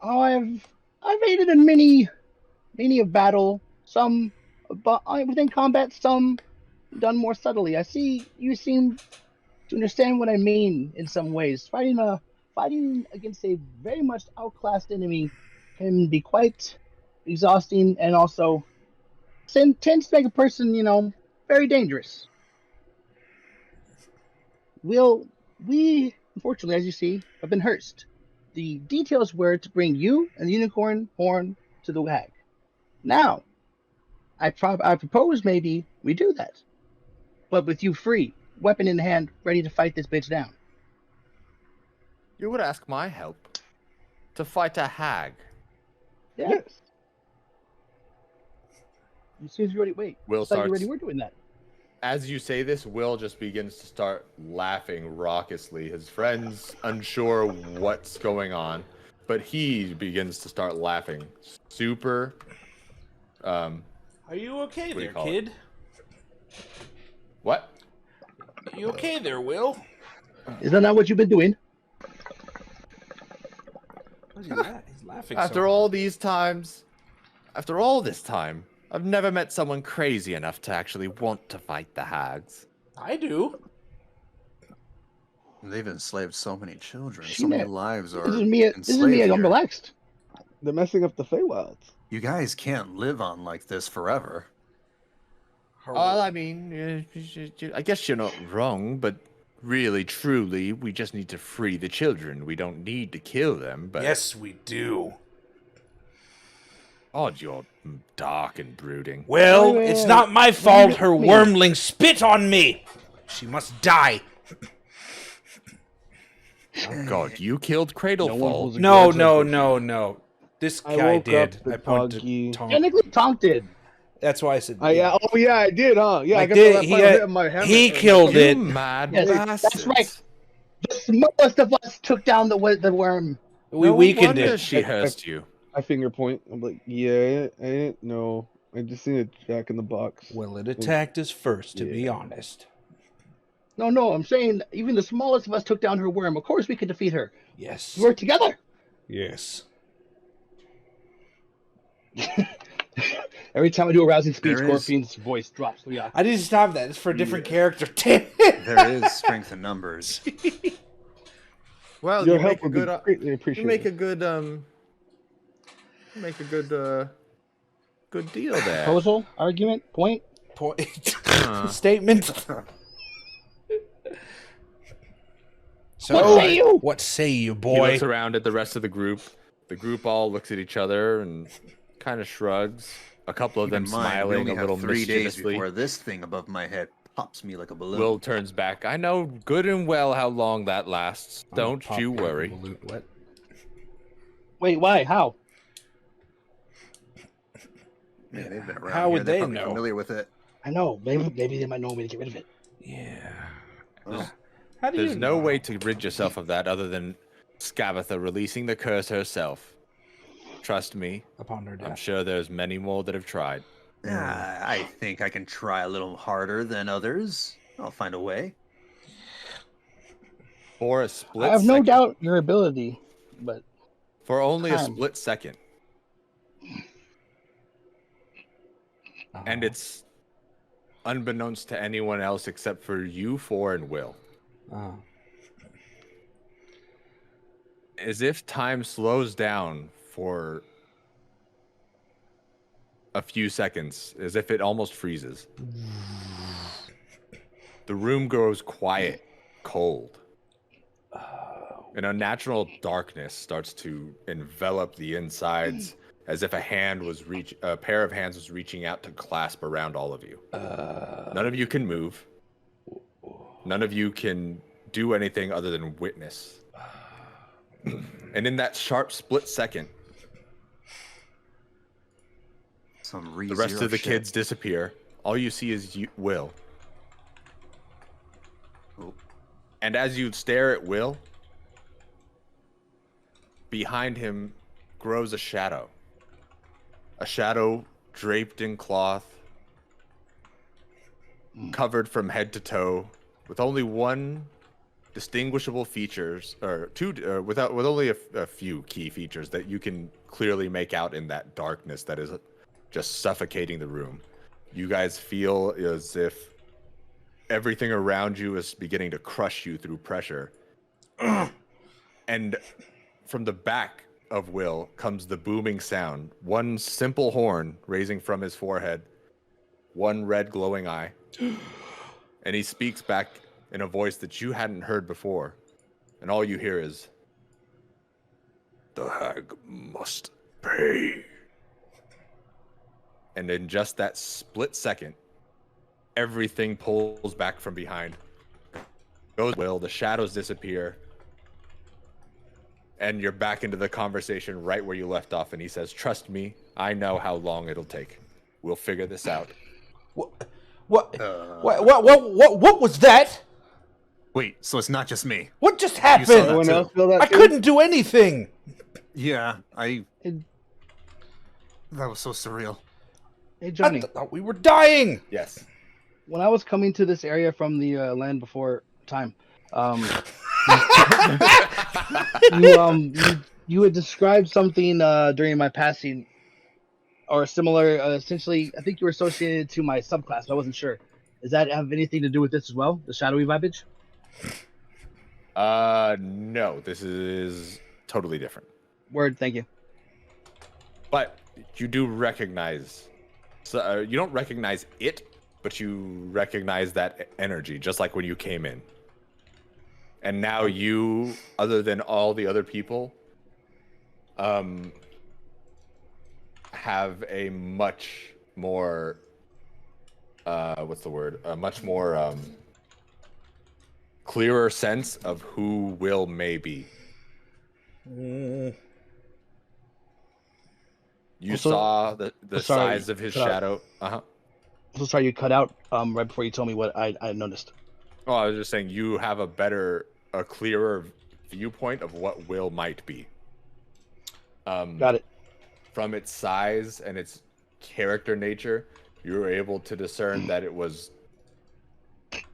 Oh, I've aided in many a battle. Some within combat, some done more subtly. I see you seem to understand what I mean in some ways. Fighting against a very much outclassed enemy can be quite exhausting and also tends to make a person, very dangerous. We, unfortunately, as you see, have been hearsed. The details were to bring you and the unicorn horn to the hag. Now, I propose maybe we do that, but with you free, weapon in hand, ready to fight this bitch down. You would ask my help to fight a hag. Yes. You seem to already wait. Will I thought you starts. already were doing that. As you say this, Will just begins to start laughing raucously. His friends unsure what's going on, but he begins to start laughing. Super. Are you okay What do you there, call it? kid? What? You okay there, Will? Is that not what you've been doing? Why is he He's laughing. After all these times, after all this time, I've never met someone crazy enough to actually want to fight the hags. I do. They've enslaved so many children. So Shit. many lives are This is me. enslaved This is me. I'm here. relaxed. They're messing up the Feywilds. You guys can't live on like this forever. Well, I mean, I guess you're not wrong, but really, truly, we just need to free the children. We don't need to kill them, but... Yes, we do. Oh, you're dark and brooding. Well, Wait, it's wait, not my wait. fault her Me. wormling spit on me. She must die. Oh, God, you killed Cradlefall. No one holds a No, grudge no, like this. no, no. This I guy woke did. up the I pointed doggy. to Tom. Technically, Tom did. That's why I said. Yeah. Oh yeah, I did, huh? Yeah, Like I got did- that he final had- hit on my hammer. he killed You it. mad Yes, bastards. that's right. The smallest of us took down the worm. We No weakened wonder it. she hurt you. I finger point. I'm like, yeah, I didn't know. I just seen it Jack in the Box. Well, it attacked us first, to be Yeah. honest. No, I'm saying even the smallest of us took down her worm. Of course we could defeat her. Yes. We work together. Yes. Every time I do a rousing speech, There is- Scorpion's voice drops. So yeah. I need to stop that. It's for a different character. There is strength in numbers. Well, Your you help make a would be good, greatly you appreciated. make a good, good deal there. Proposal, argument, point. Point. Statement. So, What say you? What say you, He boy? looks around at the rest of the group. The group all looks at each other and kind of shrugs. A couple of Keep in them mind, we smiling only a have little 3 days mischievously. before this thing above my head pops me like a balloon. Will turns back. I know good and well how long that lasts. Don't Pop you like a worry. balloon. What? Wait, why? How? Yeah, they've been around How here. would They're they probably know? familiar with it. I know. Maybe they might know a way to get rid of it. Yeah. Oh. How do There's you no know? way to rid yourself of that other than Scabatha releasing the curse herself. Trust me, Upon her I'm death. sure there's many more that have tried. I think I can try a little harder than others. I'll find a way. For a split I have no second, doubt your ability, but for only a Time. split second. And it's unbeknownst to anyone else except for you four and Will. Oh. As if time slows down for a few seconds, as if it almost freezes. The room grows quiet, cold. An unnatural darkness starts to envelop the insides, as if a pair of hands was reaching out to clasp around all of you. None of you can move. None of you can do anything other than witness. And in that sharp split second, Some the rest of the kids disappear. All you see is Will. Oh. And as you stare at Will, behind him grows a shadow. A shadow draped in cloth, covered from head to toe, with only one distinguishable features, or two, with only a few key features that you can clearly make out in that darkness that is just suffocating the room. You guys feel as if everything around you is beginning to crush you through pressure. And from the back of Will comes the booming sound. One simple horn raising from his forehead, one red glowing eye. And he speaks back in a voice that you hadn't heard before. And all you hear is, "The hag must pay." And in just that split second, everything pulls back from behind. Goes Will, the shadows disappear. And you're back into the conversation right where you left off. And he says, "Trust me, I know how long it'll take. We'll figure this out." What was that? Wait, so it's not just me. What just saw happened? that Everyone too. else feel that I too? couldn't do anything. Yeah, Hey, that was so surreal. hey I Johnny, thought we were dying. Yes. when I was coming to this area from the land before time, You had described something during my passing, or similar. Essentially, I think you were associated to my subclass, but I wasn't sure. Does that have anything to do with this as well? The shadowy vibage? No, this is totally different. Word, thank you. But you do recognize. So you don't recognize it, but you recognize that energy, just like when you came in. And now you, other than all the other people, have a much more, what's the word? A much more clearer sense of who Will may be. You saw the size of his shadow. So sorry, you cut out right before you told me what I noticed. Oh, I was just saying you have a clearer viewpoint of what Will might be. Got it. From its size and its character nature, you were able to discern that it was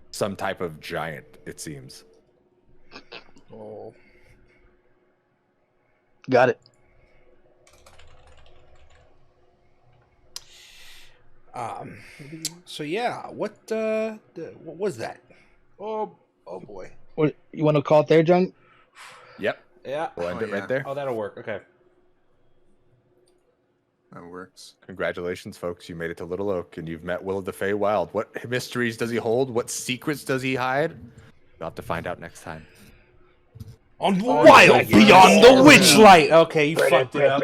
some type of giant, it seems. Oh. Got it. So yeah, what was that? Oh boy. What you want to call it there, Jung? Yep. Yeah. We'll end it right there. Oh, that'll work. Okay. That works. Congratulations, folks. You made it to Little Oak, and you've met Will of the Feywild. What mysteries does he hold? What secrets does he hide? You'll have to find out next time. On Wild Beyond the Witchlight. Okay, you fucked it up.